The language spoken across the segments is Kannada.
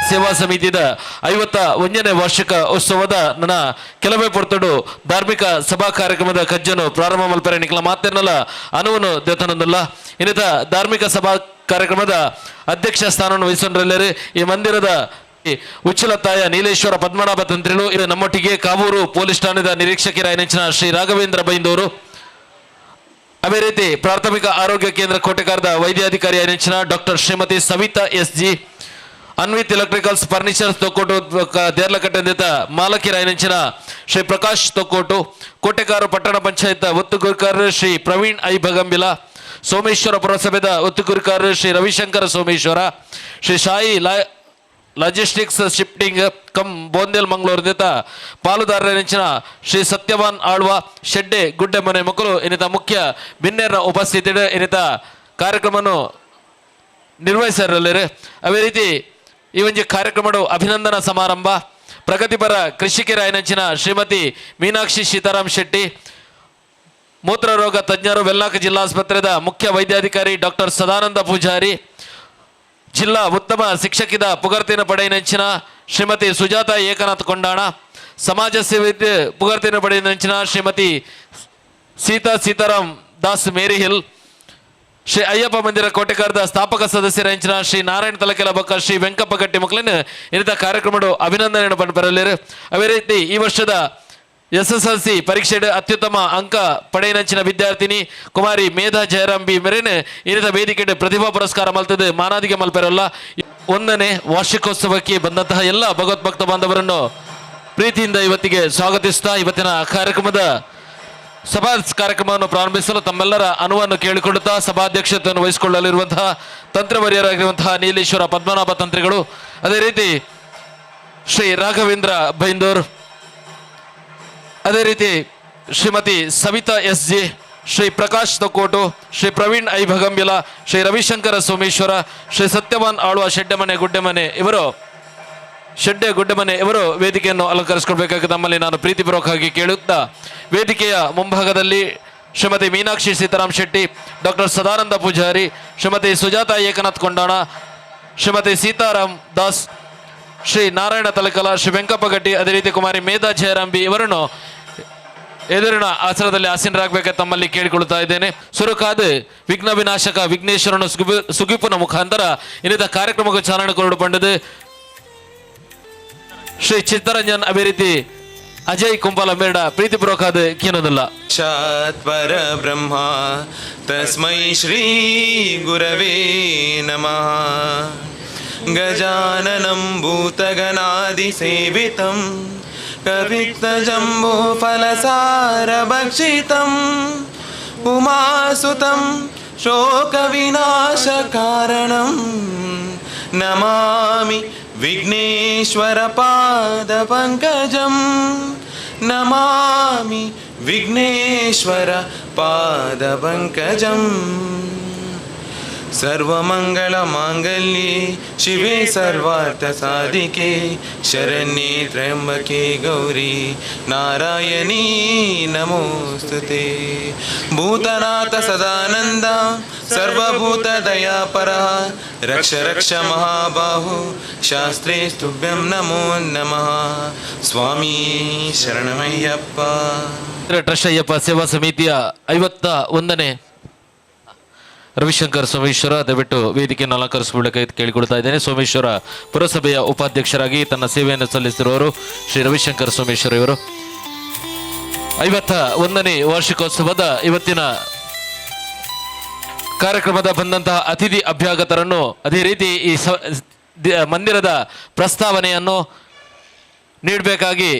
ಸೇವಾ ಸಮಿತಿದ 51ನೇ ವಾರ್ಷಿಕ ಉತ್ಸವದ ನನ್ನ ಕೆಲವೇ ಪೊರ್ತಡು ಧಾರ್ಮಿಕ ಸಭಾ ಕಾರ್ಯಕ್ರಮದ ಕಜ್ಜನು ಪ್ರಾರಂಭ ಮಲ್ಪರೆ ನಿಖಲ ಮಾತೇನಲ್ಲ ಅನುವನು ದೇವತನೊಂದಲ್ಲ ಇನ್ನಿತ ಧಾರ್ಮಿಕ ಸಭಾ ಕಾರ್ಯಕ್ರಮದ ಅಧ್ಯಕ್ಷ ಸ್ಥಾನವನ್ನು ವಹಿಸೊಂಡ್ರೆಲ್ಲರೂ ಈ ಮಂದಿರದ ಉಚ್ಚಲತಾಯ ನೀಲೇಶ್ವರ ಪದ್ಮನಾಭ ತಂತ್ರಿಗಳು ಇದು ನಮ್ಮೊಟ್ಟಿಗೆ ಕಾವೂರು ಪೊಲೀಸ್ ಠಾಣೆದ ನಿರೀಕ್ಷಕರಾಯನೆಚ್ಚಿನ ಶ್ರೀ ರಾಘವೇಂದ್ರ ಬೈಂದವರು, ಅದೇ ರೀತಿ ಪ್ರಾಥಮಿಕ ಆರೋಗ್ಯ ಕೇಂದ್ರ ಕೋಟೆಕಾರದ ವೈದ್ಯಾಧಿಕಾರಿ ನೆಚ್ಚಿನ doctor Shrimati Savita SG, Anvith electricals furnitures Thokkottu ದೇರ್ಲಕಟ್ಟೆಂದಿತ ಮಾಲಕಿರಾಯನೆಚ್ಚಿನ ಶ್ರೀ ಪ್ರಕಾಶ್ ತೊಕ್ಕೋಟು, ಕೋಟೆಕಾರು ಪಟ್ಟಣ ಪಂಚಾಯತ್ ಒತ್ತುಗುರಿಕಾರರು ಶ್ರೀ ಪ್ರವೀಣ್ ಐ ಭಗಂಬಿಲ, ಸೋಮೇಶ್ವರ ಪುರಸಭೆದ ಒತ್ತುಗುರಿಕಾರರು Shri Ravishankar Someshwar, Shri Sai logistics shifting cum Bondel ಮಂಗಳೂರಿನಿಂದ ಪಾಲುದಾರರೆನಿಚ್ಚಿನ ಶ್ರೀ ಸತ್ಯವಾನ್ ಆಳ್ವ ಶೆಡ್ಡೆ ಗುಡ್ಡೆ ಮನೆ ಮಕ್ಕಳು ಇನ್ನಿತ ಮುಖ್ಯ ಬಿನ್ನೇರ ಉಪಸ್ಥಿತಿ ಇನ್ನಿತ ಕಾರ್ಯಕ್ರಮವನ್ನು ನಿರ್ವಹಿಸಿರಲಿರು. ಅದೇ ರೀತಿ ಈ ಒಂದು ಕಾರ್ಯಕ್ರಮದ ಅಭಿನಂದನಾ ಸಮಾರಂಭ ಪ್ರಗತಿಪರ ಕೃಷಿಕರಾಯನೆಚ್ಚಿನ ಶ್ರೀಮತಿ ಮೀನಾಕ್ಷಿ ಸೀತಾರಾಮ್ ಶೆಟ್ಟಿ, ಮೂತ್ರರೋಗ ತಜ್ಞರು ವೆಲ್ನಾಕ ಜಿಲ್ಲಾಸ್ಪತ್ರೆದ ಮುಖ್ಯ ವೈದ್ಯಾಧಿಕಾರಿ ಡಾಕ್ಟರ್ ಸದಾನಂದ ಪೂಜಾರಿ, ಜಿಲ್ಲಾ ಉತ್ತಮ ಶಿಕ್ಷಕಿದ ಪುಗರ್ತಿನ ಪಡೆಯನೆಂಚಿನ ಶ್ರೀಮತಿ ಸುಜಾತ ಏಕನಾಥ್ ಕೊಂಡಾಣ, ಸಮಾಜ ಸೇವೆ ಪುಗರ್ತಿನ ಪಡೆಯನೆಂಚಿನ ಶ್ರೀಮತಿ ಸೀತಾರಾಮ್ ದಾಸ್ ಮೇರಿ ಹಿಲ್, ಶ್ರೀ ಅಯ್ಯಪ್ಪ ಮಂದಿರ ಕೋಟೆಕಾರದ ಸ್ಥಾಪಕ ಸದಸ್ಯರೆಂಚಿನ ಶ್ರೀ ನಾರಾಯಣ ತಲಕೆಲ ಬಕ್ಕ ಶ್ರೀ ವೆಂಕಪ್ಪ ಗಟ್ಟಿ ಮಕ್ಕಳನ್ನು ಇನ್ನಿತ ಕಾರ್ಯಕ್ರಮದ ಅಭಿನಂದನೆಯನ್ನು ಬರಲಿರು. ಅದೇ ರೀತಿ ಈ ವರ್ಷದ SSLC ಪರೀಕ್ಷೆಯ ಅತ್ಯುತ್ತಮ ಅಂಕ ಪಡೆಯನಂಚಿನ ವಿದ್ಯಾರ್ಥಿನಿ ಕುಮಾರಿ ಮೇಧಾ ಜಯರಾಮ್ ಬಿ ಮೆರೆನ್ ಇನ್ನಿತ ವೇದಿಕೆ ಪ್ರತಿಭಾ ಪುರಸ್ಕಾರ ಮಲ್ತದೆ ಮಾನಾದಿಗೆ ಮಲ್ಪೆರಲ್ಲ. 1ನೇ ವಾರ್ಷಿಕೋತ್ಸವಕ್ಕೆ ಬಂದಂತಹ ಎಲ್ಲ ಭಗವದ್ಭಕ್ತ ಬಾಂಧವರನ್ನು ಪ್ರೀತಿಯಿಂದ ಇವತ್ತಿಗೆ ಸ್ವಾಗತಿಸ್ತಾ ಇವತ್ತಿನ ಸಭಾ ಕಾರ್ಯಕ್ರಮವನ್ನು ಪ್ರಾರಂಭಿಸಲು ತಮ್ಮೆಲ್ಲರ ಅನುವನ್ನು ಕೇಳಿಕೊಳ್ಳುತ್ತಾ ಸಭಾಧ್ಯಕ್ಷತೆಯನ್ನು ವಹಿಸಿಕೊಳ್ಳಲಿರುವಂತಹ ತಂತ್ರವರ್ಯರಾಗಿರುವಂತಹ ನೀಲೇಶ್ವರ ಪದ್ಮನಾಭ ತಂತ್ರಿಗಳು, ಅದೇ ರೀತಿ ಶ್ರೀ ರಾಘವೇಂದ್ರ ಬೈಂದೂರ್, ಅದೇ ರೀತಿ ಶ್ರೀಮತಿ ಸವಿತಾ SG, ಶ್ರೀ ಪ್ರಕಾಶ್ ತೊಕ್ಕೋಟು, ಶ್ರೀ ಪ್ರವೀಣ್ ಐ ಭಗಂಬಿಲ, ಶ್ರೀ ರವಿಶಂಕರ ಸೋಮೇಶ್ವರ, ಶ್ರೀ ಸತ್ಯವಾನ್ ಆಳ್ವ ಶೆಡ್ಡೆ ಗುಡ್ಡೆಮನೆ ಇವರು ವೇದಿಕೆಯನ್ನು ಅಲಂಕರಿಸಿಕೊಳ್ಬೇಕಾಗಿ ತಮ್ಮಲ್ಲಿ ನಾನು ಪ್ರೀತಿಪೂರ್ವಕವಾಗಿ ಕೇಳುತ್ತಾ, ವೇದಿಕೆಯ ಮುಂಭಾಗದಲ್ಲಿ ಶ್ರೀಮತಿ ಮೀನಾಕ್ಷಿ ಸೀತಾರಾಮ್ ಶೆಟ್ಟಿ, ಡಾಕ್ಟರ್ ಸದಾನಂದ ಪೂಜಾರಿ, ಶ್ರೀಮತಿ ಸುಜಾತ ಏಕನಾಥ್ ಕೊಂಡಾಣ, ಶ್ರೀಮತಿ ಸೀತಾರಾಮ್ ದಾಸ್, ಶ್ರೀ ನಾರಾಯಣ ತಲಕಲ, ಶ್ರೀ ವೆಂಕಪ್ಪ ಗಟ್ಟಿ, ಅದೇ ರೀತಿ ಕುಮಾರಿ ಮೇಧಾ ಜಯರಾಂಬಿ ಇವರನ್ನು ಎದುರಿನ ಆಸನದಲ್ಲಿ ಆಸೀನರಾಗಬೇಕಾಗಿ ತಮ್ಮಲ್ಲಿ ಕೇಳಿಕೊಳ್ಳುತ್ತಾ ಇದ್ದೇನೆ. ಸುರುಕಾದ ವಿಘ್ನ ವಿನಾಶಕ ವಿಘ್ನೇಶ್ವರನ ಸುಗಿಪುನ ಮುಖಾಂತರ ಇನ್ನಿತ ಕಾರ್ಯಕ್ರಮಕ್ಕೆ ಚಾಲನೆ ಕೊರಡು ಪಂಡದು ಶ್ರೀ ಚಿತ್ತರಂಜನ್, ಅದೇ ರೀತಿ ಅಜಯ್ ಕುಂಪಾಲ ಮೇಡ ಪ್ರೀತಿಪೂರ್ವಕಾದ ಕೀನೋದಿಲ್ಲ. ಶಾತ್ವರ ಬ್ರಹ್ಮ ತಸ್ಮೈ ಶ್ರೀ ಗುರವೇ ನಮಃ. ಗಜಾನನಂ ಭೂತಗಣಾದಿ ಸೇವಿತಂ ಕವಿಕ್ತಜಂಬೂ ಫಲಸಾರ ಭಕ್ಷಿತಂ ಉಮಾಸುತಂ ಶೋಕ ವಿನಾಶ ಕಾರಣಂ ನಮಾಮಿ ವಿಘ್ನೇಶ್ವರ ಪಾದ ಪಂಕಜಂ. ನಮಾಮಿ ವಿಘ್ನೇಶ್ವರ ಪಾದ ಪಂಕಜಂ. ಸರ್ವಮಂಗಳ ಮಾಂಗಲ್ಯೆ ಶಿವೆ ಸರ್ವಾರ್ಥ ಸಾಧಿಕೆ ಶರಣ್ಯೆ ತ್ರ್ಯಂಬಕೆ ಗೌರಿ ನಾರಾಯಣೀ ನಮೋಸ್ತುತೆ. ಭೂತನಾಥ ಸದಾನಂದ ಸರ್ವಭೂತ ದಯಾಪರ ರಕ್ಷ ರಕ್ಷ ಮಹಾಬಾಹು ಶಾಸ್ತ್ರೇ ಸ್ತುಭ್ಯಂ ನಮೋ ನಮಃ. ಸ್ವಾಮಿ ಶರಣಮಯ್ಯಪ್ಪ. ಟ್ರಸ್ಟ್ ಅಯ್ಯಪ್ಪ ಸೇವಾ ಸಮಿತಿಯ 51ನೇ ರವಿಶಂಕರ್ ಸೋಮೇಶ್ವರ ದಯವಿಟ್ಟು ವೇದಿಕೆಯನ್ನು ಅಲಂಕರಿಸಿಕೊಳ್ಳಬೇಕಾಗಿ ಕೇಳಿಕೊಳ್ತಾ ಇದ್ದೇನೆ. ಸೋಮೇಶ್ವರ ಪುರಸಭೆಯ ಉಪಾಧ್ಯಕ್ಷರಾಗಿ ತನ್ನ ಸೇವೆಯನ್ನು ಸಲ್ಲಿಸಿರುವವರು ಶ್ರೀ ರವಿಶಂಕರ್ ಸೋಮೇಶ್ವರ ಇವರು 51ನೇ ವಾರ್ಷಿಕೋತ್ಸವದ ಇವತ್ತಿನ ಕಾರ್ಯಕ್ರಮದ ಬಂದಂತಹ ಅತಿಥಿ ಅಭ್ಯಾಗತರನ್ನು, ಅದೇ ರೀತಿ ಈ ಮಂದಿರದ ಪ್ರಸ್ತಾವನೆಯನ್ನು ನೀಡಬೇಕಾಗಿ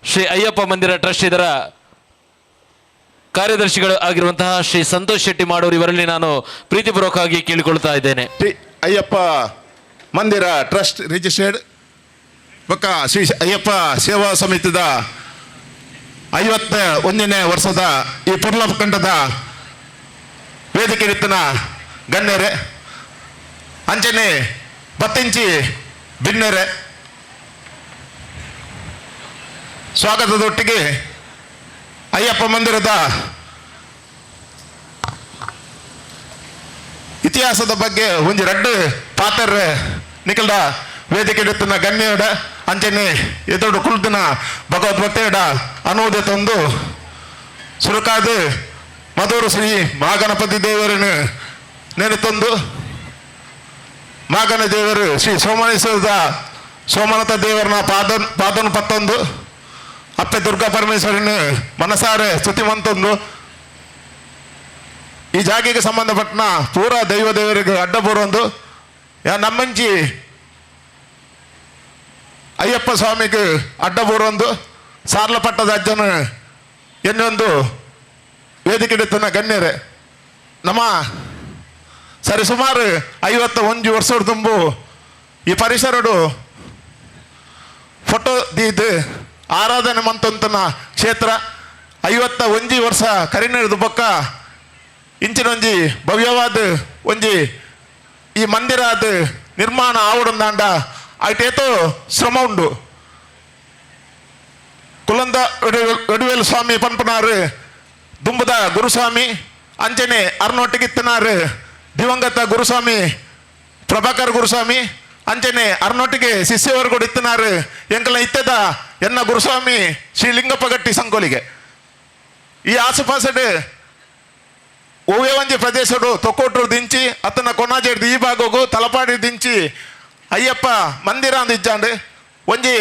ಶ್ರೀ ಅಯ್ಯಪ್ಪ ಮಂದಿರ ಟ್ರಸ್ಟ್ ಇದರ ಕಾರ್ಯದರ್ಶಿಗಳು ಆಗಿರುವಂತಹ ಶ್ರೀ ಸಂತೋಷ್ ಶೆಟ್ಟಿ ಮಾಡೋರು ಇವರಲ್ಲಿ ನಾನು ಪ್ರೀತಿಪೂರ್ವಕವಾಗಿ ಕೇಳಿಕೊಳ್ತಾ ಇದ್ದೇನೆ. ಅಯ್ಯಪ್ಪ ಮಂದಿರ ಟ್ರಸ್ಟ್ ರಿಜಿಸ್ಟರ್ಡ್ ಬೊಕ್ಕ ಶ್ರೀ ಅಯ್ಯಪ್ಪ ಸೇವಾ ಸಮಿತಿದ 51ನೇ ವರ್ಷದ ಈ ಪುರ್ಲಕಂಠದ ವೇದಿಕೆ ನಿತ್ತನ ಗಣ್ಯರೇ, ಅಂಚನೆ ಬತ್ತಿಂಚಿ ಭಿನ್ನರೇ, ಸ್ವಾಗತದೊಟ್ಟಿಗೆ ಅಯ್ಯಪ್ಪ ಮಂದಿರದ ಇತಿಹಾಸದ ಬಗ್ಗೆ ಒಂದು 2 ಪಾತ್ರ ನಿಖಲ್ದ ವೇದಿಕೆ ಎಡುತ್ತಿನ ಗಣ್ಯಡ ಅಂಚನೆ ಎದುರು ಕುಳಿತಿನ ಭಗವದ್ಭಕ್ತೆಯಡ ಅನುಮೋದ ತಂದು ಸುರುಕಾದ ಮಧುರು ಶ್ರೀ ಮಹಾಗಣಪತಿ ದೇವರನ್ನು ನೆನೆತಂದು ಮಾಗನ ದೇವರು ಶ್ರೀ ಸೋಮನೇಶ್ವರದ ಸೋಮನಾಥ ದೇವರನ್ನ ಪಾದನ ಪತ್ತೊಂದು ಅಪ್ಪೆ ದುರ್ಗಾ ಪರಮೇಶ್ವರನ ಮನಸಾರೆ ಸ್ತುತಿ ಮಂತೊಂದು ಈ ಜಾಗೆಗೆ ಸಂಬಂಧಪಟ್ಟ ಪೂರ ದೈವ ದೇವರಿಗೆ ಅಡ್ಡ ಬರೋದು ನಮ್ಮಂಚಿ ಅಯ್ಯಪ್ಪ ಸ್ವಾಮಿಗೆ ಅಡ್ಡ ಬರೋದು ಸಾರ್ಲಪಟ್ಟದ ಅಜ್ಜನ ಎನ್ನೊಂದು ವೇದಿಕೆ ಇಡುತ್ತನ ಗಣ್ಯರೇ ನಮ್ಮ ಸರಿಸುಮಾರು 51 ವರ್ಷ ತುಂಬು ಈ ಪರಿಸರಡು ಫೋಟೋ ದೀದು ಆರಾಧನೆ ಮಂತಂತನ ಕ್ಷೇತ್ರ 51 ವರ್ಷ ಕರಿನೆರೆದು ಬೊಕ್ಕ ಇಂಚಿನೊಂಜಿ ಭವ್ಯವಾದ ಒಂಜಿ ಈ ಮಂದಿರಾದ ನಿರ್ಮಾಣ ಆವಡಂದಾಂಡ ಐಟೇತೋ ಶ್ರಮ ಉಂಡು ಕುಲಂದ ಒಡಿವೇಲು ಸ್ವಾಮಿ ಪನ್ಪನಾರು ದುಂಬದ ಗುರುಸ್ವಾಮಿ ಅಂಜನೆ ಅರ್ನೊಟ್ಟಿಗಿತ್ತನಾರು ದಿವಂಗತ ಗುರುಸ್ವಾಮಿ ಪ್ರಭಾಕರ್ ಗುರುಸ್ವಾಮಿ ಅಂಜನೆ ಅರ್ನೊಟ್ಟಿಗೆ ಶಿಷ್ಯವರ್ಗೂ ಇತ್ತನಾರು ಎಂಕಲ ಇತ್ತದ ಎನ್ನ ಗುರುಸ್ವಾಮಿ ಶ್ರೀ ಲಿಂಗಪ್ಪಗಟ್ಟಿ ಸಂಕೋಲಿಗೆ ಈ ಆಸುಪಾಸಡು ಓವೇ ಒಂಜಿ ಪ್ರದೇಶಡು ತೊಕ್ಕೋಟ್ರು ದಿಂಚಿ ಅತನ ಕೊನಾಜೆಡ್ದು ಈ ಭಾಗಗೂ ತಲಪಾಡಿ ದಿಂಚಿ ಅಯ್ಯಪ್ಪ ಮಂದಿರ ಅಂದ್ ಇಜ್ಜಾಂಡು ಒಂಜಿ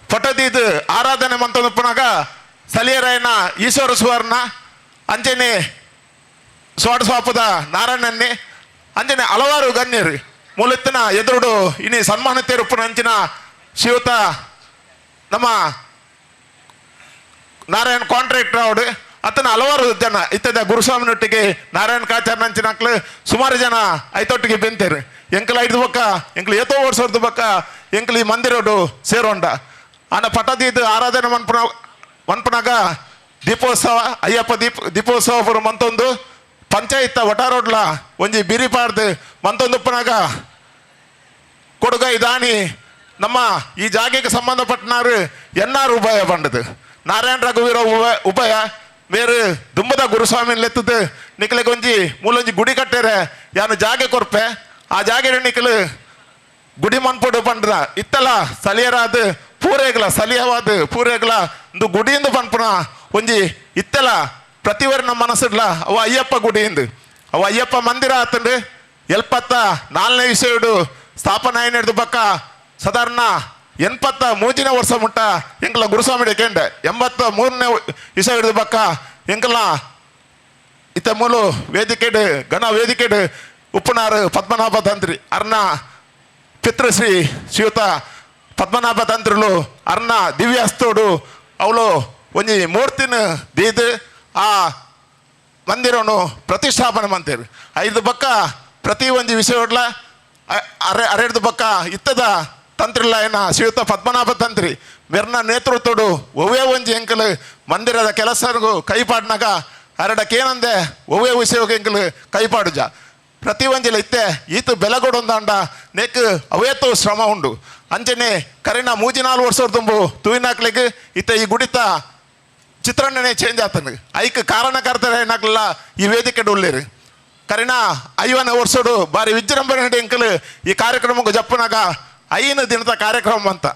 ಫಟದೀದು ಆರಾಧನೆ ಮಂತೊಂದುಪ್ಪನಾಗ ಸಲಿಯರಾಯನ ಈಶ್ವರ ಸುವರ್ಣ ಅಂಜನೆ ಸ್ವಾಪದ ನಾರಾಯಣನ್ನೇ ಅಂಜನೆ ಹಲವಾರು ಗಣ್ಯರು ಮೂಲತ್ತಿನ ಎದುರುಡು ಇನಿ ಸನ್ಮಾನಿತರುಪ್ಪನ ಅಂಚಿನ ಶಿವತ ನಮ್ಮ ನಾರಾಯಣ್ ಕಾಂಟ್ರಾಕ್ಟರ್ ಅವಡು ಅತನ ಹಲವಾರು ಜನ ಇತ್ತದ ಗುರುಸ್ವಾಮಿನೊಟ್ಟಿಗೆ ನಾರಾಯಣ ಕಾಚಾರ್ಯ ಅಂಚಿನಕ್ಲು ಸುಮಾರು ಜನ ಐತೊಟ್ಟಿಗೆ ಬೆಂತೇರು ಎಂಕಲ್ ಐದು ಬಕ್ಕ ಎಂಕಲ್ ಏತೋ ವರ್ಷದ ಬಕ್ಕ ಎಂಕಲ್ ಈ ಮಂದಿರೋಡು ಸೇರೋಂಡ ಆನ ಪಟದೀದು ಆರಾಧನೆ ಮನ್ಪನಾಗ ದೀಪೋತ್ಸವ ಅಯ್ಯಪ್ಪ ದೀಪೋತ್ಸವ ಪುರ ಮಂತೊಂದು ಪಂಚಾಯತ್ ಒಟಾರೋಡ್ಲ ಒಂಜಿ ಬಿರಿಪಾಡ್ದು ಮಂತೊಂದುಪ್ಪನಾಗ ಕೊಡುಗ ಇದಾನಿ ನಮ್ಮ ಈ ಜಾಗೆಗೆ ಸಂಬಂಧಪಟ್ಟನಾರು ಎನ್ನಾರು ಉಭಯ ಬಂಡದು ನಾರಾಯಣ ರಘುವೀರ ಉಭಯ ಬೇರೆ ದುಂಬದ ಗುರುಸ್ವಾಮಿ ಲೆತ್ತದು ನಿಖಲಿಗೆ ಒಂಜಿ ಮೂಲೊಂಜಿ ಗುಡಿ ಕಟ್ಟೇರೆ ಯಾನು ಜಾಗೆ ಕೊರ್ಪೆ ಆ ಜಾಗೆ ನಿಖಲು ಗುಡಿ ಮನ್ಪೊಡು ಪಂಡ್ರ ಇತ್ತಲ ಸಲಿಯರಾದ ಪೂರೇಗ್ಲ ಸಲಿಯವಾದ ಪೂರೇಗ್ಲ ಒಂದು ಗುಡಿಯಿಂದ ಪನ್ಪುನ ಒಂಜಿ ಇತ್ತಲ ಪ್ರತಿವರಿ ನಮ್ಮ ಮನಸ್ಸಿಡ್ಲ ಅವ ಅಯ್ಯಪ್ಪ ಗುಡಿಯಿಂದ ಅವ ಅಯ್ಯಪ್ಪ ಮಂದಿರ ಆತಂಡು 74ನೇ ವಿಷಯಡು ಸ್ಥಾಪನೆ ಆಯ್ನೆಡ್ದು ಬಕ್ಕ ಸಾಧಾರಣ 83ನೇ ವರ್ಷ ಮುಟ್ಟ ಎಂಕಲ ಗುರುಸ್ವಾಮಿ ಕೇಂದ್ರ 83ನೇ ವಿಷಯ ಹಿಡಿದು ಬಕ್ಕ ಎಂಕಲ ಇತ್ತ ಮೂಲು ವೇದಿಕೆಡು ಗಣ ವೇದಿಕೆಡು ಉಪ್ಪುನಾರು ಪದ್ಮನಾಭ ತಂತ್ರಿ ಅರ್ನ ಪಿತೃಶ್ರೀ ಶ್ರೀಯುತ ಪದ್ಮನಾಭ ತಂತ್ರಿಲು ಅರ್ನ ದಿವ್ಯಸ್ತೋಡು ಅವಳು ಒಂಜಿ ಮೂರ್ತಿನ ದೀದು ಆ ಮಂದಿರನು ಪ್ರತಿಷ್ಠಾಪನೆ ಮಂತೇರು 5 ಬಕ್ಕ ಪ್ರತಿ ಒಂಜಿ ವಿಷಯಡ್ಲ ಅರೆಡ್ದು ಬಕ್ಕ ಇತ್ತದ ತಂತ್ರಿಲ್ಲ ಏನ ಶ್ರೀಯುತ ಪದ್ಮನಾಭ ತಂತ್ರಿ ಮೆರ್ನ ನೇತೃತ್ವಡು ಒವೇ ಒಂಜಿ ಎಂಕಲು ಮಂದಿರದ ಕೆಲಸಗೂ ಕೈಪಾಡ್ನಾಗ ಅರಡಕ್ಕೇನಂದೆ ಒವೇ ವಿಷಯಕ್ಕೆ ಎಂಕಲು ಕೈಪಾಡುಜ ಪ್ರತಿ ಒಂಜಿಲ ಇತ್ತೆ ಈತು ಬೆಲಗೊಡೊಂದಾಂಡ ನೆಕ್ ಅವೇತು ಶ್ರಮ ಉಂಡು ಅಂಚನೆ ಕರಿನ 3-4 ವರ್ಷ ತುಂಬು ತೂಯಿನಾಕ್ಲಿಗೆ ಇತ್ತ ಈ ಗುಡಿತ ಚಿತ್ರಣನೇ ಚೇಂಜ್ ಆತನು ಐಕ್ ಕಾರಣಕರ್ತರ ಏನಾಗ್ಲಿಲ್ಲ ಈ ವೇದಿಕೆ ಉಳ್ಳೇರು ಕರಿನ 50ನೇ ವರ್ಷಡು ಬಾರಿ ವಿಜೃಂಭಣೆ ಎಂಕಲು ಈ ಕಾರ್ಯಕ್ರಮಕ್ಕೂ ಜಪ್ಪನಾಗ 5 ದಿನದ ಕಾರ್ಯಕ್ರಮ ಅಂತ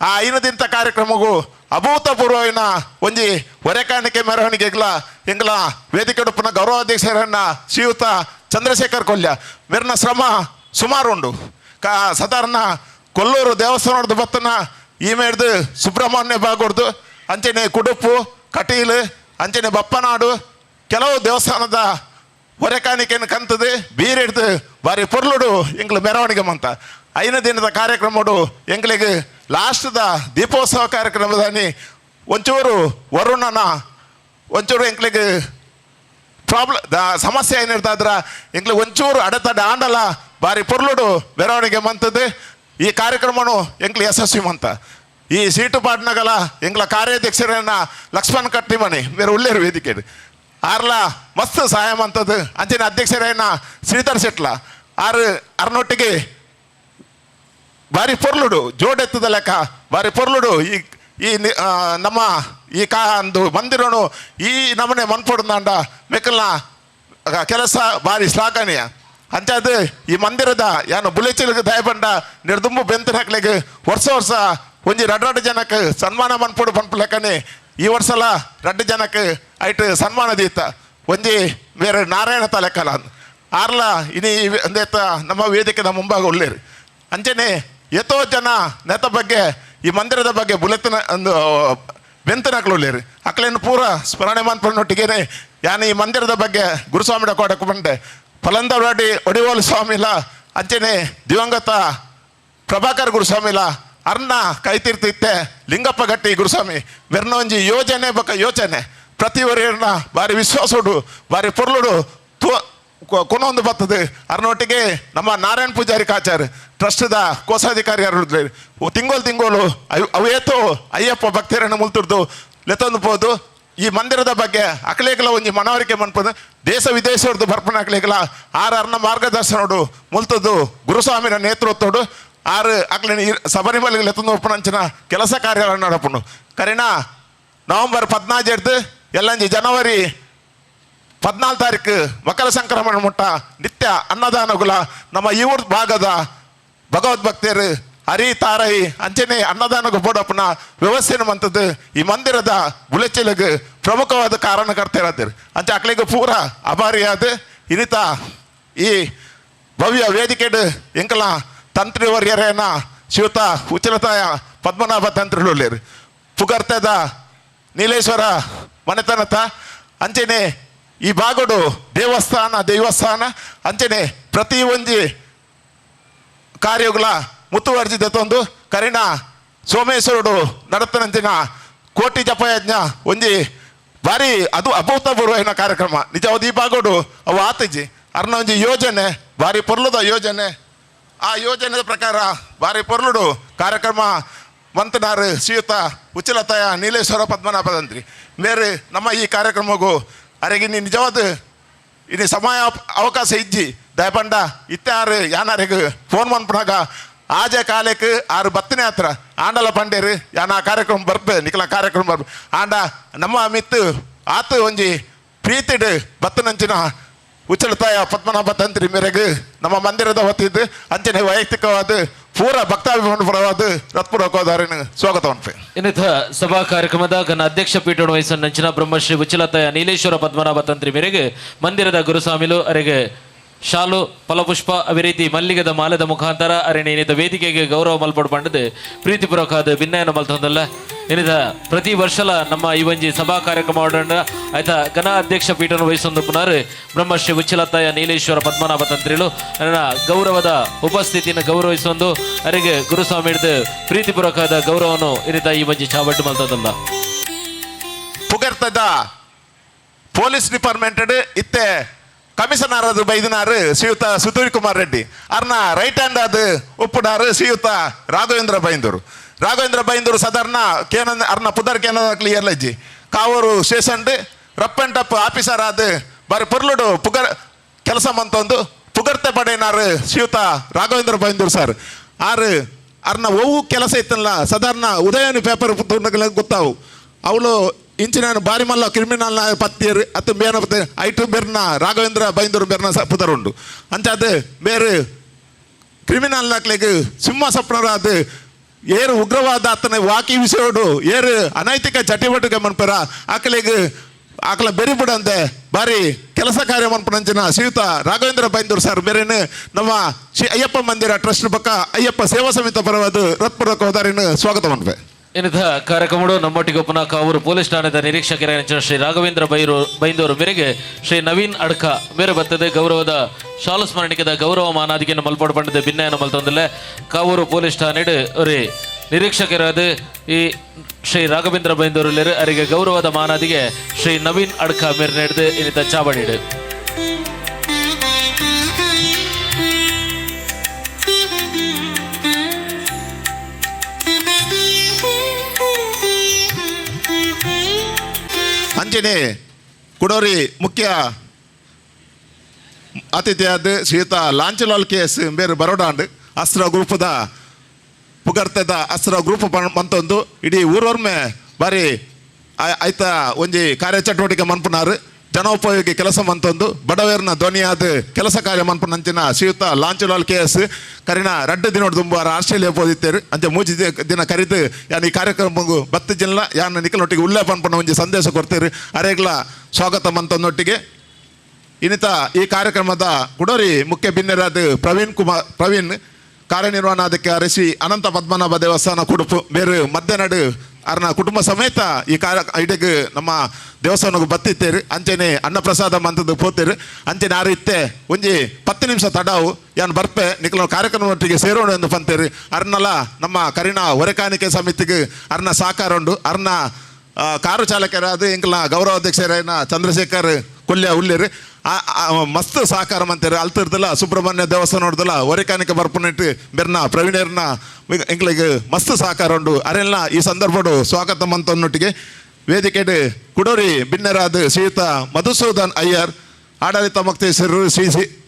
ಆ 5 ದಿನದ ಕಾರ್ಯಕ್ರಮಗೂ ಅಭೂತಪೂರ್ವವಿನ ಒಂಜಿ ಹೊರೆಕಾಣಿಕೆ ಮೆರವಣಿಗೆಗಳ ಎಂಗ್ಲ ವೇದಿಕೆ ಉಡುಪನ ಗೌರವಾಧ್ಯಕ್ಷರನ್ನ ಶ್ರೀಯುತ ಚಂದ್ರಶೇಖರ್ ಕೊಲ್ಯ ಮೆರ್ನ ಶ್ರಮ ಸುಮಾರು ಉಂಡು ಸಾಧಾರಣ ಕೊಲ್ಲೂರು ದೇವಸ್ಥಾನದ ಬತ್ತನ ಈ ಮೇಡ್ದು ಸುಬ್ರಹ್ಮಣ್ಯ ಬಾಗೊಡ್ದು ಅಂಚನೆ ಕುಡುಪು ಕಟೀಲು ಅಂಚನೆ ಬಪ್ಪನಾಡು ಕೆಲವು ದೇವಸ್ಥಾನದ ಹೊರೆಕಾಣಿಕೆಯನ್ನು ಕಂತದು ಬೀರಿಡ್ದು ಬಾರಿ ಪೊರ್ಲುಡು ಎಂಗ್ಲು ಮೆರವಣಿಗೆ ಮಂತ 5 ದಿನದ ಕಾರ್ಯಕ್ರಮಡು ಎಂಗ್ಲಿಗೆ ಲಾಸ್ಟ್ದ ದೀಪೋತ್ಸವ ಕಾರ್ಯಕ್ರಮದಲ್ಲಿ ಒಂಚೂರು ವರುಣನ ಒಂಚೂರು ಎಂಗ್ಲಿಗೆ ಸಮಸ್ಯೆ ಏನಿರ್ತಾದ್ರ ಎಂಗ್ಲಿಗೆ ಒಂಚೂರು ಅಡೆತಡೆ ಆಂಡಲ ಬಾರಿ ಪೊರ್ಲುಡು ಮೆರವಣಿಗೆ ಮಂತದ್ದು ಈ ಕಾರ್ಯಕ್ರಮನು ಎಂಗ್ಲಿ ಯಶಸ್ವಿ ಮಂತ ಈ ಸೀಟು ಪಾಡ್ನಗಲ ಎಂಗ್ಲ ಕಾರ್ಯಾಧ್ಯಕ್ಷರನ್ನ ಲಕ್ಷ್ಮಣ್ ಕಟ್ಟಿಮಣಿ ಬೇರೆ ಉಳ್ಳೇರು ವೇದಿಕೆ ಆರ್ಲ ಮಸ್ತ್ ಸಹಾಯ ಮಂತದ್ದು ಅಂಚಿನ ಅಧ್ಯಕ್ಷರೇನ ಶ್ರೀಧರ್ ಶೆಟ್ಲ ಅರ್ನೊಟ್ಟಿಗೆ ಬಾರಿ ಪೊರ್ಲುಡು ಜೋಡೆತ್ತದ ಲೆಕ್ಕ ಬಾರಿ ಪೊರ್ಲುಡು ಈ ನಮ್ಮ ಈ ಒಂದು ಮಂದಿರನು ಈ ನಮನೆ ಮನ್ಪೊಡ್ದಾಂಡ ಮೆಕ್ಕಲ್ನ ಕೆಲಸ ಬಾರಿ ಶ್ಲಾಘನೀಯ ಅಂಚಾದ ಈ ಮಂದಿರದ ಯಾನು ಬುಲೆಚಿಲಿಗೆ ದಯಪಂಡ ನಿರ್ದುಂಬು ಬೆಂತು ಹಾಕ್ಲಿಕ್ಕೆ ವರ್ಷ ಒಂಜಿ ರಡ್ಡು ಜನಕ್ಕೆ ಸನ್ಮಾನ ಮನ್ಪುಡು ಪನ್ಪುಲೆಕ್ಕನೆ ಈ ವರ್ಷಲ 2 ಜನಕ್ಕೆ ಐಟ್ ಸನ್ಮಾನ ದೀತ ಒಂಜಿ ಬೇರೆ ನಾರಾಯಣ ತಲೆಕಲ ಆರ್ಲ ಇನಿ ಅಂದೇತ ನಮ್ಮ ವೇದಿಕೆದ ಮುಂಭಾಗ ಒಳ್ಳೇರು ಅಂಚನೆ ಎಷ್ಟೋ ಜನ ನೆತ ಬಗ್ಗೆ ಈ ಮಂದಿರದ ಬಗ್ಗೆ ಬುಲೆತಿನ ಒಂದು ಬೆಂತನಕ್ಲು ಒಳ್ಳೇರು ಅಕ್ಲೇನು ಪೂರ ಸ್ಮರಣೆ ಮನ್ಪನೊಟ್ಟಿಗೆ ಯಾನು ಈ ಮಂದಿರದ ಬಗ್ಗೆ ಗುರುಸ್ವಾಮಿಡ ಕೊಡಕ್ಕೆ ಬಂದೆ ಫಲಂದವಾಡಿ ಒಡಿವೋಲು ಸ್ವಾಮಿಲ ಅಂಚನೆ ದಿವಂಗತ ಪ್ರಭಾಕರ್ ಗುರುಸ್ವಾಮಿಲ ಅರ್ನ ಕೈತಿರ್ತಿತ್ತೆ ಲಿಂಗಪ್ಪ ಗಟ್ಟಿ ಗುರುಸ್ವಾಮಿ ಬೆರ್ನೊಂಜಿ ಯೋಜನೆ ಬೊಕ್ಕ ಯೋಚನೆ ಪ್ರತಿ ವರಿಯರ್ನ ಬಾರಿ ವಿಶ್ವಾಸಡು ಬಾರಿ ಪೊರ್ಲುಡು ಕೊನೊಂದು ಬರ್ತದೆ ಅರ್ನೊಟ್ಟಿಗೆ ನಮ್ಮ ನಾರಾಯಣ್ ಪೂಜಾರಿ ಕಾಚಾರ್ ಟ್ರಸ್ಟ್ದ ಕೋಶಾಧಿಕಾರಿ ಯಾರು ತಿಂಗೋಲು ಅವೇತೋ ಅಯ್ಯಪ್ಪ ಭಕ್ತರನ್ನು ಮುಲ್ತಿರ್ದು ಲೆತ್ತೊಂದು ಪೋದು ಈ ಮಂದಿರದ ಬಗ್ಗೆ ಅಕ್ಲೇಗಲ ಒಂಜಿ ಮನವರಿಕೆ ಮನ್ಪದು ದೇಶ ವಿದೇಶದ್ದು ಬರ್ಪಣ ಅಕ್ಲೇಗಲ ಅರ್ನ ಮಾರ್ಗದರ್ಶನೋಡು ಮುಲ್ತದ್ದು ಗುರುಸ್ವಾಮಿನ ನೇತೃತ್ವಡು ಅಕ್ಲೇನಿ ಸಬರಿಮಲೆಗೆ ಲೆತ್ತೊಂದು ಒಪ್ಪನಂಚಿನ ಕೆಲಸ ಕಾರ್ಯಗಳನ್ನು ನಡಪುಂಡು ಕರಿನ ನವೆಂಬರ್ 14 ಎಲ್ಲಂಜಿ ಜನವರಿ 14 ತಾರೀಕು ಮಕರ ಸಂಕ್ರಮಣ ಮುಟ್ಟ ನಿತ್ಯ ಅನ್ನದಾನಗುಲ ನಮ್ಮ ಈ ಊರ್ ಭಾಗದ ಭಗವದ್ಭಕ್ತರು ಹರಿ ತಾರೈ ಅಂಚನೆ ಅನ್ನದಾನಗ ಬೋಡಪ್ಪನ ವ್ಯವಸ್ಥೆನ ಮಂತದ್ದು ಈ ಮಂದಿರದ ಬುಲೆಚಿಲಿಗೆ ಪ್ರಮುಖವಾದ ಕಾರಣಕರ್ತ ಇರತ್ತೀರಿ ಅಂಚ ಅಕ್ಲಿಗೆ ಪೂರ ಅಭಾರಿಯಾದ ಇನಿತ ಈ ಭವ್ಯ ವೇದಿಕೆಡ್ ಎಂಕಲ ತಂತ್ರಿ ವರ್ಯರೇನ ಶಿವತ ಉಚ್ಚಲತಾಯ ಪದ್ಮನಾಭ ತಂತ್ರಿಗಳು ಪುಗರ್ತದ ನೀಲೇಶ್ವರ ಮನೆತನತ ಅಂಚನೆ ಈ ಬಾಗೋಡು ದೇವಸ್ಥಾನ ಅಂಚನೆ ಪ್ರತಿ ಒಂಜಿ ಕಾರ್ಯಗಳ ಮುತುವರ್ಜಿದ ತಂದು ಕರಿಣ ಸೋಮೇಶ್ವರುಡು ನಡತನಂಚಿನ ಕೋಟಿ ಜಪಯಜ್ಞ ಒಂಜಿ ಬಾರಿ ಅದು ಅಭೂತಪೂರ್ವ ಕಾರ್ಯಕ್ರಮ ನಿಜವಾದ ಈ ಬಾಗೋಡು ಅವು ಆತಜಿ ಅರ್ನ ಒಂಜಿ ಯೋಜನೆ ಬಾರಿ ಪೊರ್ಲುದ ಯೋಜನೆ ಆ ಯೋಜನೆ ಪ್ರಕಾರ ಬಾರಿ ಪೊರ್ಲುಡು ಕಾರ್ಯಕ್ರಮ ಮಂತನಾರು ಶ್ರೀಯುತ ಉಚ್ಚಲತಾಯ ನೀಲೇಶ್ವರ ಪದ್ಮನಾಭ ತಂತ್ರಿ ಬೇರೆ ನಮ್ಮ ಈ ಕಾರ್ಯಕ್ರಮಗೂ ಅರೆಗೆ ನೀ ನಿಜವಾದ ಇನ್ನು ಸಮಯ ಅವಕಾಶ ಇಜ್ಜಿ ದಯಪಂಡ ಇತ್ತಾರು ಯಾನಾರಿಗೆ ಫೋನ್ ಮನ್ಪನಾಗ ಆಜೆ ಕಾಲಕ್ಕೆ ಆರು ಬತ್ತನೇ ಹತ್ರ ಆಂಡಲ ಪಂಡೇರು ಯಾನ ಕಾರ್ಯಕ್ರಮ ಬರ್ಬೆ ನಿಖಲ ಕಾರ್ಯಕ್ರಮ ಬರ್ಬೆ ಆಂಡ ನಮ್ಮ ಮಿತ್ತು ಆತು ಒಂಜಿ ಪ್ರೀತಿಡ್ ಬತ್ತನಂಚಿನ ಉಚ್ಚಲತಾಯ ಪದ್ಮನಾಭ ತಂತ್ರಿ ಮೇರೆಗೆ ನಮ್ಮ ಮಂದಿರದ ಹೊತ್ತಿದ್ದು ಅಂಚನೆ ವೈಯಕ್ತಿಕವಾದ ಪೂರ ಭಕ್ತಾಭಿಮಾನಪರವಾದ ರತ್ಪೂರ್ವಕವಾದ ಸ್ವಾಗತ ಅನ್ಪೆ ಇನ್ನಿತ ಸಭಾ ಕಾರ್ಯಕ್ರಮದ ಘನ ಅಧ್ಯಕ್ಷ ಪೀಠವನ್ನು ವಹಿಸನ್ನಂಚಿನ ಬ್ರಹ್ಮಶ್ರೀ ಉಚ್ಚಲತಾಯ ನೀಲೇಶ್ವರ ಪದ್ಮನಾಭ ತಂತ್ರಿ ಮೇರೆಗೆ ಮಂದಿರದ ಗುರುಸ್ವಾಮಿಲು ಅರೆಗೆ ಶಾಲು ಫಲಪುಷ್ಪ ಅದೇ ರೀತಿ ಮಲ್ಲಿಗದ ಮಾಲದ ಮುಖಾಂತರ ಅರೆನೆ ಇನ್ನಿತ ವೇದಿಕೆಗೆ ಗೌರವ ಮಲ್ಪಡು ಪಂಡದು ಪ್ರೀತಿಪೂರ್ವಕವಾದ ಭಿನ್ನಯನ ಮಲ್ತೊಂದಲ್ಲ ಇನ್ನಿತ ಪ್ರತಿ ವರ್ಷಲ ನಮ್ಮ ಈ ಒಂಜಿ ಸಭಾ ಕಾರ್ಯಕ್ರಮ ಆಡೋಣ ಆಯ್ತಾ ಘನ ಅಧ್ಯಕ್ಷ ಪೀಠವನ್ನು ವಹಿಸೊಂದು ಪುನರ್ ಬ್ರಹ್ಮಶ್ರೀ ಉಚ್ಚಲತಾಯ ನೀಲೇಶ್ವರ ಪದ್ಮನಾಭ ತಂತ್ರಿಗಳು ನನ್ನ ಗೌರವದ ಉಪಸ್ಥಿತಿಯನ್ನು ಗೌರವಿಸೊಂದು ಅವರಿಗೆ ಗುರುಸ್ವಾಮಿ ಹಿಡಿದು ಪ್ರೀತಿಪೂರ್ವಕವಾದ ಗೌರವವನ್ನು ಇನ್ನಿತ ಈ ಒಂಜಿ ಚಾವಟ್ಟು ಮಲ್ತೊಂದಲ್ಲ ಪುಗರ್ತದ ಪೊಲೀಸ್ ಡಿಪಾರ್ಟ್ಮೆಂಟ್ ಇತ್ತೆ ಕಮಿಷನರ್ ಅದು ಬೈದಿನಾರು ಶ್ರೀಯುತ ಸುಧೀರ್ ಕುಮಾರ್ ರೆಡ್ಡಿ ಅರ್ನ ರೈಟ್ ಹ್ಯಾಂಡ್ ಅದು ಒಪ್ಪುಡಾರು ಶ್ರೀಯುತ ರಾಘವೇಂದ್ರ ಬೈಂದೂರು ಸಾಧಾರಣ ಕೇನ ಅರ್ನ ಪುದರ್ ಕೇನ ಕ್ಲಿಯರ್ ಲಜ್ಜಿ Kavoor station rough and tough officer ಅದು ಬಾರಿ ಪೊರ್ಲುಡು ಕೆಲಸ ಮಂತೊಂದು ಪುಗರ್ತೆ ಪಡೆನಾರು ಶ್ರೀಯುತ ರಾಘವೇಂದ್ರ ಬೈಂದೂರು ಸರ್ ಅರ್ನ ಒವು ಕೆಲಸ ಇತ್ತಲ್ಲ ಸಾಧಾರಣ ಉದಯನಿ ಪೇಪರ್ ಗೊತ್ತಾವು ಅವಳು ಇಂಚಿನ ಬಾರಿ ಮಲ್ಲ ಕ್ರಿಮಿನಲ್ ಪತ್ತಿಯರು ಅತ್ತು ಬೇನ ಐಟು ಬೆರ್ನ ರಾಘವೇಂದ್ರ ಬೈಂದೂರು ಬೆರ್ನ ಪುದರುಂಡು ಅಂಚಾದ ಬೇರೆ ಕ್ರಿಮಿನಲ್ ನಾಕ್ಲೆಗೆ ಸಿಂಹ ಸಪ್ನರಾದ ಏರು ಉಗ್ರವಾದ ಆತನ ವಾಕಿ ವಿಷಯೋಡು ಏರು ಅನೈತಿಕ ಚಟುವಟಿಕೆ ಮನ್ಪರ ಆಕಲ ಬೆರಿಬಿಡಂತೆ ಬಾರಿ ಕೆಲಸ ಕಾರ್ಯ ಮನ್ಪನಂಚಿನ ಶ್ರೀಯುತ ರಾಘವೇಂದ್ರ ಬೈಂದೂರು ಸರ್ ಬೇರೆನು ನಮ್ಮ ಶ್ರೀ ಅಯ್ಯಪ್ಪ ಮಂದಿರ ಟ್ರಸ್ಟ್ ಪಕ್ಕ ಅಯ್ಯಪ್ಪ ಸೇವಾ ಸಮಿತಿ ಪರವಾದ ಹೃತ್ಪೂರ್ವಕ ಹೋದಾರಿನ ಸ್ವಾಗತ ಮನ್ಪೆ ಇನ್ನಿತ ಕಾರ್ಯಕ್ರಮಗಳು ನಮ್ಮೊಟ್ಟಿಗೆ ಪುನಃ ಕಾವೂರು ಪೊಲೀಸ್ ಠಾಣೆದ ನಿರೀಕ್ಷಕರಾದ ಶ್ರೀ ರಾಘವೇಂದ್ರ ಬೈಂದೂರು ಮೇರೆಗೆ ಶ್ರೀ ನವೀನ್ ಅಡ್ಕ ಬೇರೆ ಬರ್ತದೆ ಗೌರವದ ಶಾಲು ಸ್ಮರಣಿಕೆದ ಗೌರವ ಮಾನಾದಿಗೆಯನ್ನು ಮಲ್ಪಾಡು ಪಂಡದ ಭಿನ್ನಯನ ಮಲ್ತೊಂದಿಲ್ಲ ಕಾವೂರು ಪೊಲೀಸ್ ಠಾಣೆಡು ಅವರೇ ನಿರೀಕ್ಷಕರಾದ ಈ ಶ್ರೀ ರಾಘವೇಂದ್ರ ಬೈಂದೂರು ಅವರಿಗೆ ಗೌರವದ ಮಾನಾದಿಗೆ ಶ್ರೀ ನವೀನ್ ಅಡ್ಕ ಮೇರೆ ನಡೆದು ಇನ್ನಿತ ಚಾವಡಿಡು ಅಂಚನೆ ಕುಡೋರಿ ಮುಖ್ಯ ಅತಿಥಿಯಾದ ಶ್ರೀಯುತ ಲಾಂಚಲಾಲ್ ಕೇಸ್ ಬೇರೆ ಬರೋಡಾಂಡ್ ಅಸ್ತ್ರ ಗ್ರೂಪದ ಪುಗರ್ತದ ಅಸ್ತ್ರ ಗ್ರೂಪ್ ಮಂತೊಂದು ಇಡೀ ಊರೊರ್ಮೆ ಬಾರಿ ಆಯ್ತ ಒಂಜಿ ಕಾರ್ಯಚಟುವಟಿಕೆ ಮನ್ಪುನಾರು ಜನೋಪಯೋಗಿ ಕೆಲಸ ಮಂತೊಂದು ಬಡವೇರ್ನ ಧ್ವನಿಯಾದ ಕೆಲಸ ಕಾರ್ಯ ಮನ್ಪನಂಚಿನ ಶ್ರೀಯುತ ಲಾಂಚುಲಾಲ್ KS ಕರಿನ 2 ದಿನೋಡು ತುಂಬಾರ ಆಸ್ಟ್ರೇಲಿಯಾ ಹೋದಿತ್ತೇರು ಅಂಚೆ ಮೂಜಿ ದಿನ ಕರಿದು ಯಾನ್ ಈ ಕಾರ್ಯಕ್ರಮಗೂ ಬತ್ತು ಜಿಲ್ಲ ಯಾನ್ ನಿಖಲೊಟ್ಟಿಗೆ ಉಲ್ಲೇಖ ಪನ್ಪನ ಒಂಜಿ ಸಂದೇಶ ಕೊಡ್ತೀರಿ ಅರೆಗ್ಲ ಸ್ವಾಗತ ಮಂತೊಂದೊಟ್ಟಿಗೆ ಇನ್ನಿತ ಈ ಕಾರ್ಯಕ್ರಮದ ಕುಡೋರಿ ಮುಖ್ಯ ಬಿನ್ನೆರಾದ ಪ್ರವೀಣ್ ಕಾರ್ಯನಿರ್ವಹಣಾಧಿಕಾರಿ ಶ್ರೀ ಅನಂತ ಪದ್ಮನಾಭ ದೇವಸ್ಥಾನ ಕುಡುಪು ಬೇರೆ ಮಧ್ಯನಡು ಅರ್ನ ಕುಟುಂಬ ಸಮೇತ ಈ ಇಡೆಗೆ ನಮ್ಮ ದೇವಸ್ಥಾನಕ್ಕೆ ಬತ್ತಿತ್ತೇರು ಅಂಚೆನೆ ಅನ್ನಪ್ರಸಾದ ಮಂತದ್ದು ಪೋತೇರು ಅಂಚೆನೆ ಆರು ಇತ್ತೆ ಒಂಜಿ 10 ನಿಮಿಷ ತಡಾವು ಯಾನ್ ಬರ್ಪೆ ನಿಖಲ ಕಾರ್ಯಕ್ರಮದೊಟ್ಟಿಗೆ ಸೇರೋಣ ಎಂದು ಪಂತೇರು ಅರ್ನಲ ನಮ್ಮ ಕರಿಣ ಹೊರೆಕಾಣಿಕೆ ಸಮಿತಿಗೆ ಅರ್ನ ಸಹಕಾರ ಉಂಡು ಅರ್ನ ಕಾರು ಚಾಲಕರಾದ ಎಂಕಲ ಗೌರವಾಧ್ಯಕ್ಷರಾಯನ ಚಂದ್ರಶೇಖರ್ ಕೊಲ್ಯ ಉಳ್ಳೇರು ಮಸ್ತ್ ಸಹಕಾರ ಮಂತೇರು ಅಲ್ತಿರ್ದಲ್ಲ ಸುಬ್ರಹ್ಮಣ್ಯ ದೇವಸ್ಥಾನ ನೋಡ್ದಲ್ಲ ಹೊರೆಕಾಣಿಕೆ ಬರ್ಪನಿಟ್ಟು ಬೆರ್ನ ಪ್ರವೀಣರ್ನ ಎಂಕ್ಲಿಗೆ ಮಸ್ತ್ ಸಹಕಾರ ಉಂಡು ಅರೆಲ್ಲ ಈ ಸಂದರ್ಭಡು ಸ್ವಾಗತ ಮಂತೊನ್ನೊಟ್ಟಿಗೆ ವೇದಿಕೆಡು ಕುಡೋರಿ ಬಿನ್ನೆರಾದ ಶ್ರೀಯುತ ಮಧುಸೂದನ್ ಅಯ್ಯರ್ ಆಡಳಿತ ಮುಕ್ತೇಶ್ವರರು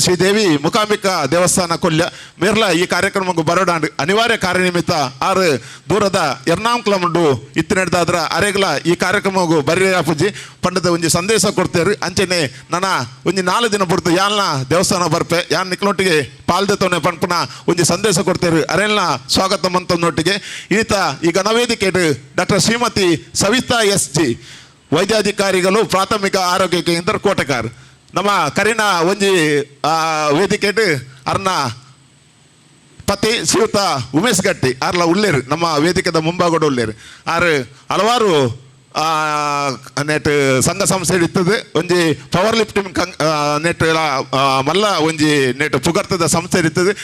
ಶ್ರೀದೇವಿ ಮುಕಾಂಬಿಕಾ ದೇವಸ್ಥಾನ ಕೊಲ್ಯ ಮೇರ್ಲ ಈ ಕಾರ್ಯಕ್ರಮಕ್ಕೂ ಬರೋಡಾಂಡು ಅನಿವಾರ್ಯ ಕಾರ್ಯನಿಮಿತ್ತ ಆರು ದೂರದ ಎರ್ನಾಂಕುಲಂ ಉಂಡು ಇತ್ತು ನಡೆದಾದ್ರ ಅರೆಗ್ಲ ಈ ಕಾರ್ಯಕ್ರಮಕ್ಕೂ ಬರೀರಾಪುಜಿ ಪಂಡದ ಒಂಜಿ ಸಂದೇಶ ಕೊಡ್ತೇರು ಅಂಚೆನೆ ನನ್ನ ಒಂಜಿ 4 ದಿನ ಬಿಡ್ತು ಯಾಲ್ನ ದೇವಸ್ಥಾನ ಬರ್ಪೆ ಯಾನ್ ನಿಕ್ಲೊಟ್ಟಿಗೆ ಪಾಲ್ದೆತವನೆ ಪಂಪನ ಒಂಜಿ ಸಂದೇಶ ಕೊಡ್ತೇರು ಅರೆಲ್ಲ ಸ್ವಾಗತ ಮಂತೊಂದೊಟ್ಟಿಗೆ ಈತ ಈ ಗಣವೇದಿಕೆಡು ಡಾಕ್ಟರ್ ಶ್ರೀಮತಿ ಸವಿತಾ SG ವೈದ್ಯಾಧಿಕಾರಿಗಳು ಪ್ರಾಥಮಿಕ ಆರೋಗ್ಯ ಕೇಂದ್ರ ಕೋಟೆಕಾರ್ ನಮ್ಮ ಕರಿನ ಒಂಜಿ ವೇದಿಕೆಡು ಅರ್ನ ಪತಿ ಶ್ರೀಯುತ ಉಮೇಶ್ ಗಟ್ಟಿ ಆರ್ಲ ಉಳ್ಳೇರು ನಮ್ಮ ವೇದಿಕೆದ ಮುಂಭಾಗಡು ಉಳ್ಳೇರು ಆರು ಹಲವಾರು ನೆಟ್ ಸಂಘ ಸಂಸ್ಥೆ ಇರ್ತದೆ ಒಂಜಿ ಪವರ್ ಲಿಫ್ಟಿಂಗ್ ನೆಟ್ ಮಲ್ಲ ಒಂಜಿ ನೆಟ್ ಪುಗರ್ತದ ಸಂಸ್ಥೆ ಇರ್ತದೆ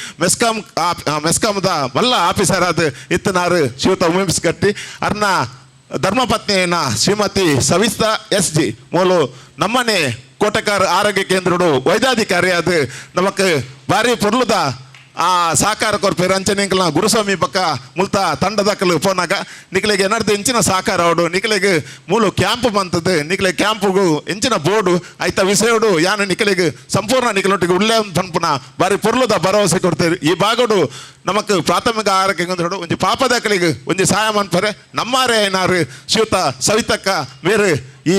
ಮೆಸ್ಕಾಮ್ದ ಮಲ್ಲ ಆಫೀಸರ್ ಆದ ಇತ್ತನಾರು ಶ್ರೀಯುತ ಉಮೇಶ್ ಗಟ್ಟಿ ಅರ್ನ ಧರ್ಮಪತ್ನಿಯನ್ನ ಶ್ರೀಮತಿ ಸವಿತಾ SG ಮೂಲು ನಮ್ಮನೆ ಕೋಟೆಕಾರ್ ಆರೋಗ್ಯ ಕೇಂದ್ರಡು ವೈದ್ಯಾಧಿಕಾರಿ ಅದು ನಮಕ್ ಭಾರಿ ಪೊರ್ಲುದ ಸಹಕಾರ ಕೊರ್ಪೇರು ಅಂಚನೆಂಕಲ್ನ ಗುರುಸ್ವಾಮಿ ಪಕ್ಕ ಮುಲ್ತ ತಂಡದಕ್ಕಲು ಪೋನಾಗ ನಿಕ್ಲೆಗೆ ಏನಾರ್ದು ಎಂಚಿನ ಸಹಕಾರ ಅವಡು ನಿಕ್ಲೆಗೆ ಮೂಲು ಕ್ಯಾಂಪ್ ಬಂತದ್ದು ನಿಕ್ಲೆ ಕ್ಯಾಂಪ್ಗೂ ಎಂಚಿನ ಬೋರ್ಡು ಆಯ್ತ ವಿಷಯಡು ಯಾನು ನಿಕ್ಲೆಗೆ ಸಂಪೂರ್ಣ ನಿಕ್ಲೊಟ್ಟಿಗೆ ಉಳ್ಳೇ ಪನ್ಪುನ ಬಾರಿ ಪೊರ್ಲುದ ಭರವಸೆ ಕೊಡ್ತೇವೆ ಈ ಭಾಗಡು ನಮಕ್ ಪ್ರಾಥಮಿಕ ಆರೋಗ್ಯ ಕೇಂದ್ರ ಒಂಜಿ ಪಾಪದಕ್ಕಲಿಗೆ ಒಂಜಿ ಸಹಾಯ ಮನ್ಪರೆ ನಮ್ಮಾರೇ ಏನಾರು ಶ್ರೀಯುತ ಸವಿತಕ್ಕ ಬೇರೆ ಈ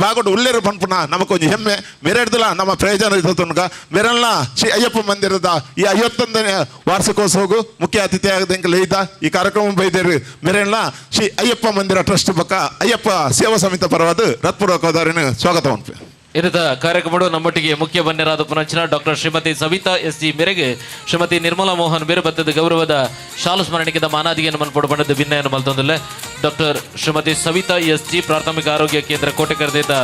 ಭಾಗಡು ಉಳ್ಳೇರು ಪನ್ಪುನ ನಮಕೊಂಜಿ ಹೆಮ್ಮೆ ಮೇರೆಡ್ದಲ್ಲ ನಮ್ಮ ಪ್ರಯೋಜನ ಇರ್ತುನ್ಗ ಮೇರೆಲ್ಲ ಶ್ರೀ ಅಯ್ಯಪ್ಪ ಮಂದಿರದ ಈ 51ನೇ ವಾರ್ಷಿಕೋತ್ಸವಗೂ ಮುಖ್ಯ ಅತಿಥಿ ಆಗದಂಗೆ ಲೈದ ಈ ಕಾರ್ಯಕ್ರಮ ಬೈದೇರು ಮೇರೆಲ್ಲ ಶ್ರೀ ಅಯ್ಯಪ್ಪ ಮಂದಿರ ಟ್ರಸ್ಟ್ ಪಕ್ಕ ಅಯ್ಯಪ್ಪ ಸೇವಾ ಸಮಿತಿ ಪರವಾದ ಹೃತ್ಪೂರ್ವಕವಾದ ಸ್ವಾಗತ ಮನ್ಪೆ ಇರದ ಕಾರ್ಯಕ್ರಮಗಳು ನಮ್ಮೊಟ್ಟಿಗೆ ಮುಖ್ಯ ಬನ್ಯರಾದ ಪುನಂಚಿನ ಡಾಕ್ಟರ್ ಶ್ರೀಮತಿ ಸವಿತಾ SG ಮೇರೆಗೆ ಶ್ರೀಮತಿ ನಿರ್ಮಲಾ ಮೋಹನ್ ಬೇರೆ ಬತ್ತದ ಗೌರವದ ಶಾಲು ಸ್ಮರಣಿಕೆದ ಮಾನಾದಿಗೆಯನ್ನು ಮನ್ಪಡು ಬಣ್ಣದ ಭಿನ್ನಯನ್ನು ಮಲ್ತೊಂದಿಲ್ಲ ಡಾಕ್ಟರ್ ಶ್ರೀಮತಿ ಸವಿತಾ SG ಪ್ರಾಥಮಿಕ ಆರೋಗ್ಯ ಕೇಂದ್ರ ಕೋಟೆಕರದಿಂದ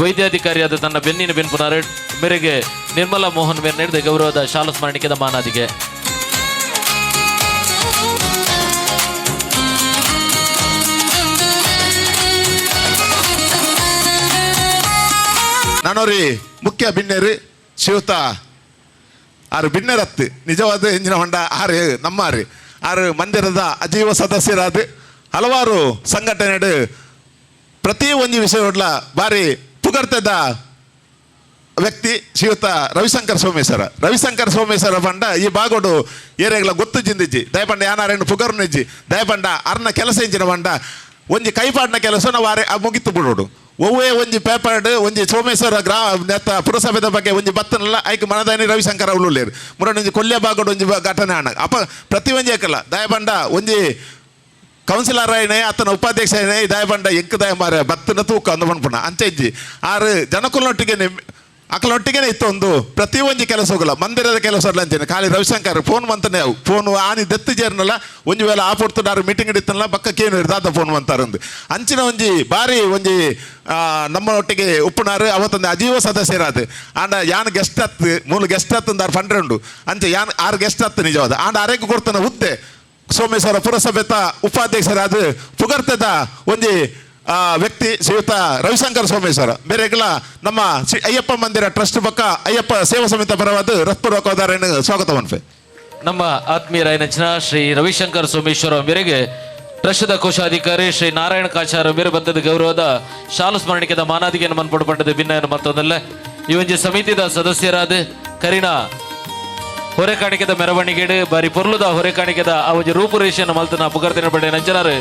ವೈದ್ಯಾಧಿಕಾರಿಯಾದ ತನ್ನ ಬೆನ್ನಿನ ಬೆನ್ಪುನಾರ ಮೇರೆಗೆ ನಿರ್ಮಲಾ ಮೋಹನ್ ಬೇರೆ ನೀಡಿದ ಗೌರವದ ಶಾಲು ಸ್ಮರಣಿಕೆದ ಮಾನಾದಿಗೆ ನಾನೋರಿ ಮುಖ್ಯ ಬಿನ್ನೇರು ಶ್ರೀಯುತ ಆರು ಬಿನ್ನೆರತ್ತು ನಿಜವಾದ ಎಂಜಿನ ಹೊಂಡ ಆರು ನಮ್ಮಾರು ಆರು ಮಂದಿರದ ಅಜೀವ ಸದಸ್ಯರಾದ ಹಲವಾರು ಸಂಘಟನೆಡು ಪ್ರತಿ ಒಂದು ವಿಷಯಡ್ಲ ಬಾರಿ ಪುಗರ್ತದ ವ್ಯಕ್ತಿ ಶ್ರೀಯುತ ರವಿಶಂಕರ್ ಸೋಮೇಶ್ವರ ಪಂಡ ಈ ಬಾಗೋಡು ಏರಿಯಾಗಳ ಗೊತ್ತು ಜಿಂದಿಜ್ಜಿ ದಯಪಂಡ ಯಾನಾರೇನು ಪುಗರ್ನಿಜ್ಜಿ ದಯಪಂಡ ಅರ್ನ ಕೆಲಸ ಇಂಚಿನ ಪಂಡ ಒಂಜಿ ಕೈಪಾಡಿನ ಕೆಲಸ ನಾವು ಮುಗಿತು ಬಿಡೋಡು ಒವ್ವೇ ಒಂಜಿ ಪೇಪರ್ಡ್ ಒಂಜಿ ಸೋಮೇಶ್ವರ ಪುರಸಭೆದ ಬಗ್ಗೆ ಒಂಜಿ ಬತ್ತನಲ್ಲ ಐಕ್ ಮನದಾನಿ ರವಿಶಂಕರ್ ಉಳ್ಳೇರು ಮುರೊಂಜಿ ಕೊಲ್ಯ ಬಾಗೋಡು ಒಂಜಿ ಘಟನೆ ಆಣ ಅಪ್ಪ ಪ್ರತಿ ಒಂಜಿ ಏಕಲ್ಲ ದಯಪಂಡ ಒಂಜಿ ಕೌನ್ಸಿಲರ್ ಆಯ್ನೆ ಅತನ ಉಪಾಧ್ಯಕ್ಷ ಆಯ್ನೆ ದಯಪಂಡ ಎಂಕ್ ದಯ ಮಾರ ಬತ್ತನ ತೂಕ ಅಂದು ಪನ್ಪುಣ ಅಂಚೆ ಇಜ್ಜಿ ಆರು ಜನಕುಲನೊಟ್ಟಿಗೆ ಅಕ್ಕಲೊಟ್ಟಿಗೆ ಇತ್ತು ಒಂದು ಪ್ರತಿ ಒಂಜಿ ಕೆಲಸ ಹೋಗಲ್ಲ ಮಂದಿರದ ಕೆಲಸ ಅಂಚೇನೆ ಖಾಲಿ ರವಿಶಂಕರ್ ಫೋನ್ ಮಂತನೇ ಅವು ಫೋನ್ ಆನಿ ದತ್ತು ಜೇರ್ನಲ್ಲ ಒಂಜಿ ವೇಳೆ ಆಪುಡ್ತಾರು ಮೀಟಿಂಗ್ ಇತ್ತನಲ್ಲ ಬಕ್ಕ ಕೇನು ಇರ್ದಾದ ಫೋನ್ ಮಂತಾರಂದು ಅಂಚಿನ ಒಂಜಿ ಬಾರಿ ಒಂಜಿ ನಮ್ಮೊಟ್ಟಿಗೆ ಉಪ್ಪುನಾರು ಅವತ್ತೊಂದು ಅಜೀವ ಸದಸ್ಯರಾದ ಆಂಡ ಯಾನ್ ಗೆಸ್ಟ್ ಹತ್ತು ಮೂಲ ಗೆಸ್ಟ್ ಹತ್ತಂದಾರು ಫಂಡ್ರೆ ಉಂಡು ಅಂಚೆ ಯಾನ್ 6 ಗೆಸ್ಟ್ ಹತ್ತು ನಿಜವಾದ ಆಂಡ ಆರೋಗ್ಯ ಕೊಡ್ತಾನೆ ಹುದ್ದೆ ಸೋಮೇಶ್ವರ ಪುರಸಭೆತ ಉಪಾಧ್ಯಕ್ಷರಾದ ಪುಗರ್ತದ ಒಂಜಿ ವ್ಯಕ್ತಿ ಶ್ರೀಯುತ ರವಿಶಂಕರ್ ಸೋಮೇಶ್ವರ ಬೇರೆಗಳ ನಮ್ಮ ಶ್ರೀ ಅಯ್ಯಪ್ಪ ಮಂದಿರ ಟ್ರಸ್ಟ್ ಪಕ್ಕ ಅಯ್ಯಪ್ಪ ಸೇವಾ ಸಮಿತಿ ಪರವಾದ ಹೃತ್ಪೂರ್ವಕವಾದ ಸ್ವಾಗತ ಮನ್ಪೆ ನಮ್ಮ ಆತ್ಮೀಯರಾಯ ನೆಚ್ಚಿನ ಶ್ರೀ ರವಿಶಂಕರ್ ಸೋಮೇಶ್ವರ ಮೇರೆಗೆ ಟ್ರಸ್ಟ್ದ ಕೋಶಾಧಿಕಾರಿ ಶ್ರೀ ನಾರಾಯಣ ಕಾಚಾರ ಬೇರೆ ಬಂದದ ಗೌರವದ ಶಾಲು ಸ್ಮರಣಿಕೆದ ಮಾನಾದಿಗೆಯನ್ನು ಮನ್ಪಡು ಪಂಡದ ಭಿನ್ನಯನ್ನು ಮತ್ತೊಂದಲ್ಲ ಈ ಒಂಜಿ ಸಮಿತಿದ ಸದಸ್ಯರಾದ ಕರಿನ ಹೊರೆಕಾಣಿಕೆದ ಮೆರವಣಿಗೆಡು ಬಾರಿ ಪೊರ್ಲುದ ಹೊರೆಕಾಣಿಕೆದ ಆ ಒಂಜಿ ರೂಪುರೇಷೆಯನ್ನು ಮಲ್ತನ ಪುಗರ್ತಿನ ಪಡೆ ನಂಚನಾರು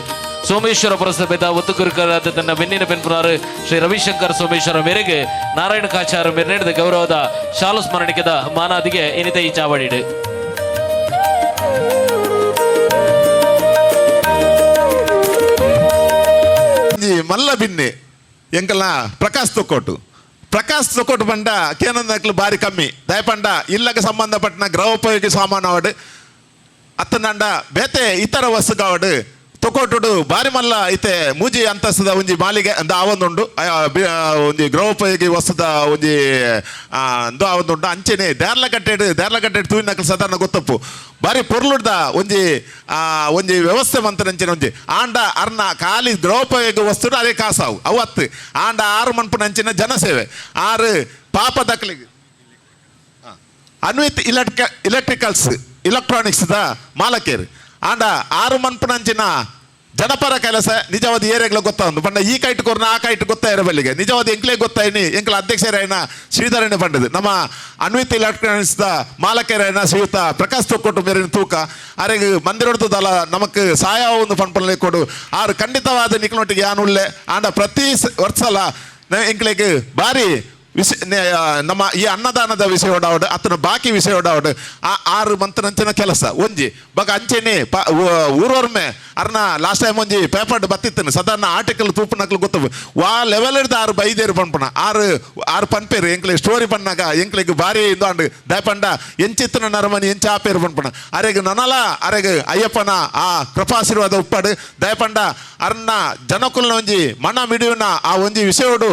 ಸೋಮೇಶ್ವರ ಪುರಸಭೆದ ಒತ್ತುಗುರುಕರಾದ ತನ್ನ ಬೆನ್ನಿನ ಪೆನ್ಪುನಾರು ಶ್ರೀ ರವಿಶಂಕರ್ ಸೋಮೇಶ್ವರ ಮೇರೆಗೆ ನಾರಾಯಣ ಕಾಚಾರ ಮೇರೆ ನಡೆದ ಗೌರವದ ಶಾಲು ಸ್ಮರಣಿಕೆದ ಮಾನಾದಿಗೆ ಇನಿತ ಈ ಚಾವಡಿಡು ಮಲ್ಲ ಬಿನ್ನೆ ಎಂಕಲ್ನ ಪ್ರಕಾಶ್ ತೊಕೋಟು ಪಂಡ ಕೇನಂದಕ್ಲು ಬಾರಿ ಕಮ್ಮಿ ದಯಪಂಡ ಇಲ್ಲಗೆ ಸಂಬಂಧಪಟ್ಟ ಗೃಹೋಪಯೋಗಿ ಸಾಮಾನು ಅವಡು ಅತ್ತನಂಡ ಬೇತೆ ಇತರ ವಸ್ತುಗಾವಡು ತೊಕೋಟುಡು ಬಾರಿ ಮಲ್ಲ ಐತೆ ಮೂಜಿ ಅಂತಸ್ತದ ಒಂಜಿ ಮಾಲಿಗೆ ಅಂದ ಆವೊಂದುಂಡು ಒಂಜಿ ಗೃಹೋಪಯೋಗಿ ವಸ್ತುದ ಒಂಜಿ ಅಂದು ಆವೊಂದುಂಡು ಅಂಚೆನೆ ದ್ಯಾರ್ಲ ತೂಯಿನಕ್ಲು ಸಾಧಾರಣ ಗೊತ್ತಪ್ಪು ಬಾರಿ ಪೊರ್ಲುಡ್ದ ಒಂಜಿ ವ್ಯವಸ್ಥೆ ಮಂತನಂಚಿನ ಒಂಜಿ ಆಂಡ ಅರ್ನ ಖಾಲಿ ಗೃಹೋಪಯೋಗಿ ವಸ್ತು ಅದೇ ಕಾಸಾವು ಅವತ್ತು ಆಂಡ 6 ಮನ್ಪುನಂಚಿನ ಜನಸೇವೆ 6 ಪಾಪ ದಕ್ಲಿಗೆ ಅನ್ವಿತ್ ಇಲೆಕ್ಟ್ರಾನಿಕ್ಸ್ ದ ಮಾಲಕೇರು ಆಂಡ 6 ಮನ್ಪುನಂಚಿನ ಜನಪರ ಕೆಲಸ ನಿಜವಾದ ಏರಿಯಾಗಳು ಗೊತ್ತಾಂದು ಪಂಡ ಈ ಕೈಟ್ ಕೊರ್ನ ಆ ಕೈಟ್ ಗೊತ್ತಾ ಬಲ್ಲಿಗೆ ನಿಜವಾದ ಎಂಕ್ಲೇ ಗೊತ್ತಾಯಿನಿ ಎಂಕ್ಲ ಅಧ್ಯಕ್ಷರಾಯನ ಶ್ರೀಧರಣ್ಣ ಪಂಡದು ನಮ್ಮ ಅನ್ವಿತ್ ಇಲೆಕ್ಟ್ರಾನಿಕ್ಸ್ ದ ಮಾಲಕೇರಾಯನ ಶ್ರೀಯುತ ಪ್ರಕಾಶ್ ತೊಕ್ಕೊಟ್ಟು ಮೇರಿನ ತೂಕ ಅರೆಗೆ ಮಂದಿರೊಡ್ತದಲ್ಲ ನಮಕ್ ಸಹಾಯ ಒಂದು ಪಂಪಲೆ ಕೊಡು ಆರು ಖಂಡಿತವಾದ ನಿಕ್ಲೊಟ್ಟಿಗೆ ಯಾನುಳ್ಳೆ ಆಂಡ ಪ್ರತಿ ವರ್ಷಲ ಎಂಕ್ಲೆಗೆ ಬಾರಿ ನಮ್ಮ ಈ ಅನ್ನದಾನದ ವಿಷಯ ಓಡಾವಡು ಅತನ ಬಾಕಿ ವಿಷಯ ಓಡಾವಡು 6 ಮಂತನಂಚಿನ ಕೆಲಸ ಒಂಜಿ ಬಗ ಅಂಚೆನೆ ಊರೊರ್ಮೆ ಅರ್ನ ಲಾಸ್ಟ್ ಟೈಮ್ ಒಂಜಿ ಪೇಪರ್ ಬತ್ತಿತ್ತನು ಸಾಧಾರಣ ಆರ್ಟಿಕಲ್ ತೂಪನಕ್ಲು ಗೊತ್ತವು ವಾ ಲೆವೆಲ್ ಹಿಡ್ದು 6 ಬೈದೇರು ಪನ್ಪಣ 6 ಪನ್ಪೇರು ಎಂಕ್ಲೆ ಸ್ಟೋರಿ ಪನ್ನಾಗ ಎಂಕ್ಲೆಗ್ ಬಾರಿ ಇಂದು ದಯಪಂಡ ಎಂಚಿತ್ತನ ನರಮನಿ ಎಂಚ ಆಪೇರು ಪನ್ಪಣ ಅರೆಗೆ ನನಲ ಅರೆಗೆ ಅಯ್ಯಪ್ಪನ ಆ ಕೃಪಾಶೀರ್ವಾದ ಉಪ್ಪಡು ದಯಪಂಡ ಅರ್ನ ಜನಕುಲ್ನ ಒಂಜಿ ಮನ ಮಿಡಿಯುನ ಆ ಒಂಜಿ ವಿಷಯೋಡು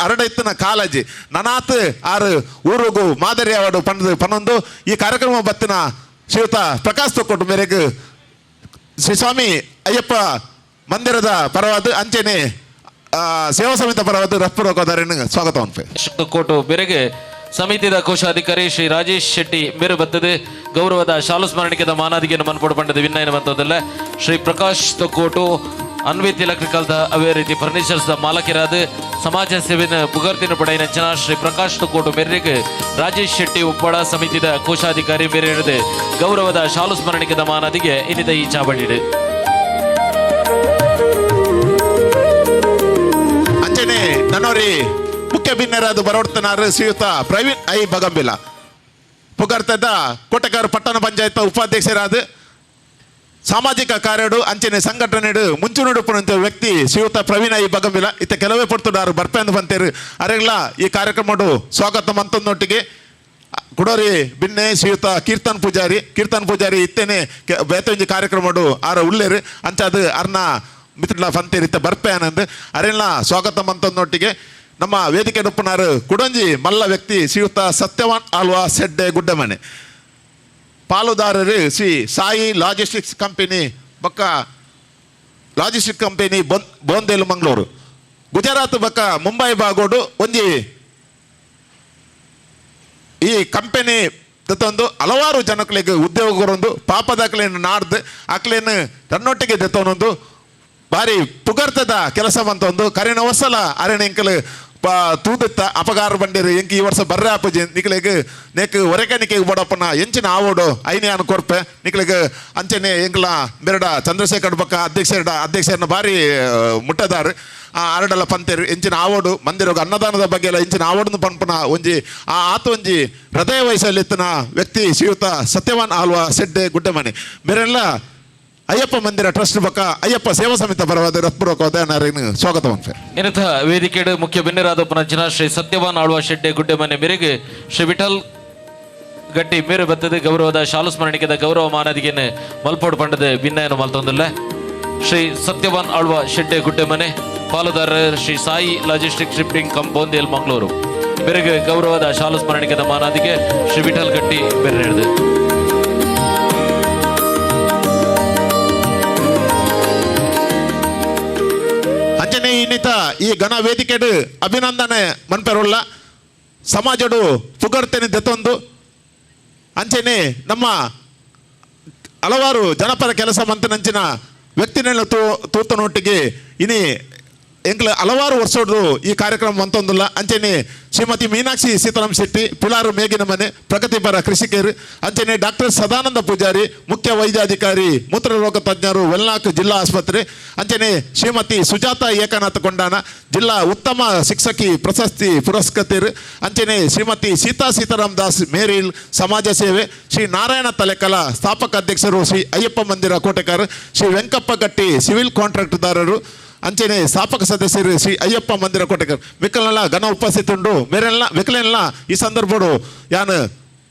ಅರಡೈತ್ತಿನ ಕಾಳಜಿ ನನಾತ್ 6 ಊರುಗು ಮಾದರಿ ಅವಾರ್ಡು ಪನ್ನೊಂದು ಈ ಕಾರ್ಯಕ್ರಮ ಬತ್ತಿನ ಶ್ರೀಯುತ ಪ್ರಕಾಶ್ ತೊಕ್ಕೊಟ್ಟು ಮೇರೆಗೆ ಶ್ರೀ ಸ್ವಾಮಿ ಅಯ್ಯಪ್ಪ ಮಂದಿರದ ಪರವಾದ ಅಂಚೆನೆ ಸೇವಾ ಸಮಿತಿ ಪರವಾದ ರಫ್ಪುರಕೋದಾರನ್ನು ಸ್ವಾಗತ ಕೋಟು ಬೆರೆಗೆ ಸಮಿತಿದ ಕೋಶಾಧಿಕಾರಿ ಶ್ರೀ ರಾಜೇಶ್ ಶೆಟ್ಟಿ ಮೇರು ಬತ್ತದೆ ಗೌರವದ ಶಾಲು ಸ್ಮರಣಿಕೆದ ಮಾನಾದಿಗೆಯನ್ನು ಮನ್ಪಡು ಪಂಡದ ವಿನ್ನಯನ ಬಂತದಲ್ಲ ಶ್ರೀ ಪ್ರಕಾಶ್ ತೊಕ್ಕೋಟು ಅನ್ವಿತ್ ಇಲೆಕ್ಟ್ರಿಕಲ್ ದ ಅವೇ ರೀತಿ ಫರ್ನಿಚರ್ಸ್ ದ ಮಾಲಕಿರಾದ ಸಮಾಜ ಸೇವೆನ ಪುಗರ್ತಿನ ಪಡೆಯನಂಚಿನ ಶ್ರೀ ಪ್ರಕಾಶ್ ತೊಕ್ಕೋಟು ಮೇರೆಗೆ ರಾಜೇಶ್ ಶೆಟ್ಟಿ ಉಪ್ಪಳ ಸಮಿತಿದ ಕೋಶಾಧಿಕಾರಿ ಮೇರೆ ಹಿಡಿದು ಗೌರವದ ಶಾಲು ಸ್ಮರಣಿಕೆದ ಮಾನಾದಿಗೆ ಇನ್ನಿದ ಈ ಚಾವಡಿಡು ಅಂಚನೆ ನನ್ನೋರಿ ಮುಖ್ಯ ಭಿನ್ನರಾದ ಬರೋಡ್ತನಾರು ಶ್ರೀಯುತ ಪ್ರವೀಣ್ ಐ ಬಗಂಬಿಲ ಪುಗರ್ತದ ಕೋಟೆಗಾರ ಪಟ್ಟಣ ಪಂಚಾಯತ್ ಉಪಾಧ್ಯಕ್ಷರಾದ ಸಾಮಾಜಿಕ ಕಾರ್ಯಡು ಅಂಚನೆ ಸಂಘಟನೆಡು ಮುಂಚೂಣಿಡುಪುನಂತ ವ್ಯಕ್ತಿ ಶ್ರೀಯುತ ಪ್ರವೀಣ್ ಐ ಬಗಂಬಿಲ ಇತ್ತ ಕೆಲವೇ ಪಡ್ತುಡಾರು ಬರ್ಪೆಂದು ಬಂತೇರು ಅರೆಗ್ಲ ಈ ಕಾರ್ಯಕ್ರಮಡು ಸ್ವಾಗತ ಮಂತೊಂದೊಟ್ಟಿಗೆ ಕುಡೋರಿ ಬಿನ್ನೆ ಶ್ರೀಯುತ ಕೀರ್ತನ್ ಪೂಜಾರಿ ಇತ್ತೇನೆ ಬೇತೊಂಜಿ ಕಾರ್ಯಕ್ರಮಡು ಆರ ಉಳ್ಳೇರು ಅಂಚದು ಅರ್ನ ಮಿತ್ರಲ ಫಂತೇರು ಇತ್ತ ಬರ್ಪೆ ಆನಂದ್ ಅರೆಗ್ಲ ಸ್ವಾಗತ ಮಂತೊಂದೊಟ್ಟಿಗೆ ನಮ್ಮ ವೇದಿಕೆ ನುಪ್ಪುನಾರು ಕುಡಂಜಿ ಮಲ್ಲ ವ್ಯಕ್ತಿ ಶ್ರೀಯುತ ಸತ್ಯವಾನ್ ಆಲ್ವಾ ಸೆಡ್ಡೆ ಗುಡ್ಡಮನೆ ಪಾಲುದಾರರು ಶ್ರೀ ಸಾಯಿ ಲಾಜಿಸ್ಟಿಕ್ಸ್ ಕಂಪನಿ ಬಕ್ಕ ಲಾಜಿಸ್ಟಿಕ್ ಕಂಪನಿ ಬೋಂದೇಲು ಮಂಗಳೂರು ಗುಜರಾತ್ ಬಕ್ಕ ಮುಂಬೈ ಬಾಗೋಡು ಒಂಜಿ ಈ ಕಂಪನಿ ದತ್ತೊಂದು ಹಲವಾರು ಜನಗಳಿಗೆ ಉದ್ಯೋಗ ಕೊರೊಂದು ಪಾಪದಾಕ್ಲೇನು ನಾಡ್ದು ಆಕ್ಲೇನು ತನ್ನೊಟ್ಟಿಗೆ ದತ್ತೊಂದು ಬಾರಿ ಪುಗರ್ತದ ಕೆಲಸ ಬಂತೊಂದು ಕರಿನ ಹೊಸಲ ಅರೆಣ ಎಂಕಲು ತೂದತ್ತ ಅಪಗಾರ ಬಂದಿರು ಎಂಕಿ ಈ ವರ್ಷ ಬರ್ರೆ ಆಪುಜಿ ನಿಕ್ಲೆಗ್ ನೆಕ್ ಒರೆಕನಿಕೆಗೆ ಬಡಪ್ಪನ ಎಂಚಿನ ಆವೋಡು ಐನೇ ಅನ್ ಕೊರ್ಪೆ ನಿಕ್ಲೆಗ್ ಅಂಚನೆ ಎಂಕ್ಲ ಬೆರಡ ಚಂದ್ರಶೇಖರ್ ಬಕ್ಕ ಅಧ್ಯಕ್ಷರನ್ನ ಬಾರಿ ಮುಟ್ಟದಾರು ಅರಡಲ್ಲ ಪಂತೇರು ಎಂಚಿನ ಆವೋಡು ಮಂದಿರೋಗ ಅನ್ನದಾನದ ಬಗ್ಗೆ ಎಲ್ಲ ಎಂಚಿನ ಆವೋಡು ಪನ್ಪನ ಒಂಜಿ ಆತ ಒಂಜಿ ಹೃದಯ ವಯಸ್ಸಲ್ಲಿತ್ತನ ವ್ಯಕ್ತಿ ಶ್ರೀಯುತ ಸತ್ಯವಾನ್ ಆಲ್ವಾ ಸೆಡ್ಡೆ ಗುಡ್ಡಮನೆ ಬೇರೆಲ್ಲ ಅಯ್ಯಪ್ಪ ಮಂದಿರ ಟ್ರಸ್ಟ್ ಬಕ್ಕ ಅಯ್ಯಪ್ಪ ಸೇವಾ ಸಮಿತಿ ಪರವಾದ ರತ್ಪುರಕೋದಾರನ್ನು ಸ್ವಾಗತ ಇನ್ನತ ವೇದಿಕೆಡು ಮುಖ್ಯ ಬೆನ್ನೆರಾದ ಪಂಚಿನ ಶ್ರೀ ಸತ್ಯವಾನ್ ಆಳ್ವ ಶೆಡ್ಡೆ ಗುಡ್ಡೆಮನೆ ಮೇರೆಗೆ ಶ್ರೀ ವಿಠಲ್ ಗಟ್ಟಿ ಮೇರೆ ಬತ್ತದ ಗೌರವದ ಶಾಲು ಸ್ಮರಣಿಕೆದ ಗೌರವ ಮಾನದಿಗೆಯನ್ನು ಮಲ್ಪೋಡು ಪಂಡದ ಭಿನ್ನಯನ್ನು ಮಲ್ತೊಂದಿಲ್ಲ ಶ್ರೀ ಸತ್ಯವಾನ್ ಆಳ್ವ ಶೆಡ್ಡೆ ಗುಡ್ಡೆಮನೆ ಪಾಲುದಾರರು ಶ್ರೀ ಸಾಯಿ ಲಾಜಿಸ್ಟಿಕ್ ಶಿಪ್ಪಿಂಗ್ ಬೋಂದೇಲ್ ಮಂಗಳೂರು ಮೇರೆಗೆ ಗೌರವದ ಶಾಲು ಸ್ಮರಣಿಕೆದ ಮಾನಾದಿಗೆ ಶ್ರೀ ವಿಠಲ್ ಗಟ್ಟಿ ಬೇರೆ ಹಿಡಿದು ಅಂಚನೆ ಇನ್ನಿತ ಈ ಘನ ವೇದಿಕೆಡು ಅಭಿನಂದನೆ ಮನ್ಪೆರುಳ್ಳ ಸಮಾಜಡು ಪುಗರ್ತನೆ ದೆತ್ತೊಂದು ಅಂಚನೆ ನಮ್ಮ ಹಲವಾರು ಜನಪರ ಕೆಲಸ ಮಂತನಂಚಿನ ವ್ಯಕ್ತಿನೆಲ್ಲ ತೂತನೊಟ್ಟಿಗೆ ಇನಿ ಎಂಕ್ಲ ಹಲವಾರು ವರ್ಷದ್ದು ಈ ಕಾರ್ಯಕ್ರಮ ಮಂತೊಂದುಲ್ಲ ಅಂಚನೆ ಶ್ರೀಮತಿ ಮೀನಾಕ್ಷಿ ಸೀತಾರಾಮ್ ಶೆಟ್ಟಿ ಪಿಲಾರು ಮೇಗಿನ ಮನೆ ಪ್ರಗತಿಪರ ಕೃಷಿಕರು ಅಂಚನೆ ಡಾಕ್ಟರ್ ಸದಾನಂದ ಪೂಜಾರಿ ಮುಖ್ಯ ವೈದ್ಯಾಧಿಕಾರಿ ಮೂತ್ರರೋಗ ತಜ್ಞರು ವೆಲ್ನಾಕ್ ಜಿಲ್ಲಾ ಆಸ್ಪತ್ರೆ ಅಂಚನೆ ಶ್ರೀಮತಿ ಸುಜಾತ ಏಕನಾಥ ಕೊಂಡಾನ ಜಿಲ್ಲಾ ಉತ್ತಮ ಶಿಕ್ಷಕಿ ಪ್ರಶಸ್ತಿ ಪುರಸ್ಕೃತರು ಅಂಚನೆ ಶ್ರೀಮತಿ ಸೀತಾರಾಮ್ ದಾಸ್ ಮೇರಿಲ್ ಸಮಾಜ ಸೇವೆ ಶ್ರೀ ನಾರಾಯಣ ತಲೆಕಲ ಸ್ಥಾಪಕ ಅಧ್ಯಕ್ಷರು ಶ್ರೀ ಅಯ್ಯಪ್ಪ ಮಂದಿರ ಕೋಟೆಕರ್ ಶ್ರೀ ವೆಂಕಪ್ಪ ಗಟ್ಟಿ ಸಿವಿಲ್ ಕಾಂಟ್ರಾಕ್ಟ್ದಾರರು ಅಂಚನೆ ಸ್ಥಾಪಕ ಸದಸ್ಯರು ಶ್ರೀ ಅಯ್ಯಪ್ಪ ಮಂದಿರ ಕೋಟೆಕರ್ ವಿಕಲನೆಲ್ಲ ಘನ ಉಪಸ್ಥಿತಿ ಉಂಡು ಮೇರೆಲ್ಲ ವಿಕಲನೆಲ್ಲ ಈ ಸಂದರ್ಭಡು ಯಾನು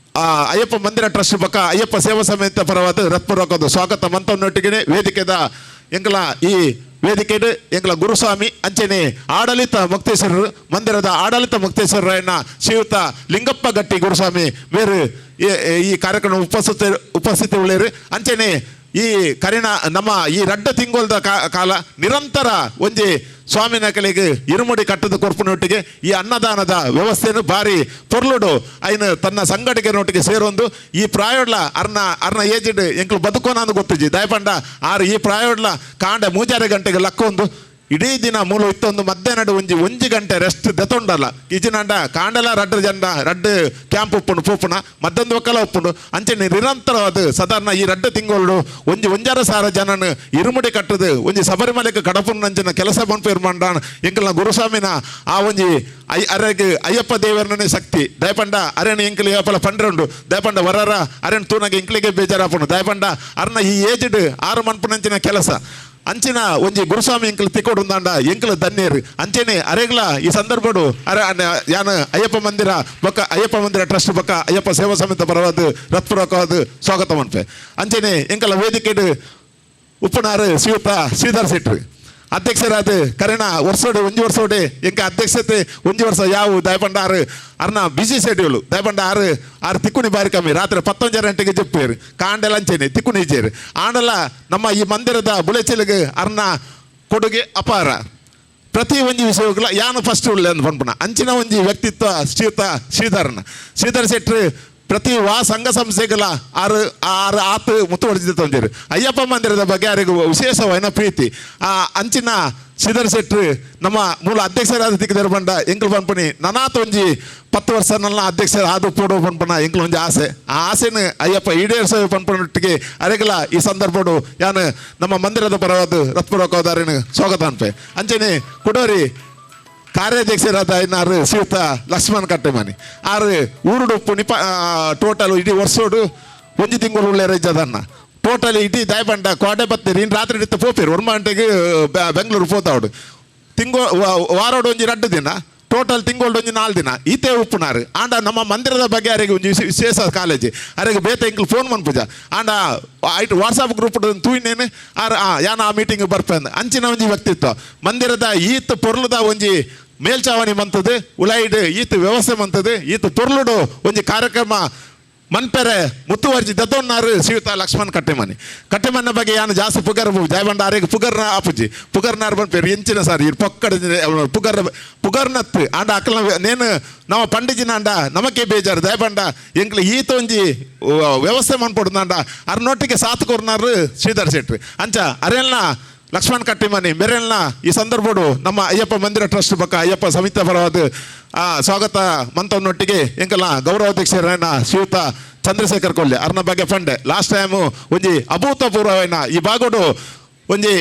ಅಯ್ಯಪ್ಪ ಮಂದಿರ ಟ್ರಸ್ಟ್ ಪಕ್ಕ ಅಯ್ಯಪ್ಪ ಸೇವಾ ಸಮಿತಿ ಪರವಾದ ರತ್ಪೂರ್ವಕದ ಸ್ವಾಗತ ಮಂತನೊಟ್ಟಿಗೆ ವೇದಿಕೆದ ಎಂಕಲ ಈ ವೇದಿಕೆಡು ಎಂಕಲ ಗುರುಸ್ವಾಮಿ ಅಂಚನೆ ಆಡಳಿತ ಮುಕ್ತೇಶ್ವರರು ಮಂದಿರದ ಆಡಳಿತ ಮುಕ್ತೇಶ್ವರನ ಶ್ರೀಯುತ ಲಿಂಗಪ್ಪ ಗಟ್ಟಿ ಗುರುಸ್ವಾಮಿ ಬೇರೆ ಈ ಕಾರ್ಯಕ್ರಮ ಉಪಸ್ಥಿತಿ ಉಳ್ಳೇರು ಅಂಚನೆ ಈ ಕರಿಣ ನಮ್ಮ ಈ ರಡ್ಡ ತಿಂಗೊಲ್ದ ಕಾಲ ನಿರಂತರ ಒಂಜಿ ಸ್ವಾಮಿನ ಕಲೆಗೆ ಇರುಮುಡಿ ಕಟ್ಟದ ಕೊರ್ಪುನೊಟ್ಟಿಗೆ ಈ ಅನ್ನದಾನದ ವ್ಯವಸ್ಥೆಯನ್ನು ಬಾರಿ ಪೊರ್ಲುಡು ಐನು ತನ್ನ ಸಂಘಟನೆಯೊಟ್ಟಿಗೆ ಸೇರೊಂದು ಈ ಪ್ರಾಯೋಡ್ಲ ಅರ್ನ ಏಜಿಡ್ ಎಂಕ್ಲು ಬದುಕೋನ ಗೊತ್ತಿಜಿ ದಯಪಂಡ ಆರು ಈ ಪ್ರಾಯೋಡ್ಲ ಕಾಂಡ 3-6 ಗಂಟೆಗೆ ಲಕ್ಕೊಂದು ಇಡೀ ದಿನ ಮೂಲ ಇತ್ತೊಂದು ಮಧ್ಯಾಹ್ನಡು ಒಂಜಿ ಗಂಟೆ ರೆಸ್ಟ್ ದೆತೊಂಡಲ್ಲ ಇಜಿನಂಡ ಕಾಂಡಲ ರಡ್ಡು ಕ್ಯಾಂಪ್ ಉಪ್ಪುಂಡು ಪೂಪುನ ಮದ್ದೊಂದು ಒಕ್ಕಲ ಉಪ್ಪುಂಡು ಅಂಚನೆ ನಿರಂತರವಾದ ಸಾಧಾರಣ ಈ ರಡ್ಡು ತಿಂಗಳು ಒಂಜಾರ ಸಾವಿರ ಜನನು ಇರುಮುಡಿ ಕಟ್ಟದು ಒಂಜಿ ಶಬರಿಮಲೆಗೆ ಕಡಪುನಂಚಿನ ಕೆಲಸ ಬಂಪೇರು ಮಂಡ ಎಂಕಲ್ನ ಗುರುಸ್ವಾಮಿನ ಆ ಒಂಜಿ ಅರೆಗೆ ಅಯ್ಯಪ್ಪ ದೇವರನೇ ಶಕ್ತಿ ದಯಪಂಡ ಅರೆನ ಎಂಕಲಿ ಯಾಪಲ ಪಂಡ್ರಂಡು ದಯಪಂಡ ವರರ ಅರೆನ್ ತೂನಗೆ ಎಂಕ್ಲಿಗೆ ಬೇಜಾರಾಪುಂಡು ದಯಪಂಡ ಅರ್ನ ಈ ಏಜ್ಡ್ 6 ಮನ್ಪುನಂಚಿನ ಕೆಲಸ ಅಂಚಿನ ಒಂಜಿ ಗುರುಸ್ವಾಮಿ ಎಂಕಲ್ ತಿಕ್ಕೊಡುಂದಾಂಡ ಎಂಕಲ್ ಧನ್ಯರು ಅಂಚನೆ ಅರೆಗ್ಲ ಈ ಸಂದರ್ಭಡು ಯಾನು ಅಯ್ಯಪ್ಪ ಮಂದಿರ ಬೊಕ್ಕ ಅಯ್ಯಪ್ಪ ಮಂದಿರ ಟ್ರಸ್ಟ್ ಬೊಕ್ಕ ಅಯ್ಯಪ್ಪ ಸೇವಾ ಸಮಿತಿ ಪರವಾದ ರತ್ಪೂರ್ವಕವಾದ ಸ್ವಾಗತ ಮನ್ಪೆ ಅಂಚನೆ ಎಂಕಲ ವೇದಿಕೆಡು ಉಪ್ಪುನಾರು ಶ್ರೀಯುತ ಶ್ರೀಧರ್ ಶೆಟ್ರು ಅಧ್ಯಕ್ಷರಾದ ಕರೆಣ ಒಂಜಿ ವರ್ಷೋಡೆ ಎಂಕ ಅಧ್ಯಕ್ಷತೆ ಒಂಜಿ ವರ್ಷ ಯಾವು ದಯಪಂಡ ಅರ್ನ ಬಿಸಿ ಶೆಡ್ಯೂಲ್ ದಯಪಂಡ ಆರು ತಿಕ್ಕುನಿ ಬಾರಿ ಕಮ್ಮಿ ರಾತ್ರಿ 11 ಗಂಟೆಗೆ ಜಪ್ಪೇರು ಕಾಂಡೆಲ ಅಂಚೆನೆ ತಿಕ್ಕುನಿ ಇಜ್ಜೇರು ಆಂಡಲ ನಮ್ಮ ಈ ಮಂದಿರದ ಬುಲೆಚೆಲಿಗೆ ಅರ್ನ ಕೊಡುಗೆ ಅಪಾರ ಪ್ರತಿ ಒಂಜಿ ವಿಷಯಗಳ ಯಾನು ಫಸ್ಟ್ ಉಳ್ಳೆ ಅಂದ್ ಪನ್ಪುನ ಅಂಚಿನ ಒಂಜಿ ವ್ಯಕ್ತಿತ್ವ ಶ್ರೀಯುತ ಶ್ರೀಧರ್ ಶೆಟ್ರು ಪ್ರತಿ ಸಂಘ ಸಂಸ್ಥೆಗಳ ಆತು ಮುತ್ತುವಡಿಸಿದ ತೊಂದಿರು ಅಯ್ಯಪ್ಪ ಮಂದಿರದ ಬಗ್ಗೆ ಯಾರಿಗೂ ವಿಶೇಷವಾದ ಪ್ರೀತಿ ಅಂಚಿನ ಶ್ರೀಧರ್ ಶೆಟ್ರು ನಮ್ಮ ಮೂಲ ಅಧ್ಯಕ್ಷರಾದ ದಿಕ್ಕದರು ಬಂಡ ಎಂಕಲ್ ಪನ್ಪನಿ ನನಾತ್ ಒಂಜಿ 10 ವರ್ಷ ನನ್ನ ಅಧ್ಯಕ್ಷರ ಆದು ಪೋಡೋ ಪನ್ಪನ ಎಂಕಲ್ ಒಂಜಿ ಆಸೆ ಆ ಆಸೆನ ಅಯ್ಯಪ್ಪ ಈಡೇರಿಸೋ ಪನ್ಪನೊಟ್ಟಿಗೆ ಅರೆಗಲ ಈ ಸಂದರ್ಭಡು ಯಾನು ನಮ್ಮ ಮಂದಿರದ ಪರವಾದ ರತ್ಪೂರ್ವಕವಾದ ಸ್ವಾಗತ ಅನ್ಪೆ ಅಂಚನೆ ಕುಡೋರಿ ಕಾರ್ಯಾಧ್ಯಕ್ಷರಾದ ಇನ್ನಾರು ಶ್ರೀಯುತ ಲಕ್ಷ್ಮಣ್ ಕಟ್ಟೆಮನಿ ಊರುಡು ಪುಣಿಪ ಟೋಟಲ್ ಇಡೀ ವರ್ಷೋಡು ಒಂಜಿ ತಿಂಗಳು ಉಳ್ಳೆ ರೈಜದನ್ನ ಟೋಟಲ್ ಇಡೀ ದಯಪಂಡ ಕೋಟೆ ಬತ್ತೀರಿ ಇನ್ನು ರಾತ್ರಿ ಇಡ್ತ ಪೋಪೇರು 1 ಗಂಟೆಗೆ ಬೆಂಗಳೂರು ಪೋತಾವಡು ವಾರೋಡು ಒಂಜಿ 2 ದಿನ ಟೋಟಲ್ ತಿಂಗಳು ಒಂಜಿ 4 ದಿನ ಈತೆ ಉಪ್ಪುನಾರು ಆಂಡ ನಮ್ಮ ಮಂದಿರದ ಬಗ್ಗೆ ಅರೆಗೆ ಒಂಜಿ ವಿಶೇಷ ಕಾಲೇಜ್ ಅರೆಗೆ ಬೇತೆ ಎಂಕ್ಲು ಫೋನ್ ಮನ್ಪುಜ ಆಂಡ ಆಯ್ತು ವಾಟ್ಸಾಪ್ ಗ್ರೂಪ್ ತೂಯಿನೇನು ಯಾನ ಆ ಮೀಟಿಂಗ್ ಬರ್ಪಂದ ಅಂಚಿನ ಒಂಜಿ ವ್ಯಕ್ತಿತ್ವ ಮಂದಿರದ ಈತ್ ಪೊರ್ಲುದ ಒಂಜಿ ಮೇಲ್ಚಾವಣಿ ಮಂತದ್ದು ಉಲೈಡ್ ಈತ್ ವ್ಯವಸ್ಥೆ ಮಂತದ್ದು ಈತ್ ಪೊರ್ಲುಡು ಒಂಜಿ ಕಾರ್ಯಕ್ರಮ ಮನ್ಪೆರೆ ಮುತ್ತುವರ್ಜಿ ದತ್ತೊನ್ನಾರು ಶ್ರೀಯುತ ಲಕ್ಷ್ಮಣ್ ಕಟ್ಟೆಮನ್ನ ಬಗ್ಗೆ ಯಾನು ಜಾಸ್ತಿ ಪುಗರ್ ಜಯಬಂಡ ಆರೆಗೆ ಪುಗರ್ನ ಆಪುಜಿ ಪುಗರ್ನಾರು ಬಂದ್ಪೇರು ಎಂಚಿನ ಸಾರಿ ಪೊಕ್ಕಡ ಪುಗರ್ನತ್ತು ಆಂಡ ಅಕ್ಕಲ ನೇನು ನಮ್ಮ ಪಂಡಿಜಿನ ಅಂಡ ನಮಕ್ಕೆ ಬೇಜಾರು ದಯಬಂಡ ಎಂಕ್ಲು ಈತ ಒಂಜಿ ವ್ಯವಸ್ಥೆ ಮನ್ಪೊಡುಂದಾಂಡ ಅರ್ನೊಟ್ಟಿಗೆ ಸಾತ್ ಕೊರ್ನಾರು ಶ್ರೀಧರ್ ಶೆಟ್ರು ಅಂಚ ಅರೆಲ್ನ ಲಕ್ಷ್ಮಣ್ ಕಟ್ಟಿಮನಿ ಮೆರೆಲ್ನ ಈ ಸಂದರ್ಭಡು ನಮ್ಮ ಅಯ್ಯಪ್ಪ ಮಂದಿರ ಟ್ರಸ್ಟ್ ಪಕ್ಕ ಅಯ್ಯಪ್ಪ ಸಮಿತಿ ಪರವಾದ ಸ್ವಾಗತ ಮಂತವನ್ನೊಟ್ಟಿಗೆ ಎಂಕಲ್ಲ ಗೌರವಾಧ್ಯಕ್ಷರನ್ನ ಶ್ರೀಯುತ ಚಂದ್ರಶೇಖರ್ ಕೊಲ್ಲೆ ಅರ್ನ ಬಗ್ಗೆ ಫಂಡೆ ಲಾಸ್ಟ್ ಟೈಮು ಒಂಜಿ ಅಭೂತಪೂರ್ವನ ಈ ಬಾಗೋಡು ಒಂಜಿ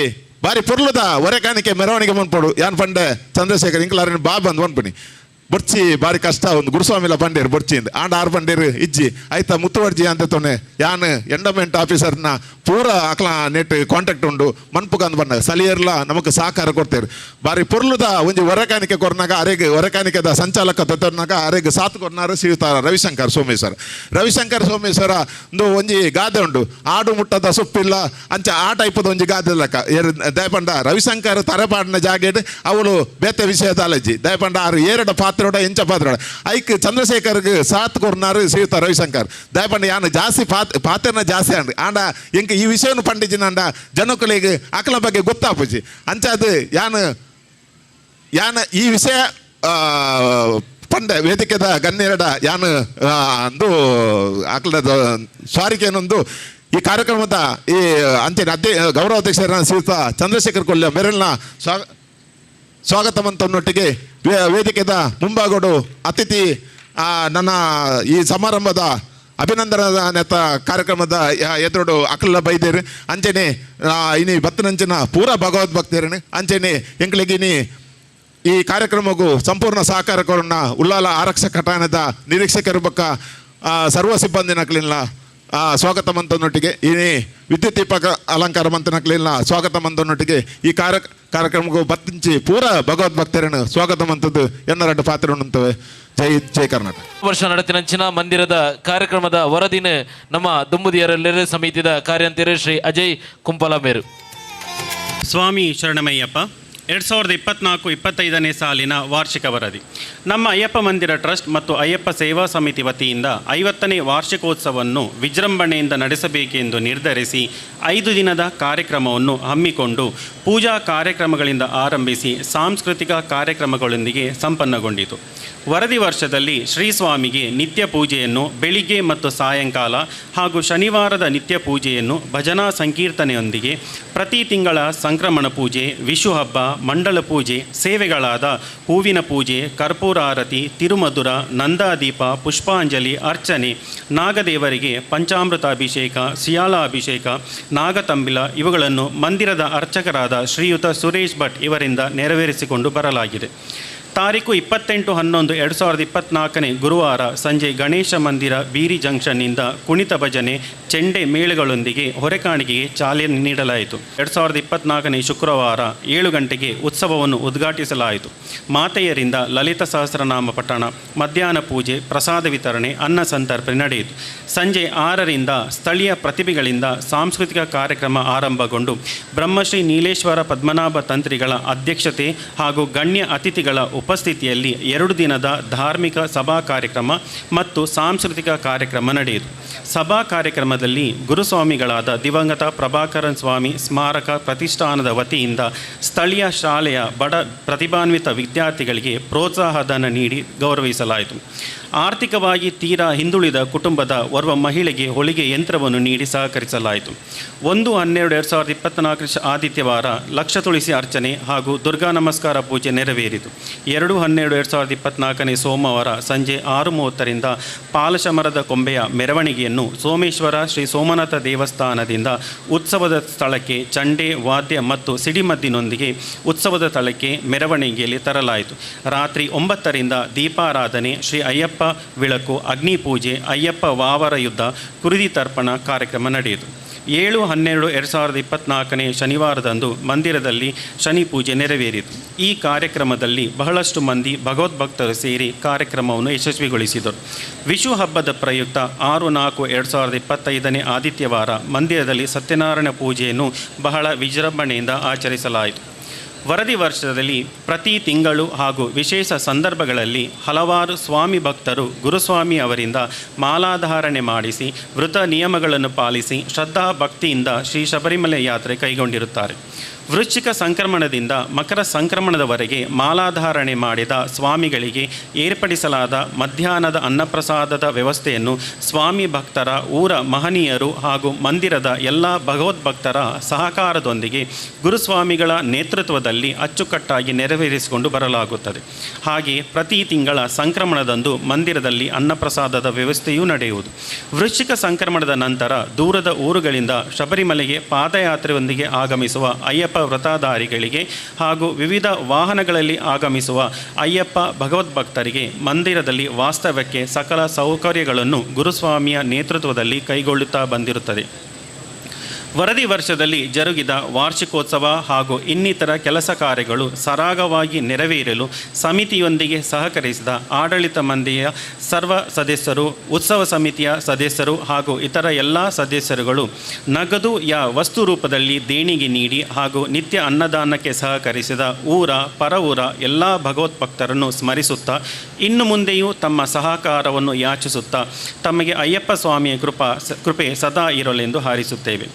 ಬಾರಿ ಪುರ್ಲುದ ಒರೆಕಾಣಿಕೆ ಮೆರವಣಿಗೆ ಮನ್ಪಡು ಯಾನ್ ಫಂಡೆ ಚಂದ್ರಶೇಖರ್ ಇಂಕಲ ಅರಣ್ಯ ಬಾ ಬಂದು ಮನ್ಪುನಿ ಬೊರ್ಚಿ ಬಾರಿ ಕಷ್ಟ ಒಂದು ಗುರುಸ್ವಾಮಿಲ ಬಂಡೇರು ಬೊರ್ಚಿಂದ ಆಂಡ 6 ಬಂಡೇರು ಇಜ್ಜಿ ಆಯ್ತಾ ಮುತ್ತುವರ್ಜಿ ಅಂತ ತೊನೆ ಯಾನ್ ಎಂಡಮೆಂಟ್ ಆಫೀಸರ್ನ ಪೂರ ಅಕ್ಲ ನೆಟ್ ಕಾಂಟ್ಯಾಕ್ಟ್ ಉಂಡು ಮನ್ಪುಗಂದು ಬಂಡ ಸಲಿಯರ್ಲ ನಮಕ್ ಸಹಕಾರ ಕೊಡ್ತೇರು ಬಾರಿ ಪೊರ್ಲುದ ಒಂಜಿ ಹೊರಕಾಣಿಕೆ ಕೊರ್ನಾಗ ಅರೆಗೆ ಹೊರಕಾಣಿಕೆದ ಸಂಚಾಲಕ ತೊತ್ತರ್ನಾಗ ಅರೆಗೆ ಸಾತ್ ಕೊರ್ನಾರು ಶ್ರೀಯುತ ರವಿಶಂಕರ್ ಸೋಮೇಶ್ವರ ಒಂಜಿ ಗಾದೆ ಉಂಡು ಆಡು ಮುಟ್ಟದ ಸೊಪ್ಪಿಲ್ಲ ಅಂಚ ಆ ಟೈಪದ ಒಂಜಿ ಗಾದೆ ಲೆಕ್ಕ ದಯಪಂಡ ರವಿಶಂಕರ್ ತರಪಾಡಿನ ಜಾಗೇಡ್ ಅವಳು ಬೇತೆ ವಿಷಯದ ಅಲಜಿ ದಯಪಂಡ ಏರಡ ಪಾತ್ರ ಎಂಚ ಪಾತ್ರ ಐಕ್ ಚಂದ್ರಶೇಖರ್ಗೆ ಸಾತ್ ಕೊರ್ನಾರು ಶ್ರೀಯುತ ರವಿಶಂಕರ್ ದಯಪಂಡ ಯಾನು ಜಾಸ್ತಿ ಪಾತ್ರನ ಜಾಸ್ತಿ ಅಂಡ್ ಆಂಡ ಎಂಕ ಈ ವಿಷಯನು ಪಂಡಿಜಿನಂಡ ಜನಕುಲಿಗೆ ಅಕಲ ಬಗ್ಗೆ ಗೊತ್ತಾಪುಜಿ ಅಂಚಾದು ಯಾನು ಈ ವಿಷಯ ಪಂಡ ವೇದಿಕೆದ ಗಣ್ಯರಡ ಯಾನು ಅಂದು ಅಕಲದ ಸ್ವಾರಿಕೆಯನ್ನೊಂದು ಈ ಕಾರ್ಯಕ್ರಮದ ಈ ಅಂತಿನ ಗೌರವಾಧ್ಯಕ್ಷರ ಶ್ರೀಯುತ ಚಂದ್ರಶೇಖರ್ ಕೊಲ್ಯ ಮೆರಲ್ನ ಸ್ವಾಗತವಂತನೊಟ್ಟಿಗೆ ವೇದಿಕೆದ ಮುಂಭಾಗಡು ಅತಿಥಿ ನನ್ನ ಈ ಸಮಾರಂಭದ ಅಭಿನಂದನದ ಕಾರ್ಯಕ್ರಮದ ಎದುರು ಅಕಲ ಬೈದೇರು ಅಂಚೆನೆ ಇನಿ ಬತ್ತನಂಚಿನ ಪೂರ ಭಗವದ್ಭಕ್ತರನು ಅಂಚೆನೆ ಎಂಕ್ಲೆಗಿನಿ ಈ ಕಾರ್ಯಕ್ರಮಕ್ಕೂ ಸಂಪೂರ್ಣ ಸಹಕಾರ ಕೊರೋಣ ಉಳ್ಳಾಲ ಆರಕ್ಷಕ ಠಾಣೆದ ನಿರೀಕ್ಷಕರು ಬಕ್ಕ ಸರ್ವ ಸಿಬ್ಬಂದಿ ನಕಲಿಲ್ಲ ಸ್ವಾಗತ ಮಂತನೊಟ್ಟಿಗೆ ಈ ವಿದ್ಯುತ್ ದೀಪಕ ಅಲಂಕಾರ ಮಂತನಕಲಿಲ್ಲ ಸ್ವಾಗತ ಮಂತನೊಟ್ಟಿಗೆ ಈ ಕಾರ್ಯಕ್ರಮಕ್ಕೂ ಬತ್ತಿಂಚಿ ಪೂರ ಭಗವದ್ಭಕ್ತರನ್ನು ಸ್ವಾಗತ ಮಂತದ್ದು ಎನ್ನರಡ್ಡು ಪಾತ್ರ ಉಂಟವೆ. ಜೈ ಜೈ ಕರ್ನಾಟಕ. ವರ್ಷ ನಡತಿನಂಚಿನ ಮಂದಿರದ ಕಾರ್ಯಕ್ರಮದ ವರದಿನ ನಮ್ಮ ದುಂಬುದಿಯರೆಲ್ಲರ ಸಮಿತಿದ ಕಾರ್ಯಂತಿರ ಶ್ರೀ ಅಜಯ್ ಕುಂಪಲಮೇರು. ಸ್ವಾಮಿ ಶರಣಮಯ್ಯಪ್ಪ 2024-25ನೇ ಸಾಲಿನ ವಾರ್ಷಿಕ ವರದಿ. ನಮ್ಮ ಅಯ್ಯಪ್ಪ ಮಂದಿರ ಟ್ರಸ್ಟ್ ಮತ್ತು ಅಯ್ಯಪ್ಪ ಸೇವಾ ಸಮಿತಿ ವತಿಯಿಂದ 50ನೇ ವಾರ್ಷಿಕೋತ್ಸವವನ್ನು ವಿಜೃಂಭಣೆಯಿಂದ ನಡೆಸಬೇಕೆಂದು ನಿರ್ಧರಿಸಿ 5 ದಿನದ ಕಾರ್ಯಕ್ರಮವನ್ನು ಹಮ್ಮಿಕೊಂಡು ಪೂಜಾ ಕಾರ್ಯಕ್ರಮಗಳಿಂದ ಆರಂಭಿಸಿ ಸಾಂಸ್ಕೃತಿಕ ಕಾರ್ಯಕ್ರಮಗಳೊಂದಿಗೆ ಸಂಪನ್ನಗೊಂಡಿತು. ವರದಿ ವರ್ಷದಲ್ಲಿ ಶ್ರೀ ಸ್ವಾಮಿಗೆ ನಿತ್ಯ ಪೂಜೆಯನ್ನು ಬೆಳಿಗ್ಗೆ ಮತ್ತು ಸಾಯಂಕಾಲ ಹಾಗೂ ಶನಿವಾರದ ನಿತ್ಯ ಪೂಜೆಯನ್ನು ಭಜನಾ ಸಂಕೀರ್ತನೆಯೊಂದಿಗೆ, ಪ್ರತಿ ತಿಂಗಳ ಸಂಕ್ರಮಣ ಪೂಜೆ, ವಿಷು ಹಬ್ಬ, ಮಂಡಲ ಪೂಜೆ, ಸೇವೆಗಳಾದ ಹೂವಿನ ಪೂಜೆ, ಕರ್ಪೂರ ಆರತಿ, ತಿರುಮಧುರ, ನಂದಾದೀಪ, ಪುಷ್ಪಾಂಜಲಿ, ಅರ್ಚನೆ, ನಾಗದೇವರಿಗೆ ಪಂಚಾಮೃತ ಅಭಿಷೇಕ, ಸಿಯಾಲ ಅಭಿಷೇಕ, ನಾಗತಂಬಿಲ ಇವುಗಳನ್ನು ಮಂದಿರದ ಅರ್ಚಕರಾದ ಶ್ರೀಯುತ ಸುರೇಶ್ ಭಟ್ ಇವರಿಂದ ನೆರವೇರಿಸಿಕೊಂಡು ಬರಲಾಗಿದೆ. ತಾರೀಕು 28/11/2024 ಗುರುವಾರ ಸಂಜೆ ಗಣೇಶ ಮಂದಿರ ಬೀರಿ ಜಂಕ್ಷನ್ನಿಂದ ಕುಣಿತ ಭಜನೆ, ಚೆಂಡೆ ಮೇಳಗಳೊಂದಿಗೆ ಹೊರೆಕಾಣಿಕೆಗೆ ಚಾಲನೆ ನೀಡಲಾಯಿತು. 2024 ಶುಕ್ರವಾರ 7 ಗಂಟೆಗೆ ಉತ್ಸವವನ್ನು ಉದ್ಘಾಟಿಸಲಾಯಿತು. ಮಾತೆಯರಿಂದ ಲಲಿತ ಸಹಸ್ರನಾಮ ಪಠಣ, ಮಧ್ಯಾಹ್ನ ಪೂಜೆ, ಪ್ರಸಾದ ವಿತರಣೆ, ಅನ್ನ ಸಂತರ್ಪಣೆ ನಡೆಯಿತು. ಸಂಜೆ 6ರಿಂದ ಸ್ಥಳೀಯ ಪ್ರತಿಭೆಗಳಿಂದ ಸಾಂಸ್ಕೃತಿಕ ಕಾರ್ಯಕ್ರಮ ಆರಂಭಗೊಂಡು ಬ್ರಹ್ಮಶ್ರೀ ನೀಲೇಶ್ವರ ಪದ್ಮನಾಭ ತಂತ್ರಿಗಳ ಅಧ್ಯಕ್ಷತೆ ಹಾಗೂ ಗಣ್ಯ ಅತಿಥಿಗಳ ಉಪಸ್ಥಿತಿಯಲ್ಲಿ 2 ದಿನದ ಧಾರ್ಮಿಕ ಸಭಾ ಕಾರ್ಯಕ್ರಮ ಮತ್ತು ಸಾಂಸ್ಕೃತಿಕ ಕಾರ್ಯಕ್ರಮ ನಡೆಯಿತು. ಸಭಾ ಕಾರ್ಯಕ್ರಮದಲ್ಲಿ ಗುರುಸ್ವಾಮಿಗಳಾದ ದಿವಂಗತ ಪ್ರಭಾಕರನ್ ಸ್ವಾಮಿ ಸ್ಮಾರಕ ಪ್ರತಿಷ್ಠಾನದ ವತಿಯಿಂದ ಸ್ಥಳೀಯ ಶಾಲೆಯ ಬಡ ಪ್ರತಿಭಾನ್ವಿತ ವಿದ್ಯಾರ್ಥಿಗಳಿಗೆ ಪ್ರೋತ್ಸಾಹಧನ ನೀಡಿ ಗೌರವಿಸಲಾಯಿತು. ಆರ್ಥಿಕವಾಗಿ ತೀರಾ ಹಿಂದುಳಿದ ಕುಟುಂಬದ ಓರ್ವ ಮಹಿಳೆಗೆ ಹೊಲಿಗೆ ಯಂತ್ರವನ್ನು ನೀಡಿ ಸಹಕರಿಸಲಾಯಿತು. 1/12/2024 ಆದಿತ್ಯವಾರ ಲಕ್ಷ ತುಳಸಿ ಅರ್ಚನೆ ಹಾಗೂ ದುರ್ಗಾ ನಮಸ್ಕಾರ ಪೂಜೆ ನೆರವೇರಿತು. 2/12/2024 ಸೋಮವಾರ ಸಂಜೆ 6:30ರಿಂದ ಪಾಲಶಮರದ ಕೊಂಬೆಯ ಮೆರವಣಿಗೆಯನ್ನು ಸೋಮೇಶ್ವರ ಶ್ರೀ ಸೋಮನಾಥ ದೇವಸ್ಥಾನದಿಂದ ಉತ್ಸವದ ಸ್ಥಳಕ್ಕೆ ಚಂಡೆ, ವಾದ್ಯ ಮತ್ತು ಸಿಡಿಮದ್ದಿನೊಂದಿಗೆ ಉತ್ಸವದ ಸ್ಥಳಕ್ಕೆ ಮೆರವಣಿಗೆಯಲ್ಲಿ ತರಲಾಯಿತು. ರಾತ್ರಿ 9ರಿಂದ ದೀಪಾರಾಧನೆ, ಶ್ರೀ ಅಯ್ಯಪ್ಪ ವಿಳಕು, ಅಗ್ನಿ ಪೂಜೆ, ಅಯ್ಯಪ್ಪ ವಾವರ ಯುದ್ಧ, ಕುರಿದಿ ತರ್ಪಣ ಕಾರ್ಯಕ್ರಮ ನಡೆಯಿತು. 7/12/2024 ಶನಿವಾರದಂದು ಮಂದಿರದಲ್ಲಿ ಶನಿ ಪೂಜೆ ನೆರವೇರಿತು. ಈ ಕಾರ್ಯಕ್ರಮದಲ್ಲಿ ಬಹಳಷ್ಟು ಮಂದಿ ಭಗವದ್ಭಕ್ತರು ಸೇರಿ ಕಾರ್ಯಕ್ರಮವನ್ನು ಯಶಸ್ವಿಗೊಳಿಸಿದರು. ವಿಷು ಹಬ್ಬದ ಪ್ರಯುಕ್ತ 6/4/2025 ಆದಿತ್ಯವಾರ ಮಂದಿರದಲ್ಲಿ ಸತ್ಯನಾರಾಯಣ ಪೂಜೆಯನ್ನು ಬಹಳ ವಿಜೃಂಭಣೆಯಿಂದ ಆಚರಿಸಲಾಯಿತು. ವರದಿ ವರ್ಷದಲ್ಲಿ ಪ್ರತಿ ತಿಂಗಳು ಹಾಗೂ ವಿಶೇಷ ಸಂದರ್ಭಗಳಲ್ಲಿ ಹಲವಾರು ಸ್ವಾಮಿ ಭಕ್ತರು ಗುರುಸ್ವಾಮಿ ಅವರಿಂದ ಮಾಲಾಧಾರಣೆ ಮಾಡಿಸಿ ವೃತ ನಿಯಮಗಳನ್ನು ಪಾಲಿಸಿ ಶ್ರದ್ಧಾ ಭಕ್ತಿಯಿಂದ ಶ್ರೀ ಶಬರಿಮಲೆ ಯಾತ್ರೆ ಕೈಗೊಂಡಿರುತ್ತಾರೆ. ವೃಶ್ಚಿಕ ಸಂಕ್ರಮಣದಿಂದ ಮಕರ ಸಂಕ್ರಮಣದವರೆಗೆ ಮಾಲಾಧಾರಣೆ ಮಾಡಿದ ಸ್ವಾಮಿಗಳಿಗೆ ಏರ್ಪಡಿಸಲಾದ ಮಧ್ಯಾಹ್ನದ ಅನ್ನಪ್ರಸಾದದ ವ್ಯವಸ್ಥೆಯನ್ನು ಸ್ವಾಮಿ ಭಕ್ತರ, ಊರ ಮಹನೀಯರು ಹಾಗೂ ಮಂದಿರದ ಎಲ್ಲ ಭಗವದ್ಭಕ್ತರ ಸಹಕಾರದೊಂದಿಗೆ ಗುರುಸ್ವಾಮಿಗಳ ನೇತೃತ್ವದಲ್ಲಿ ಅಚ್ಚುಕಟ್ಟಾಗಿ ನೆರವೇರಿಸಿಕೊಂಡು ಬರಲಾಗುತ್ತದೆ. ಹಾಗೆಯೇ ಪ್ರತಿ ತಿಂಗಳ ಸಂಕ್ರಮಣದಂದು ಮಂದಿರದಲ್ಲಿ ಅನ್ನಪ್ರಸಾದದ ವ್ಯವಸ್ಥೆಯೂ ನಡೆಯುವುದು. ವೃಶ್ಚಿಕ ಸಂಕ್ರಮಣದ ನಂತರ ದೂರದ ಊರುಗಳಿಂದ ಶಬರಿಮಲೆಗೆ ಪಾದಯಾತ್ರೆಯೊಂದಿಗೆ ಆಗಮಿಸುವ ಅಯ್ಯಪ್ಪ ವ್ರತಧಾರಿಗಳಿಗೆ ಹಾಗೂ ವಿವಿಧ ವಾಹನಗಳಲ್ಲಿ ಆಗಮಿಸುವ ಅಯ್ಯಪ್ಪ ಭಗವದ್ಭಕ್ತರಿಗೆ ಮಂದಿರದಲ್ಲಿ ವಾಸ್ತವ್ಯಕ್ಕೆ ಸಕಲ ಸೌಕರ್ಯಗಳನ್ನು ಗುರುಸ್ವಾಮಿಯ ನೇತೃತ್ವದಲ್ಲಿ ಕೈಗೊಳ್ಳುತ್ತಾ ಬಂದಿರುತ್ತದೆ. ವರದಿ ವರ್ಷದಲ್ಲಿ ಜರುಗಿದ ವಾರ್ಷಿಕೋತ್ಸವ ಹಾಗೂ ಇನ್ನಿತರ ಕೆಲಸ ಕಾರ್ಯಗಳು ಸರಾಗವಾಗಿ ನೆರವೇರಲು ಸಮಿತಿಯೊಂದಿಗೆ ಸಹಕರಿಸಿದ ಆಡಳಿತ ಮಂಡಳಿಯ ಸರ್ವ ಸದಸ್ಯರು, ಉತ್ಸವ ಸಮಿತಿಯ ಸದಸ್ಯರು ಹಾಗೂ ಇತರ ಎಲ್ಲ ಸದಸ್ಯರುಗಳು ನಗದು ವಸ್ತು ರೂಪದಲ್ಲಿ ದೇಣಿಗೆ ನೀಡಿ ಹಾಗೂ ನಿತ್ಯ ಅನ್ನದಾನಕ್ಕೆ ಸಹಕರಿಸಿದ ಊರ ಪರ ಊರ ಎಲ್ಲ ಭಗವದ್ಭಕ್ತರನ್ನು ಸ್ಮರಿಸುತ್ತಾ ಇನ್ನು ಮುಂದೆಯೂ ತಮ್ಮ ಸಹಕಾರವನ್ನು ಯಾಚಿಸುತ್ತಾ ತಮಗೆ ಅಯ್ಯಪ್ಪ ಸ್ವಾಮಿಯ ಕೃಪೆ ಸದಾ ಇರಲೆಂದು ಹಾರೈಸುತ್ತೇವೆ.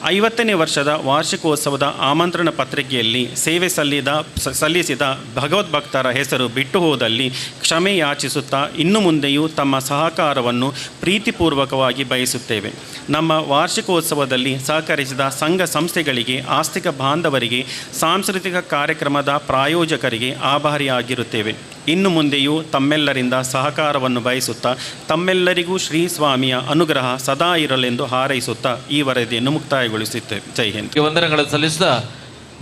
50ನೇ ವರ್ಷದ ವಾರ್ಷಿಕೋತ್ಸವದ ಆಮಂತ್ರಣ ಪತ್ರಿಕೆಯಲ್ಲಿ ಸೇವೆ ಸಲ್ಲಿಸಿದ ಭಗವದ್ಭಕ್ತರ ಹೆಸರು ಬಿಟ್ಟು ಹೋದಲ್ಲಿ ಕ್ಷಮೆ ಯಾಚಿಸುತ್ತಾ ಇನ್ನು ಮುಂದೆಯೂ ತಮ್ಮ ಸಹಕಾರವನ್ನು ಪ್ರೀತಿಪೂರ್ವಕವಾಗಿ ಬಯಸುತ್ತೇವೆ. ನಮ್ಮ ವಾರ್ಷಿಕೋತ್ಸವದಲ್ಲಿ ಸಹಕರಿಸಿದ ಸಂಘ ಸಂಸ್ಥೆಗಳಿಗೆ, ಆಸ್ತಿಕ ಬಾಂಧವರಿಗೆ, ಸಾಂಸ್ಕೃತಿಕ ಕಾರ್ಯಕ್ರಮದ ಪ್ರಾಯೋಜಕರಿಗೆ ಆಭಾರಿಯಾಗಿರುತ್ತೇವೆ. ಇನ್ನು ಮುಂದೆಯೂ ತಮ್ಮೆಲ್ಲರಿಂದ ಸಹಕಾರವನ್ನು ಬಯಸುತ್ತಾ ತಮ್ಮೆಲ್ಲರಿಗೂ ಶ್ರೀ ಸ್ವಾಮಿಯ ಅನುಗ್ರಹ ಸದಾ ಇರಲೆಂದು ಹಾರೈಸುತ್ತಾ ಈ ವರದಿಯನ್ನು ಮುಕ್ತಾಯಗೊಳಿಸುತ್ತೇವೆ. ಜೈ ಹಿಂದ್. ವಂದನೆಗಳನ್ನು ಸಲ್ಲಿಸಿದ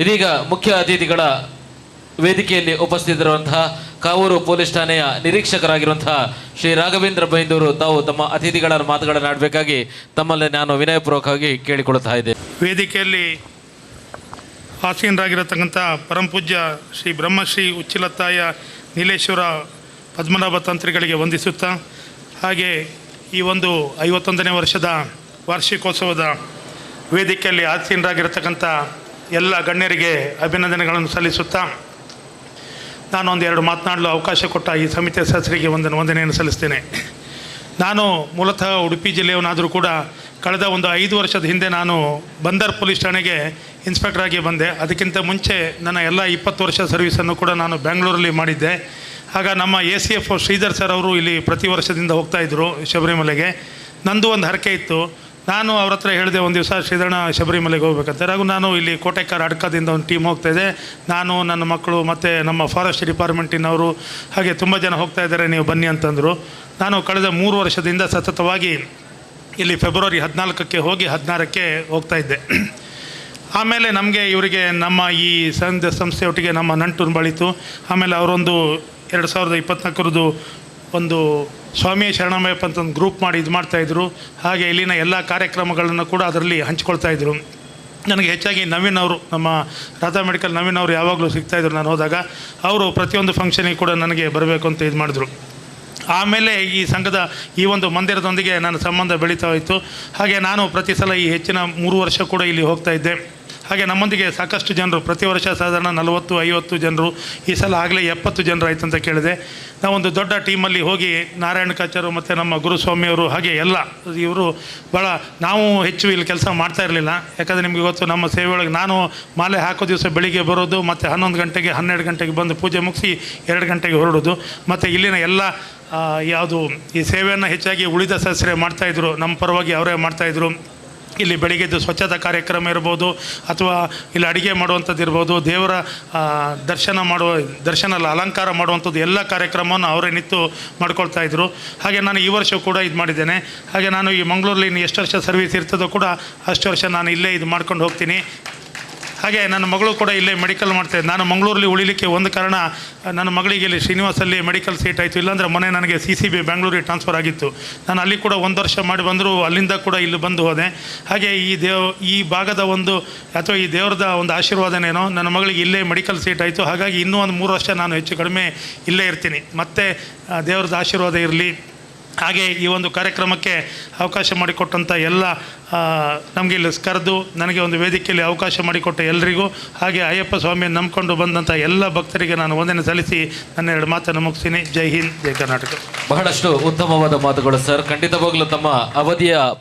ಇದೀಗ ಮುಖ್ಯ ಅತಿಥಿಗಳ ವೇದಿಕೆಯಲ್ಲಿ ಉಪಸ್ಥಿತರಿರುವಂತಹ ಕಾವೂರು ಪೊಲೀಸ್ ಠಾಣೆಯ ನಿರೀಕ್ಷಕರಾಗಿರುವಂತಹ ಶ್ರೀ ರಾಘವೇಂದ್ರ ಬೈಂದೂರು ತಾವು ತಮ್ಮ ಅತಿಥಿಗಳ ಮಾತುಗಳನ್ನು ಆಡಬೇಕಾಗಿ ತಮ್ಮಲ್ಲಿ ನಾನು ವಿನಯಪೂರ್ವಕವಾಗಿ ಕೇಳಿಕೊಳ್ಳುತ್ತಾ ಇದ್ದೆ. ವೇದಿಕೆಯಲ್ಲಿ ಆಸೀನರಾಗಿರತಕ್ಕಂಥ ಪರಮಪೂಜ್ಯ ಶ್ರೀ ಬ್ರಹ್ಮಶ್ರೀ ಉಚ್ಚಿಲತ್ತಾಯ ನೀಲೇಶ್ವರ ಪದ್ಮನಾಭ ತಂತ್ರಿಗಳಿಗೆ ವಂದಿಸುತ್ತಾ, ಹಾಗೆ ಈ ಒಂದು 51ನೇ ವರ್ಷದ ವಾರ್ಷಿಕೋತ್ಸವದ ವೇದಿಕೆಯಲ್ಲಿ ಆಸೀನರಾಗಿರತಕ್ಕಂಥ ಎಲ್ಲ ಗಣ್ಯರಿಗೆ ಅಭಿನಂದನೆಗಳನ್ನು ಸಲ್ಲಿಸುತ್ತಾ, ನಾನು ಒಂದೆರಡು ಮಾತನಾಡಲು ಅವಕಾಶ ಕೊಟ್ಟ ಈ ಸಮಿತಿಯ ಸದಸ್ಯರಿಗೆ ವಂದನೆಯನ್ನು ಸಲ್ಲಿಸ್ತೇನೆ. ನಾನು ಮೂಲತಃ ಉಡುಪಿ ಜಿಲ್ಲೆಯವನಾದರೂ ಕೂಡ ಕಳೆದ ಒಂದು 5 ವರ್ಷದ ಹಿಂದೆ ನಾನು ಬಂದರ್ ಪೊಲೀಸ್ ಠಾಣೆಗೆ ಇನ್ಸ್ಪೆಕ್ಟರಾಗಿ ಬಂದೆ. ಅದಕ್ಕಿಂತ ಮುಂಚೆ ನನ್ನ ಎಲ್ಲ 20 ವರ್ಷ ಸರ್ವೀಸನ್ನು ಕೂಡ ನಾನು ಬೆಂಗಳೂರಲ್ಲಿ ಮಾಡಿದ್ದೆ. ಆಗ ನಮ್ಮ ACF ಶ್ರೀಧರ್ ಸರ್ ಅವರು ಇಲ್ಲಿ ಪ್ರತಿ ವರ್ಷದಿಂದ ಹೋಗ್ತಾಯಿದ್ರು ಶಬರಿಮಲೆಗೆ. ನಂದು ಒಂದು ಹರಕೆ ಇತ್ತು. ನಾನು ಅವ್ರ ಹತ್ರ ಹೇಳಿದೆ, ಒಂದು ದಿವಸ ಶ್ರೀಧರಣ ಶಬರಿಮಲೆಗೆ ಹೋಗ್ಬೇಕಂತ. ಹಾಗೂ ನಾನು ಇಲ್ಲಿ ಕೋಟೆಕಾರ ಅಡ್ಕದಿಂದ ಒಂದು ಟೀಮ್ ಹೋಗ್ತಾಯಿದ್ದೆ. ನಾನು, ನನ್ನ ಮಕ್ಕಳು ಮತ್ತು ನಮ್ಮ ಫಾರೆಸ್ಟ್ ಡಿಪಾರ್ಟ್ಮೆಂಟಿನವರು, ಹಾಗೆ ತುಂಬ ಜನ ಹೋಗ್ತಾ ಇದ್ದಾರೆ, ನೀವು ಬನ್ನಿ ಅಂತಂದರು. ನಾನು ಕಳೆದ 3 ವರ್ಷದಿಂದ ಸತತವಾಗಿ ಇಲ್ಲಿ ಫೆಬ್ರವರಿ 14ಕ್ಕೆ ಹೋಗಿ 16ಕ್ಕೆ ಹೋಗ್ತಾಯಿದ್ದೆ. ಆಮೇಲೆ ನಮಗೆ ಇವರಿಗೆ ನಮ್ಮ ಈ ಸಂಸ್ಥೆಯೊಟ್ಟಿಗೆ ನಮ್ಮ ನಂಟು ಬೆಳೀತು. ಆಮೇಲೆ ಅವರೊಂದು 2024 ಒಂದು ಸ್ವಾಮಿ ಶರಣಮಯ್ಯಪ್ಪ ಅಂತ ಒಂದು ಗ್ರೂಪ್ ಮಾಡಿ ಇದು ಮಾಡ್ತಾಯಿದ್ರು. ಹಾಗೆ ಇಲ್ಲಿನ ಎಲ್ಲ ಕಾರ್ಯಕ್ರಮಗಳನ್ನು ಕೂಡ ಅದರಲ್ಲಿ ಹಂಚ್ಕೊಳ್ತಾಯಿದ್ರು. ನನಗೆ ಹೆಚ್ಚಾಗಿ ನವೀನ್ ಅವರು, ನಮ್ಮ ರಾಧಾ ಮೆಡಿಕಲ್ ನವೀನ್ ಅವರು ಯಾವಾಗಲೂ ಸಿಗ್ತಾಯಿದ್ರು ನಾನು ಹೋದಾಗ. ಅವರು ಪ್ರತಿಯೊಂದು ಫಂಕ್ಷನಿಗೆ ಕೂಡ ನನಗೆ ಬರಬೇಕು ಅಂತ ಇದು ಮಾಡಿದ್ರು. ಆಮೇಲೆ ಈ ಸಂಘದ ಈ ಒಂದು ಮಂದಿರದೊಂದಿಗೆ ನನ್ನ ಸಂಬಂಧ ಬೆಳೀತಾ ಹೋಯಿತು. ಹಾಗೆ ನಾನು ಪ್ರತಿ ಸಲ ಈ ಹೆಚ್ಚಿನ 3 ವರ್ಷ ಕೂಡ ಇಲ್ಲಿ ಹೋಗ್ತಾಯಿದ್ದೆ. ಹಾಗೆ ನಮ್ಮೊಂದಿಗೆ ಸಾಕಷ್ಟು ಜನರು, ಪ್ರತಿ ವರ್ಷ ಸಾಧಾರಣ 40-50 ಜನರು, ಈ ಸಲ ಆಗಲೇ 70 ಜನರು ಆಯ್ತು ಅಂತ ಕೇಳಿದೆ. ನಾವೊಂದು ದೊಡ್ಡ ಟೀಮಲ್ಲಿ ಹೋಗಿ ನಾರಾಯಣಕಾಚಾರ್ಯರು ಮತ್ತು ನಮ್ಮ ಗುರುಸ್ವಾಮಿಯವರು, ಹಾಗೆ ಎಲ್ಲ ಇವರು ಭಾಳ, ನಾವು ಹೆಚ್ಚು ಇಲ್ಲಿ ಕೆಲಸ ಮಾಡ್ತಾ ಇರಲಿಲ್ಲ. ಯಾಕಂದರೆ ನಿಮಗೆ ಗೊತ್ತು, ನಮ್ಮ ಸೇವೆಯೊಳಗೆ ನಾನು ಮಾಲೆ ಹಾಕೋ ದಿವಸ ಬೆಳಿಗ್ಗೆ ಬರೋದು, ಮತ್ತು 11 ಗಂಟೆಗೆ 12 ಗಂಟೆಗೆ ಬಂದು ಪೂಜೆ ಮುಗಿಸಿ 2 ಗಂಟೆಗೆ ಹೊರಡೋದು. ಮತ್ತು ಇಲ್ಲಿನ ಎಲ್ಲ ಯಾವುದು ಈ ಸೇವೆಯನ್ನು ಹೆಚ್ಚಾಗಿ ಉಳಿದ ಸದಸ್ಯರೇ ಮಾಡ್ತಾಯಿದ್ರು, ನಮ್ಮ ಪರವಾಗಿ ಅವರೇ ಮಾಡ್ತಾಯಿದ್ರು. ಇಲ್ಲಿ ಬೆಳಿಗ್ಗೆದ್ದು ಸ್ವಚ್ಛತಾ ಕಾರ್ಯಕ್ರಮ ಇರ್ಬೋದು, ಅಥವಾ ಇಲ್ಲಿ ಅಡುಗೆ ಮಾಡುವಂಥದ್ದು ಇರ್ಬೋದು, ದೇವರ ದರ್ಶನ ಅಲಂಕಾರ ಮಾಡುವಂಥದ್ದು ಎಲ್ಲ ಕಾರ್ಯಕ್ರಮವನ್ನು ಅವರೇ ನಿಂತು ಮಾಡ್ಕೊಳ್ತಾಯಿದ್ರು. ಹಾಗೆ ನಾನು ಈ ವರ್ಷ ಕೂಡ ಇದು ಮಾಡಿದ್ದೇನೆ. ಹಾಗೆ ನಾನು ಈ ಮಂಗಳೂರಲ್ಲಿ ಇನ್ನು ಎಷ್ಟು ವರ್ಷ ಸರ್ವೀಸ್ ಇರ್ತದೋ ಕೂಡ ಅಷ್ಟು ವರ್ಷ ನಾನು ಇಲ್ಲೇ ಇದು ಮಾಡ್ಕೊಂಡು ಹೋಗ್ತೀನಿ. ಹಾಗೆ ನನ್ನ ಮಗಳು ಕೂಡ ಇಲ್ಲೇ ಮೆಡಿಕಲ್ ಮಾಡ್ತಾಯಿದ್ದೆ. ನಾನು ಮಂಗಳೂರಲ್ಲಿ ಉಳಿಲಿಕ್ಕೆ ಒಂದು ಕಾರಣ, ನನ್ನ ಮಗಳಿಗೆ ಇಲ್ಲಿ ಶ್ರೀನಿವಾಸಲ್ಲಿ ಮೆಡಿಕಲ್ ಸೀಟ್ ಆಯಿತು. ಇಲ್ಲಾಂದರೆ ಮೊನ್ನೆ ನನಗೆ CCB ಬೆಂಗಳೂರಿಗೆ ಟ್ರಾನ್ಸ್ಫರ್ ಆಗಿತ್ತು. ನಾನು ಅಲ್ಲಿ ಕೂಡ 1 ವರ್ಷ ಮಾಡಿ ಬಂದರೂ ಅಲ್ಲಿಂದ ಕೂಡ ಇಲ್ಲಿ ಬಂದು ಹೋದೆ. ಹಾಗೆ ಈ ಭಾಗದ ಒಂದು, ಅಥವಾ ಈ ದೇವ್ರದ ಒಂದು ಆಶೀರ್ವಾದನೇನೋ ನನ್ನ ಮಗಳಿಗೆ ಇಲ್ಲೇ ಮೆಡಿಕಲ್ ಸೀಟ್ ಆಯಿತು. ಹಾಗಾಗಿ ಇನ್ನೂ ಒಂದು 3 ವರ್ಷ ನಾನು ಹೆಚ್ಚು ಕಡಿಮೆ ಇಲ್ಲೇ ಇರ್ತೀನಿ. ಮತ್ತು ದೇವ್ರದ ಆಶೀರ್ವಾದ ಇರಲಿ. ಹಾಗೆ ಈ ಒಂದು ಕಾರ್ಯಕ್ರಮಕ್ಕೆ ಅವಕಾಶ ಮಾಡಿಕೊಟ್ಟಂಥ ಎಲ್ಲ ನಮಗೆ ಇಲ್ಲಿ ಕರೆದು ನನಗೆ ಒಂದು ವೇದಿಕೆಯಲ್ಲಿ ಅವಕಾಶ ಮಾಡಿಕೊಟ್ಟ ಎಲ್ಲರಿಗೂ, ಹಾಗೆ ಅಯ್ಯಪ್ಪ ಸ್ವಾಮಿಯನ್ನು ನಂಬಿಕೊಂಡು ಬಂದಂಥ ಎಲ್ಲ ಭಕ್ತರಿಗೆ ನಾನು ವಂದನೆ ಸಲ್ಲಿಸಿ ನನ್ನ 2 ಮಾತನ್ನು ಮುಗಿಸ್ತೀನಿ. ಜೈ ಹಿಂದ್, ಜೈ ಕರ್ನಾಟಕ. ಬಹಳಷ್ಟು ಉತ್ತಮವಾದ ಮಾತುಗಳು ಸರ್. ಖಂಡಿತವಾಗ್ಲೂ ತಮ್ಮ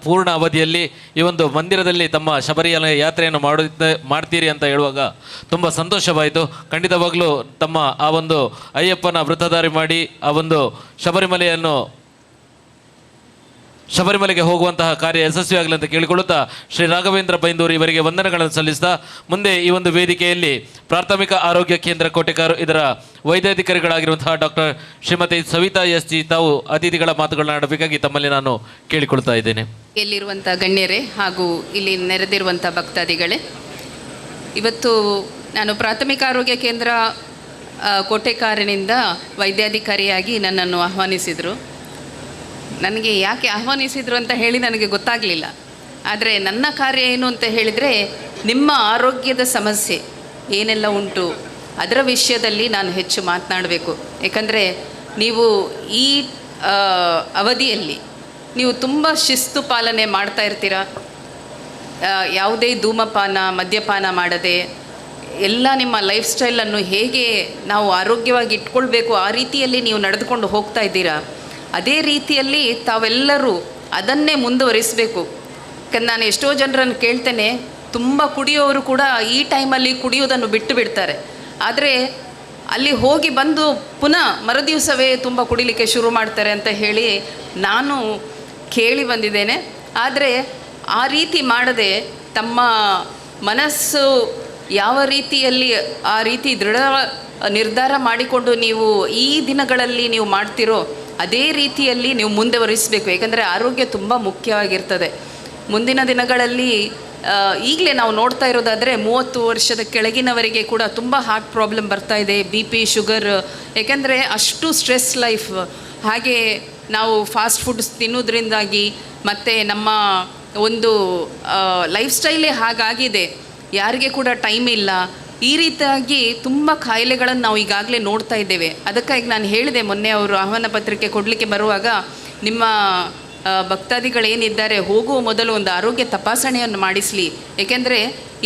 ಪೂರ್ಣ ಅವಧಿಯಲ್ಲಿ ಈ ಒಂದು ಮಂದಿರದಲ್ಲಿ ತಮ್ಮ ಶಬರಿಮಲೆ ಯಾತ್ರೆಯನ್ನು ಮಾಡ್ತೀರಿ ಅಂತ ಹೇಳುವಾಗ ತುಂಬ ಸಂತೋಷವಾಯಿತು. ಖಂಡಿತವಾಗ್ಲೂ ತಮ್ಮ ಆ ಒಂದು ಅಯ್ಯಪ್ಪನ ವೃತ್ತಧಾರಿ ಮಾಡಿ ಆ ಒಂದು ಶಬರಿಮಲೆಗೆ ಹೋಗುವಂತಹ ಕಾರ್ಯ ಯಶಸ್ವಿಯಾಗಲಿ ಅಂತ ಕೇಳಿಕೊಳ್ಳುತ್ತಾ ಶ್ರೀ ರಾಘವೇಂದ್ರ ಬೈಂದೂರು ಇವರಿಗೆ ವಂದನೆಗಳನ್ನು ಸಲ್ಲಿಸ್ತಾ, ಮುಂದೆ ಈ ಒಂದು ವೇದಿಕೆಯಲ್ಲಿ ಪ್ರಾಥಮಿಕ ಆರೋಗ್ಯ ಕೇಂದ್ರ ಕೋಟೆಕಾರು ಇದರ ವೈದ್ಯಾಧಿಕಾರಿಗಳಾಗಿರುವಂತಹ ಡಾಕ್ಟರ್ ಶ್ರೀಮತಿ ಸವಿತಾ SG ತಾವು ಅತಿಥಿಗಳ ಮಾತುಗಳನ್ನ ಆಡಬೇಕಾಗಿ ತಮ್ಮಲ್ಲಿ ನಾನು ಕೇಳಿಕೊಳ್ತಾ ಇದ್ದೇನೆ. ಇಲ್ಲಿರುವಂಥ ಗಣ್ಯರೇ ಹಾಗೂ ಇಲ್ಲಿ ನೆರೆದಿರುವಂಥ ಭಕ್ತಾದಿಗಳೇ, ಇವತ್ತು ನಾನು ಪ್ರಾಥಮಿಕ ಆರೋಗ್ಯ ಕೇಂದ್ರ ಕೋಟೆಕಾರಿನಿಂದ ವೈದ್ಯಾಧಿಕಾರಿಯಾಗಿ ನನ್ನನ್ನು ಆಹ್ವಾನಿಸಿದರು. ನನಗೆ ಯಾಕೆ ಆಹ್ವಾನಿಸಿದರು ಅಂತ ಹೇಳಿ ನನಗೆ ಗೊತ್ತಾಗಲಿಲ್ಲ. ಆದರೆ ನನ್ನ ಕಾರ್ಯ ಏನು ಅಂತ ಹೇಳಿದರೆ, ನಿಮ್ಮ ಆರೋಗ್ಯದ ಸಮಸ್ಯೆ ಏನೆಲ್ಲ ಉಂಟು ಅದರ ವಿಷಯದಲ್ಲಿ ನಾನು ಹೆಚ್ಚು ಮಾತನಾಡಬೇಕು. ಏಕೆಂದರೆ ನೀವು ಈ ಅವಧಿಯಲ್ಲಿ ನೀವು ತುಂಬ ಶಿಸ್ತು ಪಾಲನೆ ಮಾಡ್ತಾ ಇರ್ತೀರ. ಯಾವುದೇ ಧೂಮಪಾನ, ಮದ್ಯಪಾನ ಮಾಡದೆ ಎಲ್ಲ ನಿಮ್ಮ ಲೈಫ್ ಸ್ಟೈಲನ್ನು ಹೇಗೆ ನಾವು ಆರೋಗ್ಯವಾಗಿ ಇಟ್ಕೊಳ್ಬೇಕು ಆ ರೀತಿಯಲ್ಲಿ ನೀವು ನಡೆದುಕೊಂಡು ಹೋಗ್ತಾ ಇದ್ದೀರಾ. ಅದೇ ರೀತಿಯಲ್ಲಿ ತಾವೆಲ್ಲರೂ ಅದನ್ನೇ ಮುಂದುವರಿಸಬೇಕು. ಯಾಕಂದ್ರೆ ನಾನು ಎಷ್ಟೋ ಜನರನ್ನು ಕೇಳ್ತೇನೆ, ತುಂಬ ಕುಡಿಯೋರು ಕೂಡ ಈ ಟೈಮಲ್ಲಿ ಕುಡಿಯೋದನ್ನು ಬಿಟ್ಟು ಬಿಡ್ತಾರೆ. ಆದರೆ ಅಲ್ಲಿ ಹೋಗಿ ಬಂದು ಪುನಃ ಮರುದಿವಸವೇ ತುಂಬ ಕುಡಿಲಿಕ್ಕೆ ಶುರು ಮಾಡ್ತಾರೆ ಅಂತ ಹೇಳಿ ನಾನು ಕೇಳಿ ಬಂದಿದ್ದೇನೆ. ಆದರೆ ಆ ರೀತಿ ಮಾಡದೆ ತಮ್ಮ ಮನಸ್ಸು ಯಾವ ರೀತಿಯಲ್ಲಿ ಆ ರೀತಿ ದೃಢ ನಿರ್ಧಾರ ಮಾಡಿಕೊಂಡು ನೀವು ಈ ದಿನಗಳಲ್ಲಿ ನೀವು ಮಾಡ್ತಿರೋ ಅದೇ ರೀತಿಯಲ್ಲಿ ನೀವು ಮುಂದುವರಿಸಬೇಕು. ಏಕೆಂದರೆ ಆರೋಗ್ಯ ತುಂಬ ಮುಖ್ಯವಾಗಿರ್ತದೆ. ಮುಂದಿನ ದಿನಗಳಲ್ಲಿ ಈಗಲೇ ನಾವು ನೋಡ್ತಾ ಇರೋದಾದರೆ 30 ವರ್ಷದ ಕೆಳಗಿನವರಿಗೆ ಕೂಡ ತುಂಬ ಹಾರ್ಟ್ ಪ್ರಾಬ್ಲಮ್ ಬರ್ತಾ ಇದೆ, BP, ಶುಗರ್. ಏಕೆಂದರೆ ಅಷ್ಟು ಸ್ಟ್ರೆಸ್ ಲೈಫ್. ಹಾಗೆ ನಾವು ಫಾಸ್ಟ್ ಫುಡ್ಸ್ ತಿನ್ನೋದ್ರಿಂದಾಗಿ ಮತ್ತು ನಮ್ಮ ಒಂದು ಲೈಫ್ ಸ್ಟೈಲೇ ಹಾಗಾಗಿದೆ, ಯಾರಿಗೆ ಕೂಡ ಟೈಮ್ ಇಲ್ಲ. ಈ ರೀತಿಯಾಗಿ ತುಂಬ ಕಾಯಿಲೆಗಳನ್ನು ನಾವು ಈಗಾಗಲೇ ನೋಡ್ತಾ ಇದ್ದೇವೆ. ಅದಕ್ಕಾಗಿ ನಾನು ಹೇಳಿದೆ ಮೊನ್ನೆ ಅವರು ಆಹ್ವಾನ ಪತ್ರಿಕೆ ಕೊಡಲಿಕ್ಕೆ ಬರುವಾಗ, ನಿಮ್ಮ ಭಕ್ತಾದಿಗಳೇನಿದ್ದಾರೆ ಹೋಗುವ ಮೊದಲು ಒಂದು ಆರೋಗ್ಯ ತಪಾಸಣೆಯನ್ನು ಮಾಡಿಸಲಿ. ಏಕೆಂದರೆ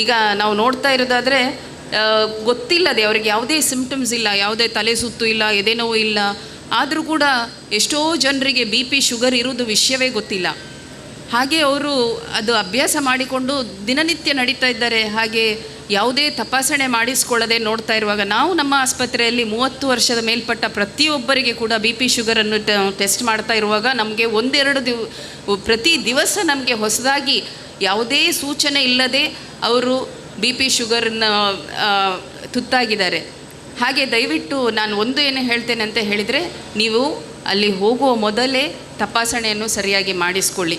ಈಗ ನಾವು ನೋಡ್ತಾ ಇರೋದಾದರೆ ಗೊತ್ತಿಲ್ಲದೆ ಅವರಿಗೆ ಯಾವುದೇ ಸಿಂಪ್ಟಮ್ಸ್ ಇಲ್ಲ, ಯಾವುದೇ ತಲೆ ಸುತ್ತು ಇಲ್ಲ, ಎದೆನೋವು ಇಲ್ಲ, ಆದರೂ ಕೂಡ ಎಷ್ಟೋ ಜನರಿಗೆ BP, ಶುಗರ್ ಇರೋದು ವಿಷಯವೇ ಗೊತ್ತಿಲ್ಲ. ಹಾಗೆ ಅವರು ಅದು ಅಭ್ಯಾಸ ಮಾಡಿಕೊಂಡು ದಿನನಿತ್ಯ ನಡೀತಾ ಇದ್ದಾರೆ. ಹಾಗೆ ಯಾವುದೇ ತಪಾಸಣೆ ಮಾಡಿಸ್ಕೊಳ್ಳದೆ ನೋಡ್ತಾ ಇರುವಾಗ ನಾವು ನಮ್ಮ ಆಸ್ಪತ್ರೆಯಲ್ಲಿ 30 ವರ್ಷದ ಮೇಲ್ಪಟ್ಟ ಪ್ರತಿಯೊಬ್ಬರಿಗೆ ಕೂಡ BP, ಶುಗರನ್ನು ಟೆಸ್ಟ್ ಮಾಡ್ತಾ ಇರುವಾಗ ನಮಗೆ ಪ್ರತಿ ದಿವಸ ನಮಗೆ ಹೊಸದಾಗಿ ಯಾವುದೇ ಸೂಚನೆ ಇಲ್ಲದೆ ಅವರು BP, ಶುಗರನ್ನು ತುತ್ತಾಗಿದ್ದಾರೆ. ಹಾಗೆ ದಯವಿಟ್ಟು ನಾನು ಒಂದು ಏನು ಹೇಳ್ತೇನೆ ಅಂತ ಹೇಳಿದರೆ, ನೀವು ಅಲ್ಲಿ ಹೋಗುವ ಮೊದಲೇ ತಪಾಸಣೆಯನ್ನು ಸರಿಯಾಗಿ ಮಾಡಿಸ್ಕೊಳ್ಳಿ.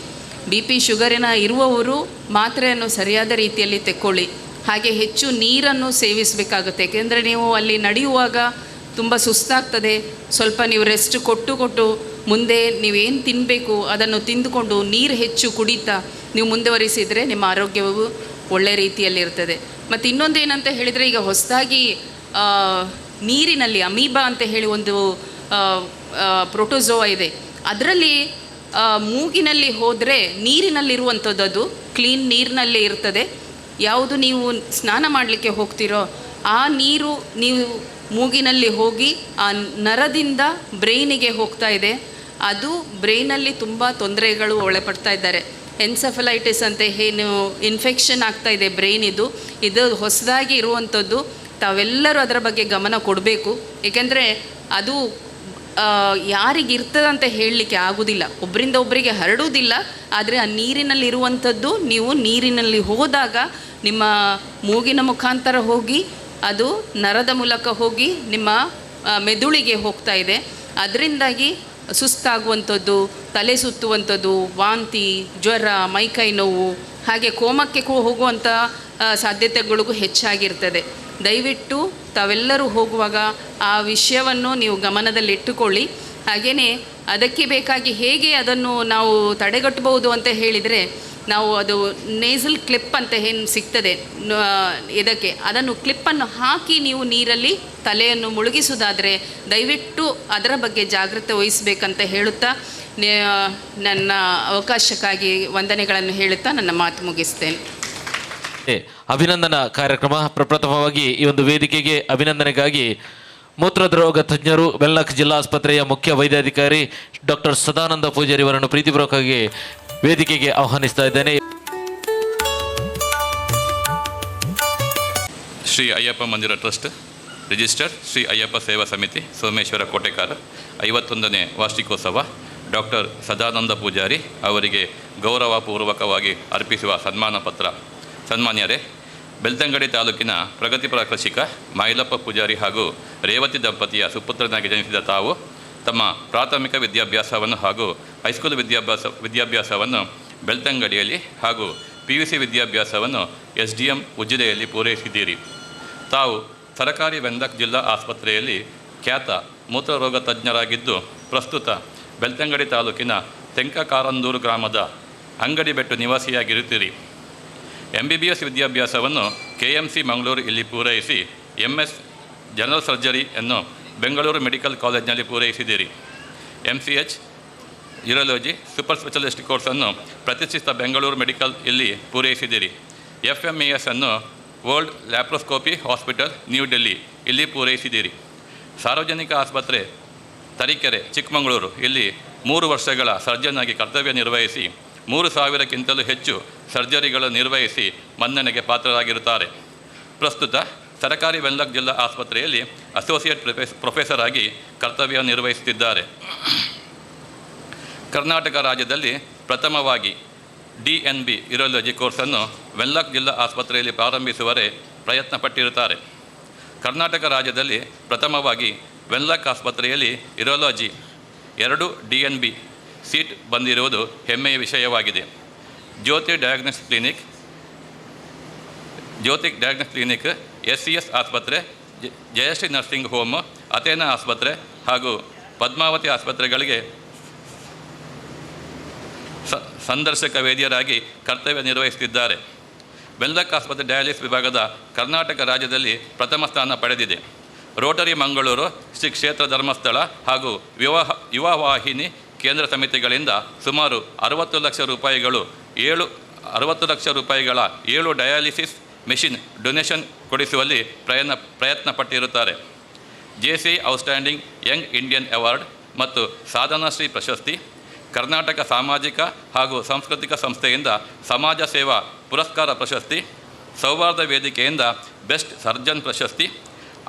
BP, ಶುಗರಿನ ಇರುವವರು ಮಾತ್ರೆಯನ್ನು ಸರಿಯಾದ ರೀತಿಯಲ್ಲಿ ತೆಕ್ಕೊಳ್ಳಿ. ಹಾಗೆ ಹೆಚ್ಚು ನೀರನ್ನು ಸೇವಿಸಬೇಕಾಗುತ್ತೆ. ಏಕೆಂದರೆ ನೀವು ಅಲ್ಲಿ ನಡೆಯುವಾಗ ತುಂಬ ಸುಸ್ತಾಗ್ತದೆ. ಸ್ವಲ್ಪ ನೀವು ರೆಸ್ಟ್ ಕೊಟ್ಟು ಮುಂದೆ ನೀವೇನು ತಿನ್ನಬೇಕು ಅದನ್ನು ತಿಂದುಕೊಂಡು ನೀರು ಹೆಚ್ಚು ಕುಡಿತಾ ನೀವು ಮುಂದುವರಿಸಿದರೆ ನಿಮ್ಮ ಆರೋಗ್ಯವು ಒಳ್ಳೆ ರೀತಿಯಲ್ಲಿರ್ತದೆ. ಮತ್ತು ಇನ್ನೊಂದು ಏನಂತ ಹೇಳಿದರೆ, ಈಗ ಹೊಸದಾಗಿ ನೀರಿನಲ್ಲಿ ಅಮೀಬಾ ಅಂತ ಹೇಳಿ ಒಂದು ಪ್ರೋಟೋಜೋವಾ ಇದೆ. ಅದರಲ್ಲಿ ಮೂಗಿನಲ್ಲಿ ಹೋದರೆ ನೀರಿನಲ್ಲಿರುವಂಥದ್ದು ಅದು ಕ್ಲೀನ್ ನೀರಿನಲ್ಲೇ ಇರ್ತದೆ. ಯಾವುದು ನೀವು ಸ್ನಾನ ಮಾಡಲಿಕ್ಕೆ ಹೋಗ್ತಿರೋ ಆ ನೀರು ನೀವು ಮೂಗಿನಲ್ಲಿ ಹೋಗಿ ಆ ನರದಿಂದ ಬ್ರೈನಿಗೆ ಹೋಗ್ತಾ ಇದೆ. ಅದು ಬ್ರೈನಲ್ಲಿ ತುಂಬ ತೊಂದರೆಗಳು ಒಳಪಡ್ತಾ ಇದ್ದಾರೆ. ಎನ್ಸೆಫಲೈಟಿಸ್ ಅಂತ ಏನು ಇನ್ಫೆಕ್ಷನ್ ಆಗ್ತಾ ಇದೆ ಬ್ರೈನಿದು. ಇದು ಹೊಸದಾಗಿ ಇರುವಂಥದ್ದು. ತಾವೆಲ್ಲರೂ ಅದರ ಬಗ್ಗೆ ಗಮನ ಕೊಡಬೇಕು. ಏಕೆಂದರೆ ಅದು ಯಾರಿಗಿರ್ತದಂತ ಹೇಳಲಿಕ್ಕೆ ಆಗೋದಿಲ್ಲ, ಒಬ್ಬರಿಂದ ಒಬ್ಬರಿಗೆ ಹರಡುವುದಿಲ್ಲ. ಆದರೆ ಆ ನೀರಿನಲ್ಲಿರುವಂಥದ್ದು ನೀವು ನೀರಿನಲ್ಲಿ ಹೋದಾಗ ನಿಮ್ಮ ಮೂಗಿನ ಮುಖಾಂತರ ಹೋಗಿ ಅದು ನರದ ಮೂಲಕ ಹೋಗಿ ನಿಮ್ಮ ಮೆದುಳಿಗೆ ಹೋಗ್ತಾ ಇದೆ. ಅದರಿಂದಾಗಿ ಸುಸ್ತಾಗುವಂಥದ್ದು, ತಲೆ ಸುತ್ತುವಂಥದ್ದು, ವಾಂತಿ, ಜ್ವರ, ಮೈಕೈ ನೋವು, ಹಾಗೆ ಕೋಮಕ್ಕೆ ಹೋಗುವಂಥ ಸಾಧ್ಯತೆಗಳಿಗೂ ಹೆಚ್ಚಾಗಿರ್ತದೆ. ದಯವಿಟ್ಟು ತಾವೆಲ್ಲರೂ ಹೋಗುವಾಗ ಆ ವಿಷಯವನ್ನು ನೀವು ಗಮನದಲ್ಲಿಟ್ಟುಕೊಳ್ಳಿ. ಹಾಗೆಯೇ ಅದಕ್ಕೆ ಬೇಕಾಗಿ ಹೇಗೆ ಅದನ್ನು ನಾವು ತಡೆಗಟ್ಟಬಹುದು ಅಂತ ಹೇಳಿದರೆ, ನಾವು ಅದು ನೇಸಲ್ ಕ್ಲಿಪ್ ಅಂತ ಏನು ಸಿಗ್ತದೆ ಇದಕ್ಕೆ, ಅದನ್ನು ಕ್ಲಿಪ್ಪನ್ನು ಹಾಕಿ ನೀವು ನೀರಲ್ಲಿ ತಲೆಯನ್ನು ಮುಳುಗಿಸುವುದಾದರೆ ದಯವಿಟ್ಟು ಅದರ ಬಗ್ಗೆ ಜಾಗೃತೆ ವಹಿಸಬೇಕಂತ ಹೇಳುತ್ತಾ ನನ್ನ ಅವಕಾಶಕ್ಕಾಗಿ ವಂದನೆಗಳನ್ನು ಹೇಳುತ್ತಾ ನನ್ನ ಮಾತು ಮುಗಿಸ್ತೇನೆ. ಅಭಿನಂದನಾ ಕಾರ್ಯಕ್ರಮ. ಪ್ರಪ್ರಥಮವಾಗಿ ಈ ಒಂದು ವೇದಿಕೆಗೆ ಅಭಿನಂದನೆಗಾಗಿ ಮೂತ್ರದ ರೋಗ ತಜ್ಞರು, ವೆಲ್ಲಕ್ ಜಿಲ್ಲಾ ಆಸ್ಪತ್ರೆಯ ಮುಖ್ಯ ವೈದ್ಯಾಧಿಕಾರಿ ಡಾಕ್ಟರ್ ಸದಾನಂದ ಪೂಜಾರಿ ಅವರನ್ನು ಪ್ರೀತಿಪೂರ್ವಕವಾಗಿ ವೇದಿಕೆಗೆ ಆಹ್ವಾನಿಸ್ತಾ ಇದ್ದೇನೆ. ಶ್ರೀ ಅಯ್ಯಪ್ಪ ಮಂದಿರ ಟ್ರಸ್ಟ್ ರಿಜಿಸ್ಟರ್ ಶ್ರೀ ಅಯ್ಯಪ್ಪ ಸೇವಾ ಸಮಿತಿ ಸೋಮೇಶ್ವರ ಕೋಟೆಕಾರ 51ನೇ ವಾರ್ಷಿಕೋತ್ಸವ ಡಾಕ್ಟರ್ ಸದಾನಂದ ಪೂಜಾರಿ ಅವರಿಗೆ ಗೌರವಪೂರ್ವಕವಾಗಿ ಅರ್ಪಿಸುವ ಸನ್ಮಾನ ಪತ್ರ. ಸನ್ಮಾನ್ಯರೇ, ಬೆಳ್ತಂಗಡಿ ತಾಲೂಕಿನ ಪ್ರಗತಿಪರ ಕೃಷಿಕ ಮಾಯಿಲಪ್ಪ ಪೂಜಾರಿ ಹಾಗೂ ರೇವತಿ ದಂಪತಿಯ ಸುಪುತ್ರನಾಗಿ ಜನಿಸಿದ ತಾವು ತಮ್ಮ ಪ್ರಾಥಮಿಕ ವಿದ್ಯಾಭ್ಯಾಸವನ್ನು ಹಾಗೂ ಹೈಸ್ಕೂಲ್ ವಿದ್ಯಾಭ್ಯಾಸವನ್ನು ಬೆಳ್ತಂಗಡಿಯಲ್ಲಿ ಹಾಗೂ PUC ವಿದ್ಯಾಭ್ಯಾಸವನ್ನು SDM ಉಜಿರೆಯಲ್ಲಿ ಪೂರೈಸಿದ್ದೀರಿ. ತಾವು ಸರಕಾರಿ ವೆಂದಕ್ ಜಿಲ್ಲಾ ಆಸ್ಪತ್ರೆಯಲ್ಲಿ ಖ್ಯಾತ ಮೂತ್ರರೋಗ ತಜ್ಞರಾಗಿದ್ದು, ಪ್ರಸ್ತುತ ಬೆಳ್ತಂಗಡಿ ತಾಲೂಕಿನ ತೆಂಕಕಾರಂದೂರು ಗ್ರಾಮದ ಅಂಗಡಿಬೆಟ್ಟು ನಿವಾಸಿಯಾಗಿರುತ್ತೀರಿ. MBBS ವಿದ್ಯಾಭ್ಯಾಸವನ್ನು KMC ಮಂಗಳೂರು ಇಲ್ಲಿ ಪೂರೈಸಿ MS ಜನರಲ್ ಸರ್ಜರಿಯನ್ನು ಬೆಂಗಳೂರು ಮೆಡಿಕಲ್ ಕಾಲೇಜಿನಲ್ಲಿ ಪೂರೈಸಿದ್ದೀರಿ. MCH ಯೂರಾಲಜಿ ಸೂಪರ್ ಸ್ಪೆಷಲಿಸ್ಟ್ ಕೋರ್ಸನ್ನು ಪ್ರತಿಷ್ಠಿತ ಬೆಂಗಳೂರು ಮೆಡಿಕಲ್ ಇಲ್ಲಿ ಪೂರೈಸಿದ್ದೀರಿ. FMAS ಅನ್ನು world laparoscopy hospital new Delhi ಇಲ್ಲಿ ಪೂರೈಸಿದ್ದೀರಿ. ಸಾರ್ವಜನಿಕ ಆಸ್ಪತ್ರೆ ತರೀಕೆರೆ ಚಿಕ್ಕಮಗಳೂರು ಇಲ್ಲಿ 3 ವರ್ಷಗಳ ಸರ್ಜನ್ ಆಗಿ ಕರ್ತವ್ಯ ನಿರ್ವಹಿಸಿ 3,000ಕ್ಕಿಂತಲೂ ಹೆಚ್ಚು ಸರ್ಜರಿಗಳು ನಿರ್ವಹಿಸಿ ಮನ್ನಣೆಗೆ ಪಾತ್ರರಾಗಿರುತ್ತಾರೆ. ಪ್ರಸ್ತುತ ಸರಕಾರಿ ವೆನ್ಲಾಕ್ ಜಿಲ್ಲಾ ಆಸ್ಪತ್ರೆಯಲ್ಲಿ ಅಸೋಸಿಯೇಟ್ ಪ್ರೊಫೆಸರ್ ಆಗಿ ಕರ್ತವ್ಯ ನಿರ್ವಹಿಸುತ್ತಿದ್ದಾರೆ. ಕರ್ನಾಟಕ ರಾಜ್ಯದಲ್ಲಿ ಪ್ರಥಮವಾಗಿ DNB ಯೂರಾಲಜಿ ಕೋರ್ಸನ್ನು ವೆನ್ಲಾಕ್ ಜಿಲ್ಲಾ ಆಸ್ಪತ್ರೆಯಲ್ಲಿ ಪ್ರಾರಂಭಿಸುವರೆ ಪ್ರಯತ್ನ ಪಟ್ಟಿರುತ್ತಾರೆ. ಕರ್ನಾಟಕ ರಾಜ್ಯದಲ್ಲಿ ಪ್ರಥಮವಾಗಿ ವೆನ್ಲಾಕ್ ಆಸ್ಪತ್ರೆಯಲ್ಲಿ ಯೂರಾಲಜಿ 2 DNB ಸೀಟ್ ಬಂದಿರುವುದು ಹೆಮ್ಮೆಯ ವಿಷಯವಾಗಿದೆ. ಜ್ಯೋತಿ ಡಯಾಗ್ನೋಸ್ಟಿಕ್ ಕ್ಲಿನಿಕ್, SCS ಆಸ್ಪತ್ರೆ, ಜಯಶ್ರೀ ನರ್ಸಿಂಗ್ ಹೋಮ್, ಅಥೇನಾ ಆಸ್ಪತ್ರೆ ಹಾಗೂ ಪದ್ಮಾವತಿ ಆಸ್ಪತ್ರೆಗಳಿಗೆ ಸಂದರ್ಶಕ ವೇದ್ಯರಾಗಿ ಕರ್ತವ್ಯ ನಿರ್ವಹಿಸುತ್ತಿದ್ದಾರೆ. ವೆನ್ಲಾಕ್ ಆಸ್ಪತ್ರೆ ಡಯಾಲಿಸಿಸ್ ವಿಭಾಗದ ಕರ್ನಾಟಕ ರಾಜ್ಯದಲ್ಲಿ ಪ್ರಥಮ ಸ್ಥಾನ ಪಡೆದಿದೆ. ರೋಟರಿ ಮಂಗಳೂರು, ಶ್ರೀ ಕ್ಷೇತ್ರ ಧರ್ಮಸ್ಥಳ ಹಾಗೂ ಯುವ ವಾಹಿನಿ ಕೇಂದ್ರ ಸಮಿತಿಗಳಿಂದ ಸುಮಾರು 60 ಲಕ್ಷ ರೂಪಾಯಿಗಳ 7 ಡಯಾಲಿಸಿಸ್ ಮೆಷಿನ್ ಡೊನೇಷನ್ ಕೊಡಿಸುವಲ್ಲಿ ಪ್ರಯತ್ನ ಪಟ್ಟಿರುತ್ತಾರೆ. JCI outstanding Young Indian award ಮತ್ತು ಸಾಧನಾಶ್ರೀ ಪ್ರಶಸ್ತಿ, ಕರ್ನಾಟಕ ಸಾಮಾಜಿಕ ಹಾಗೂ ಸಾಂಸ್ಕೃತಿಕ ಸಂಸ್ಥೆಯಿಂದ ಸಮಾಜ ಸೇವಾ ಪುರಸ್ಕಾರ ಪ್ರಶಸ್ತಿ, ಸೌಹಾರ್ದ ವೇದಿಕೆಯಿಂದ ಬೆಸ್ಟ್ ಸರ್ಜನ್ ಪ್ರಶಸ್ತಿ,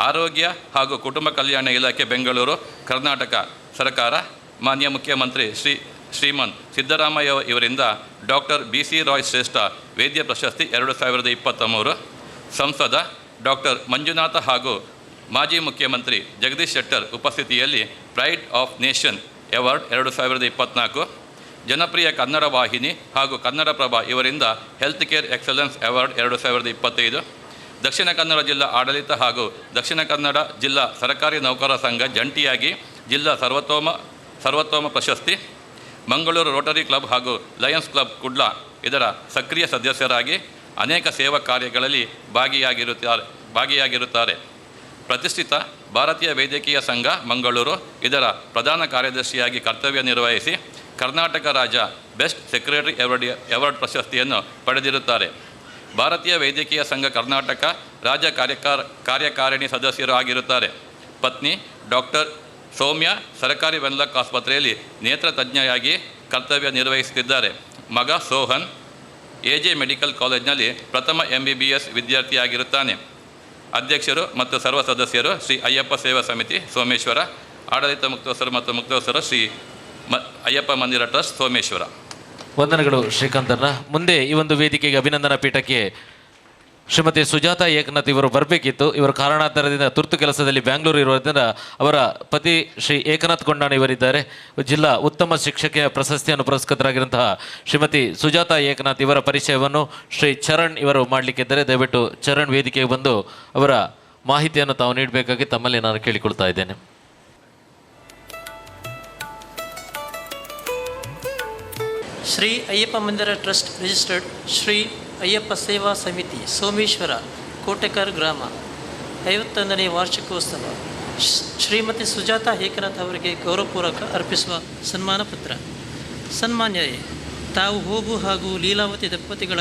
ಆರೋಗ್ಯ ಹಾಗೂ ಕುಟುಂಬ ಕಲ್ಯಾಣ ಇಲಾಖೆ ಬೆಂಗಳೂರು ಕರ್ನಾಟಕ ಸರ್ಕಾರ ಮಾನ್ಯ ಮುಖ್ಯಮಂತ್ರಿ ಶ್ರೀಮಾನ್ ಸಿದ್ದರಾಮಯ್ಯ ಇವರಿಂದ ಡಾಕ್ಟರ್ BC ರಾಯ್ ಶ್ರೇಷ್ಠ ವೇದ್ಯ ಪ್ರಶಸ್ತಿ 2023, ಸಂಸದ ಡಾಕ್ಟರ್ ಮಂಜುನಾಥ ಹಾಗೂ ಮಾಜಿ ಮುಖ್ಯಮಂತ್ರಿ ಜಗದೀಶ್ ಶೆಟ್ಟರ್ ಉಪಸ್ಥಿತಿಯಲ್ಲಿ ಪ್ರೈಡ್ ಆಫ್ ನೇಷನ್ ಅವಾರ್ಡ್ 2024, ಜನಪ್ರಿಯ ಕನ್ನಡ ವಾಹಿನಿ ಹಾಗೂ ಕನ್ನಡಪ್ರಭ ಇವರಿಂದ health care excellence award 2025, Dakshina Kannada ಜಿಲ್ಲಾ ಆಡಳಿತ ಹಾಗೂ ದಕ್ಷಿಣ ಕನ್ನಡ ಜಿಲ್ಲಾ ಸರ್ಕಾರಿ ನೌಕರರ ಸಂಘ ಜಂಟಿಯಾಗಿ ಜಿಲ್ಲಾ ಸರ್ವೋತ್ತಮ ಪ್ರಶಸ್ತಿ, ಮಂಗಳೂರು ರೋಟರಿ ಕ್ಲಬ್ ಹಾಗೂ ಲಯನ್ಸ್ ಕ್ಲಬ್ ಕುಡ್ಲ ಇದರ ಸಕ್ರಿಯ ಸದಸ್ಯರಾಗಿ ಅನೇಕ ಸೇವಾ ಕಾರ್ಯಗಳಲ್ಲಿ ಭಾಗಿಯಾಗಿರುತ್ತಾರೆ. ಪ್ರತಿಷ್ಠಿತ ಭಾರತೀಯ ವೈದ್ಯಕೀಯ ಸಂಘ ಮಂಗಳೂರು ಇದರ ಪ್ರಧಾನ ಕಾರ್ಯದರ್ಶಿಯಾಗಿ ಕರ್ತವ್ಯ ನಿರ್ವಹಿಸಿ ಕರ್ನಾಟಕ ರಾಜ್ಯ ಬೆಸ್ಟ್ ಸೆಕ್ರೆಟರಿ ಅವಾರ್ಡ್ ಪ್ರಶಸ್ತಿಯನ್ನು ಪಡೆದಿರುತ್ತಾರೆ. ಭಾರತೀಯ ವೈದ್ಯಕೀಯ ಸಂಘ ಕರ್ನಾಟಕ ರಾಜ್ಯ ಕಾರ್ಯಕಾರಿಣಿ ಸದಸ್ಯರು ಆಗಿರುತ್ತಾರೆ. ಪತ್ನಿ ಡಾಕ್ಟರ್ ಸೌಮ್ಯ ಸರ್ಕಾರಿ ವೆನ್ಲಾಕ್ ಆಸ್ಪತ್ರೆಯಲ್ಲಿ ನೇತ್ರ ತಜ್ಞೆಯಾಗಿ ಕರ್ತವ್ಯ ನಿರ್ವಹಿಸುತ್ತಿದ್ದಾರೆ. ಮಗ ಸೋಹನ್ AJ ಮೆಡಿಕಲ್ ಕಾಲೇಜಿನಲ್ಲಿ ಪ್ರಥಮ MBBS ವಿದ್ಯಾರ್ಥಿಯಾಗಿರುತ್ತಾನೆ. ಅಧ್ಯಕ್ಷರು ಮತ್ತು ಸರ್ವ ಸದಸ್ಯರು ಶ್ರೀ ಅಯ್ಯಪ್ಪ ಸೇವಾ ಸಮಿತಿ ಸೋಮೇಶ್ವರ, ಆಡಳಿತ ಮುಕ್ತೇಶ್ವರ ಮತ್ತು ಮುಕ್ತೇಶ್ವರ ಶ್ರೀ ಅಯ್ಯಪ್ಪ ಮಂದಿರ ಟ್ರಸ್ಟ್ ಸೋಮೇಶ್ವರ. ವಂದನೆಗಳು ಶ್ರೀಕಾಂತಣ್ಣ. ಮುಂದೆ ಈ ಒಂದು ವೇದಿಕೆಗೆ ಅಭಿನಂದನಾ ಪೀಠಕ್ಕೆ ಶ್ರೀಮತಿ ಸುಜಾತ ಏಕನಾಥ್ ಇವರು ಬರಬೇಕಿತ್ತು. ಇವರು ಕಾರಣಾಂತರದಿಂದ ತುರ್ತು ಕೆಲಸದಲ್ಲಿ ಬ್ಯಾಂಗ್ಳೂರು ಇರುವುದರಿಂದ ಅವರ ಪತಿ ಶ್ರೀ ಏಕನಾಥ್ ಕೊಂಡಾಣ ಇವರಿದ್ದಾರೆ. ಜಿಲ್ಲಾ ಉತ್ತಮ ಶಿಕ್ಷಕಿಯ ಪ್ರಶಸ್ತಿಯನ್ನು ಪುರಸ್ಕೃತರಾಗಿರುವಂತಹ ಶ್ರೀಮತಿ ಸುಜಾತ ಏಕನಾಥ್ ಇವರ ಪರಿಚಯವನ್ನು ಶ್ರೀ ಚರಣ್ ಇವರು ಮಾಡಲಿಕ್ಕಿದ್ದಾರೆ. ದಯವಿಟ್ಟು ಚರಣ್ ವೇದಿಕೆಗೆ ಬಂದು ಅವರ ಮಾಹಿತಿಯನ್ನು ತಾವು ನೀಡಬೇಕಾಗಿ ತಮ್ಮಲ್ಲಿ ನಾನು ಕೇಳಿಕೊಳ್ತಾ ಇದ್ದೇನೆ. ಶ್ರೀ ಅಯ್ಯಪ್ಪ ಮಂದಿರ ಟ್ರಸ್ಟ್ ರಿಜಿಸ್ಟರ್ಡ್ ಶ್ರೀ ಅಯ್ಯಪ್ಪ ಸೇವಾ ಸಮಿತಿ ಸೋಮೇಶ್ವರ ಕೋಟೆಕರ್ ಗ್ರಾಮ 51ನೇ ವಾರ್ಷಿಕೋತ್ಸವ ಶ್ರೀಮತಿ ಸುಜಾತ ಏಕನಾಥ್ ಅವರಿಗೆ ಗೌರವಪೂರ್ವಕ ಅರ್ಪಿಸುವ ಸನ್ಮಾನ ಪತ್ರ. ಸನ್ಮಾನ್ಯರೇ, ತಾವು ಹೋಗು ಹಾಗೂ ಲೀಲಾವತಿ ದಂಪತಿಗಳ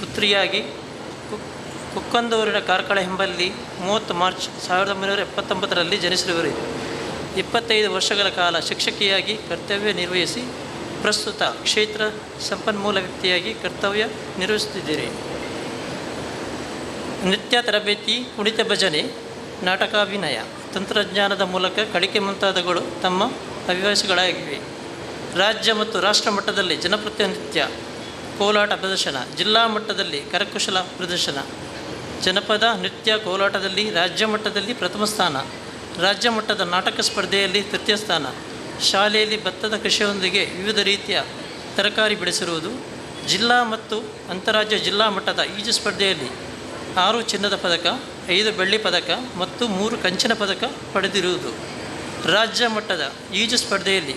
ಪುತ್ರಿಯಾಗಿ ಕುಕ್ಕಂದೂರಿನ ಕಾರ್ಕಳ ಎಂಬಲ್ಲಿ 30 ಮಾರ್ಚ್ 1979ರಲ್ಲಿ ಜನಿಸಿರುವರು. 25 ವರ್ಷಗಳ ಕಾಲ ಶಿಕ್ಷಕಿಯಾಗಿ ಕರ್ತವ್ಯ ನಿರ್ವಹಿಸಿ ಪ್ರಸ್ತುತ ಕ್ಷೇತ್ರ ಸಂಪನ್ಮೂಲ ವ್ಯಕ್ತಿಯಾಗಿ ಕರ್ತವ್ಯ ನಿರ್ವಹಿಸುತ್ತಿದ್ದೀರಿ. ನೃತ್ಯ ತರಬೇತಿ, ಕುಣಿತ ಭಜನೆ, ನಾಟಕಾಭಿನಯ, ತಂತ್ರಜ್ಞಾನದ ಮೂಲಕ ಕಲಿಕೆ ಮುಂತಾದವುಗಳು ತಮ್ಮ ಹವ್ಯಾಸಗಳಾಗಿವೆ. ರಾಜ್ಯ ಮತ್ತು ರಾಷ್ಟ್ರ ಮಟ್ಟದಲ್ಲಿ ಜನಪ್ರತಿನಿತ್ಯ ಕೋಲಾಟ ಪ್ರದರ್ಶನ, ಜಿಲ್ಲಾ ಮಟ್ಟದಲ್ಲಿ ಕರಕುಶಲ ಪ್ರದರ್ಶನ, ಜನಪದ ನೃತ್ಯ ಕೋಲಾಟದಲ್ಲಿ ರಾಜ್ಯ ಮಟ್ಟದಲ್ಲಿ ಪ್ರಥಮ ಸ್ಥಾನ, ರಾಜ್ಯ ಮಟ್ಟದ ನಾಟಕ ಸ್ಪರ್ಧೆಯಲ್ಲಿ ತೃತೀಯ ಸ್ಥಾನ, ಶಾಲೆಯಲ್ಲಿ ಭತ್ತದ ಕೃಷಿಯೊಂದಿಗೆ ವಿವಿಧ ರೀತಿಯ ತರಕಾರಿ ಬೆಳೆಸಿರುವುದು, ಜಿಲ್ಲಾ ಮತ್ತು ಅಂತಾರಾಜ್ಯ ಜಿಲ್ಲಾ ಮಟ್ಟದ ಈಜು ಸ್ಪರ್ಧೆಯಲ್ಲಿ 6 ಚಿನ್ನದ ಪದಕ, 5 ಬೆಳ್ಳಿ ಪದಕ ಮತ್ತು 3 ಕಂಚಿನ ಪದಕ ಪಡೆದಿರುವುದು, ರಾಜ್ಯ ಮಟ್ಟದ ಈಜು ಸ್ಪರ್ಧೆಯಲ್ಲಿ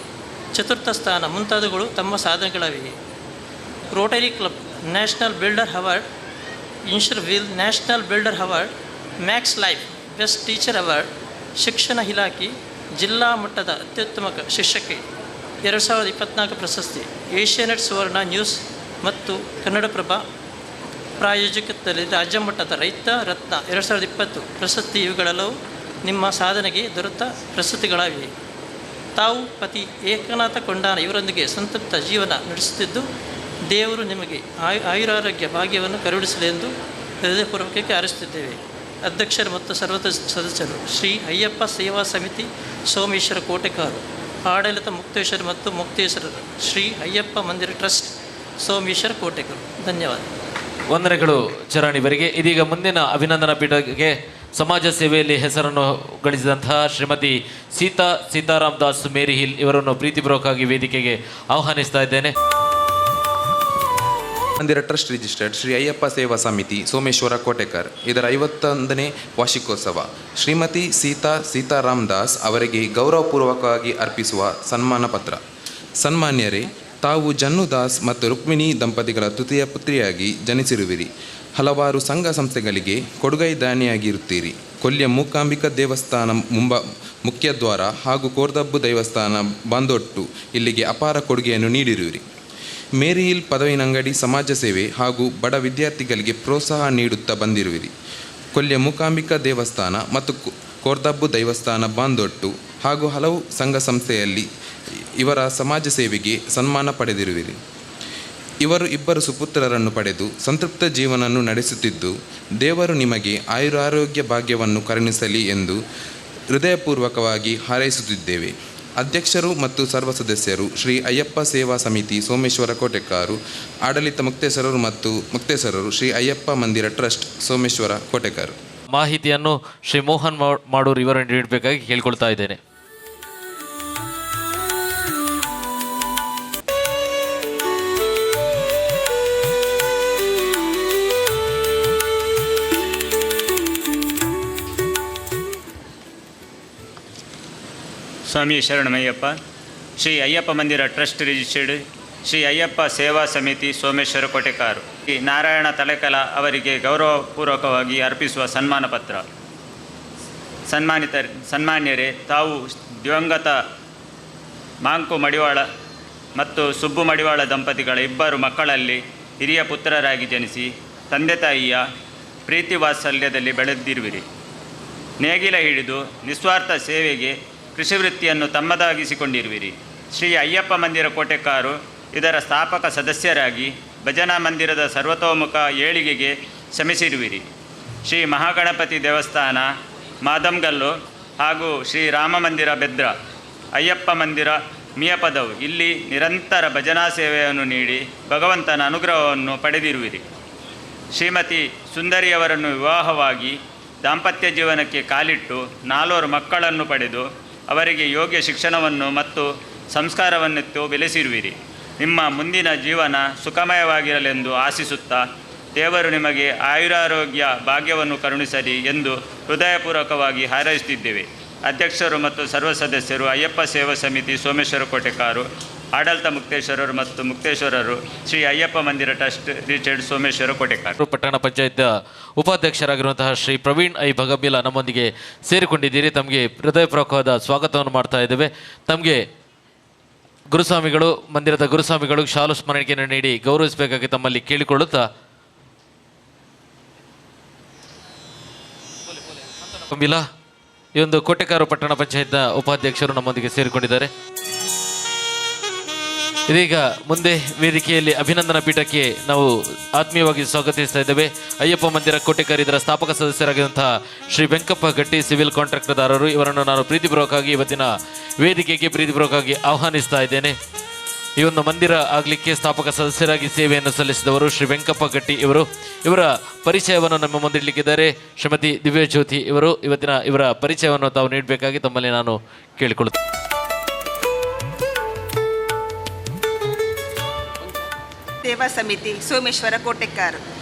ಚತುರ್ಥ ಸ್ಥಾನ ಮುಂತಾದವುಗಳು ತಮ್ಮ ಸಾಧನೆಗಳಾಗಿವೆ. Rotary club national builder award, Inner Wheel national builder award, Max Life best teacher award, ಶಿಕ್ಷಣ ಇಲಾಖೆ ಜಿಲ್ಲಾ ಮಟ್ಟದ ಅತ್ಯುತ್ತಮ ಶಿಕ್ಷಕಿ 2024 ಪ್ರಶಸ್ತಿ, ಏಷ್ಯಾನೆಟ್ ಸುವರ್ಣ ನ್ಯೂಸ್ ಮತ್ತು ಕನ್ನಡಪ್ರಭ ಪ್ರಾಯೋಜಕತ್ವದಲ್ಲಿ ರಾಜ್ಯ ಮಟ್ಟದ ರೈತ ರತ್ನ 2020 ಪ್ರಶಸ್ತಿ ಇವುಗಳೆಲ್ಲವೂ ನಿಮ್ಮ ಸಾಧನೆಗೆ ದೊರೆತ ಪ್ರಶಸ್ತಿಗಳಾಗಿವೆ. ತಾವು ಪತಿ ಏಕನಾಥ ಕೊಂಡಾಣ ಇವರೊಂದಿಗೆ ಸಂತೃಪ್ತ ಜೀವನ ನಡೆಸುತ್ತಿದ್ದು ದೇವರು ನಿಮಗೆ ಆಯುರಾರೋಗ್ಯ ಭಾಗ್ಯವನ್ನು ಕರುಣಿಸಲಿ ಎಂದು ಹೃದಯಪೂರ್ವಕಕ್ಕೆ ಹಾರೈಸುತ್ತಿದ್ದೇವೆ. ಅಧ್ಯಕ್ಷರು ಮತ್ತು ಸರ್ವ ಸದಸ್ಯರು ಶ್ರೀ ಅಯ್ಯಪ್ಪ ಸೇವಾ ಸಮಿತಿ ಸೋಮೇಶ್ವರ ಕೋಟೆಕಾರು, ಆಡಳಿತ ಮುಕ್ತೇಶ್ವರ ಮತ್ತು ಮುಕ್ತೇಶ್ವರರು ಶ್ರೀ ಅಯ್ಯಪ್ಪ ಮಂದಿರ ಟ್ರಸ್ಟ್ ಸೋಮೇಶ್ವರ ಕೋಟೆಕಾರು. ಧನ್ಯವಾದ. ವಂದನೆಗಳು ಚರಾಣಿವರಿಗೆ. ಇದೀಗ ಮುಂದಿನ ಅಭಿನಂದನಾ ಪೀಠಕ್ಕೆ ಸಮಾಜ ಸೇವೆಯಲ್ಲಿ ಹೆಸರನ್ನು ಗಳಿಸಿದಂತಹ ಶ್ರೀಮತಿ ಸೀತಾರಾಮ್ ದಾಸ್ ಮೇರಿ ಹಿಲ್ ಇವರನ್ನು ಪ್ರೀತಿಪೂರ್ವಕವಾಗಿ ವೇದಿಕೆಗೆ ಆಹ್ವಾನಿಸ್ತಾ ಇದ್ದೇನೆ. ಮಂದಿರ ಟ್ರಸ್ಟ್ ರಿಜಿಸ್ಟರ್ಡ್ ಶ್ರೀ ಅಯ್ಯಪ್ಪ ಸೇವಾ ಸಮಿತಿ ಸೋಮೇಶ್ವರ ಕೋಟೆಕರ್ ಇದರ 51ನೇ ವಾರ್ಷಿಕೋತ್ಸವ ಶ್ರೀಮತಿ ಸೀತಾರಾಮ್ ದಾಸ್ ಅವರಿಗೆ ಗೌರವಪೂರ್ವಕವಾಗಿ ಅರ್ಪಿಸುವ ಸನ್ಮಾನ ಪತ್ರ. ಸನ್ಮಾನ್ಯರೇ, ತಾವು ಜನ್ನು ದಾಸ್ ಮತ್ತು ರುಕ್ಮಿಣಿ ದಂಪತಿಗಳ ತೃತೀಯ ಪುತ್ರಿಯಾಗಿ ಜನಿಸಿರುವಿರಿ. ಹಲವಾರು ಸಂಘ ಸಂಸ್ಥೆಗಳಿಗೆ ಕೊಡುಗೈದಾನಿಯಾಗಿರುತ್ತೀರಿ. ಕೊಲ್ಯ ಮೂಕಾಂಬಿಕಾ ದೇವಸ್ಥಾನ ಮುಖ್ಯದ್ವಾರ ಹಾಗೂ ಕೋರ್ದಬ್ಬು ದೇವಸ್ಥಾನ ಬಾಂದೊಟ್ಟು ಇಲ್ಲಿಗೆ ಅಪಾರ ಕೊಡುಗೆಯನ್ನು ನೀಡಿರುವಿರಿ. ಮೇರಿ ಹಿಲ್ ಪದವಿನಂಗಡಿ ಸಮಾಜ ಸೇವೆ ಹಾಗೂ ಬಡ ವಿದ್ಯಾರ್ಥಿಗಳಿಗೆ ಪ್ರೋತ್ಸಾಹ ನೀಡುತ್ತಾ ಬಂದಿರುವಿರಿ. ಕೊಲ್ಯ ಮೂಕಾಂಬಿಕಾ ದೇವಸ್ಥಾನ ಮತ್ತು ಕೋರ್ದಬ್ಬು ದೇವಸ್ಥಾನ ಬಾಂದೊಟ್ಟು ಹಾಗೂ ಹಲವು ಸಂಘ ಸಂಸ್ಥೆಯಲ್ಲಿ ಇವರ ಸಮಾಜ ಸೇವೆಗೆ ಸನ್ಮಾನ ಪಡೆದಿರುವಿರಿ. ಇವರು ಇಬ್ಬರು ಸುಪುತ್ರರನ್ನು ಪಡೆದು ಸಂತೃಪ್ತ ಜೀವನವನ್ನು ನಡೆಸುತ್ತಿದ್ದು, ದೇವರು ನಿಮಗೆ ಆಯುರಾರೋಗ್ಯ ಭಾಗ್ಯವನ್ನು ಕರುಣಿಸಲಿ ಎಂದು ಹೃದಯಪೂರ್ವಕವಾಗಿ ಹಾರೈಸುತ್ತಿದ್ದೇವೆ. ಅಧ್ಯಕ್ಷರು ಮತ್ತು ಸರ್ವ ಸದಸ್ಯರು ಶ್ರೀ ಅಯ್ಯಪ್ಪ ಸೇವಾ ಸಮಿತಿ ಸೋಮೇಶ್ವರ ಕೋಟೆಕಾರು, ಆಡಳಿತ ಮುಕ್ತೇಶ್ವರರು ಮತ್ತು ಮುಕ್ತೇಶ್ವರರು ಶ್ರೀ ಅಯ್ಯಪ್ಪ ಮಂದಿರ ಟ್ರಸ್ಟ್ ಸೋಮೇಶ್ವರ ಕೋಟೆಕಾರು. ಮಾಹಿತಿಯನ್ನು ಶ್ರೀ ಮೋಹನ್ ಮಾಡೂರ್ ಇವರನ್ನು ನೀಡಬೇಕಾಗಿ ಕೇಳ್ಕೊಳ್ತಾ ಇದ್ದೇನೆ. ಸ್ವಾಮಿ ಶರಣಮಯ್ಯಪ್ಪ. ಶ್ರೀ ಅಯ್ಯಪ್ಪ ಮಂದಿರ ಟ್ರಸ್ಟ್ ರಿಜಿಸ್ಟರ್ಡ್ ಶ್ರೀ ಅಯ್ಯಪ್ಪ ಸೇವಾ ಸಮಿತಿ ಸೋಮೇಶ್ವರ ಕೋಟೆಕಾರು ನಾರಾಯಣ ತಲೆಕಲ ಅವರಿಗೆ ಗೌರವಪೂರ್ವಕವಾಗಿ ಅರ್ಪಿಸುವ ಸನ್ಮಾನ ಪತ್ರ. ಸನ್ಮಾನ್ಯರೇ, ತಾವು ದಿವಂಗತ ಮಾಂಕು ಮಡಿವಾಳ ಮತ್ತು ಸುಬ್ಬು ಮಡಿವಾಳ ದಂಪತಿಗಳ ಇಬ್ಬರು ಮಕ್ಕಳಲ್ಲಿ ಹಿರಿಯ ಪುತ್ರರಾಗಿ ಜನಿಸಿ ತಂದೆ ತಾಯಿಯ ಪ್ರೀತಿ ವಾತ್ಸಲ್ಯದಲ್ಲಿ ಬೆಳೆದಿರುವಿರಿ. ನೇಗಿಲ ಹಿಡಿದು ನಿಸ್ವಾರ್ಥ ಸೇವೆಗೆ ಕೃಷಿ ವೃತ್ತಿಯನ್ನು ತಮ್ಮದಾಗಿಸಿಕೊಂಡಿರುವಿರಿ. ಶ್ರೀ ಅಯ್ಯಪ್ಪ ಮಂದಿರ ಕೋಟೆಕಾರು ಇದರ ಸ್ಥಾಪಕ ಸದಸ್ಯರಾಗಿ ಭಜನಾ ಮಂದಿರದ ಸರ್ವತೋಮುಖ ಏಳಿಗೆಗೆ ಶ್ರಮಿಸಿರುವಿರಿ. ಶ್ರೀ ಮಹಾಗಣಪತಿ ದೇವಸ್ಥಾನ ಮಾದಮ್ಗಲ್ಲು ಹಾಗೂ ಶ್ರೀ ರಾಮ ಮಂದಿರ ಬೆದ್ರ, ಅಯ್ಯಪ್ಪ ಮಂದಿರ ಮಿಯಪದವು ಇಲ್ಲಿ ನಿರಂತರ ಭಜನಾ ಸೇವೆಯನ್ನು ನೀಡಿ ಭಗವಂತನ ಅನುಗ್ರಹವನ್ನು ಪಡೆದಿರುವಿರಿ. ಶ್ರೀಮತಿ ಸುಂದರಿಯವರನ್ನು ವಿವಾಹವಾಗಿ ದಾಂಪತ್ಯ ಜೀವನಕ್ಕೆ ಕಾಲಿಟ್ಟು 4 ಮಕ್ಕಳನ್ನು ಪಡೆದು ಅವರಿಗೆ ಯೋಗ್ಯ ಶಿಕ್ಷಣವನ್ನು ಮತ್ತು ಸಂಸ್ಕಾರವನ್ನೆತ್ತು ಬೆಳೆಸಿರುವಿರಿ. ನಿಮ್ಮ ಮುಂದಿನ ಜೀವನ ಸುಖಮಯವಾಗಿರಲೆಂದು ಆಶಿಸುತ್ತಾ ದೇವರು ನಿಮಗೆ ಆಯುರಾರೋಗ್ಯ ಭಾಗ್ಯವನ್ನು ಕರುಣಿಸಲಿ ಎಂದು ಹೃದಯಪೂರ್ವಕವಾಗಿ ಹಾರೈಸುತ್ತಿದ್ದೇವೆ. ಅಧ್ಯಕ್ಷರು ಮತ್ತು ಸರ್ವ ಸದಸ್ಯರು ಅಯ್ಯಪ್ಪ ಸೇವಾ ಸಮಿತಿ ಸೋಮೇಶ್ವರ ಕೋಟೆಕಾರು, ಆಡಳಿತ ಮುಕ್ತೇಶ್ವರರು ಮತ್ತು ಮುಕ್ತೇಶ್ವರರು ಶ್ರೀ ಅಯ್ಯಪ್ಪ ಮಂದಿರ ಟ್ರಸ್ಟ್ ರಿಜಿಸ್ಟರ್ಡ್ ಸೋಮೇಶ್ವರ ಕೋಟೆಕಾರು. ಪಟ್ಟಣ ಪಂಚಾಯತ್ ಉಪಾಧ್ಯಕ್ಷರಾಗಿರುವಂತಹ ಶ್ರೀ ಪ್ರವೀಣ್ ಐ ಭಗಬಿಲ ನಮ್ಮೊಂದಿಗೆ ಸೇರಿಕೊಂಡಿದ್ದೀರಿ. ತಮಗೆ ಹೃದಯಪೂರ್ವಕವಾದ ಸ್ವಾಗತವನ್ನು ಮಾಡ್ತಾ ಇದ್ದೇವೆ. ತಮಗೆ ಗುರುಸ್ವಾಮಿಗಳು, ಮಂದಿರದ ಗುರುಸ್ವಾಮಿಗಳು ಶಾಲು ಸ್ಮರಣಿಕೆಯನ್ನು ನೀಡಿ ಗೌರವಿಸಬೇಕಾಗಿ ತಮ್ಮಲ್ಲಿ ಕೇಳಿಕೊಳ್ಳುತ್ತಾ ಭಗಬಿಲ ಈ ಒಂದು ಕೋಟೆಕಾರು ಪಟ್ಟಣ ಪಂಚಾಯತ್ನ ಉಪಾಧ್ಯಕ್ಷರು ನಮ್ಮೊಂದಿಗೆ ಸೇರಿಕೊಂಡಿದ್ದಾರೆ. ಇದೀಗ ಮುಂದೆ ವೇದಿಕೆಯಲ್ಲಿ ಅಭಿನಂದನಾ ಪೀಠಕ್ಕೆ ನಾವು ಆತ್ಮೀಯವಾಗಿ ಸ್ವಾಗತಿಸ್ತಾ ಇದ್ದೇವೆ. ಅಯ್ಯಪ್ಪ ಮಂದಿರ ಕೋಟೆಕಾರ್ ಇದರ ಸ್ಥಾಪಕ ಸದಸ್ಯರಾಗಿರುವಂತಹ ಶ್ರೀ ವೆಂಕಪ್ಪ ಗಟ್ಟಿ ಸಿವಿಲ್ ಕಾಂಟ್ರಾಕ್ಟರ್ದಾರರು ಇವರನ್ನು ನಾನು ಪ್ರೀತಿಪೂರ್ವಕವಾಗಿ ಇವತ್ತಿನ ವೇದಿಕೆಗೆ ಪ್ರೀತಿಪೂರ್ವಕವಾಗಿ ಆಹ್ವಾನಿಸ್ತಾ ಇದ್ದೇನೆ. ಈ ಒಂದು ಮಂದಿರ ಆಗಲಿಕ್ಕೆ ಸ್ಥಾಪಕ ಸದಸ್ಯರಾಗಿ ಸೇವೆಯನ್ನು ಸಲ್ಲಿಸಿದವರು ಶ್ರೀ ವೆಂಕಪ್ಪ ಗಟ್ಟಿ ಇವರು. ಇವರ ಪರಿಚಯವನ್ನು ನಮ್ಮ ಮುಂದಿಡಲಿಕ್ಕಿದ್ದಾರೆ ಶ್ರೀಮತಿ ದಿವ್ಯಜ್ಯೋತಿ ಇವರು. ಇವರ ಪರಿಚಯವನ್ನು ತಾವು ನೀಡಬೇಕಾಗಿ ತಮ್ಮಲ್ಲಿ ನಾನು ಕೇಳಿಕೊಳ್ಳುತ್ತೇನೆ. ಸೇವಾ ಸಮಿತಿ ಸೋಮೇಶ್ವರ ಕೋಟೆಕಾರ್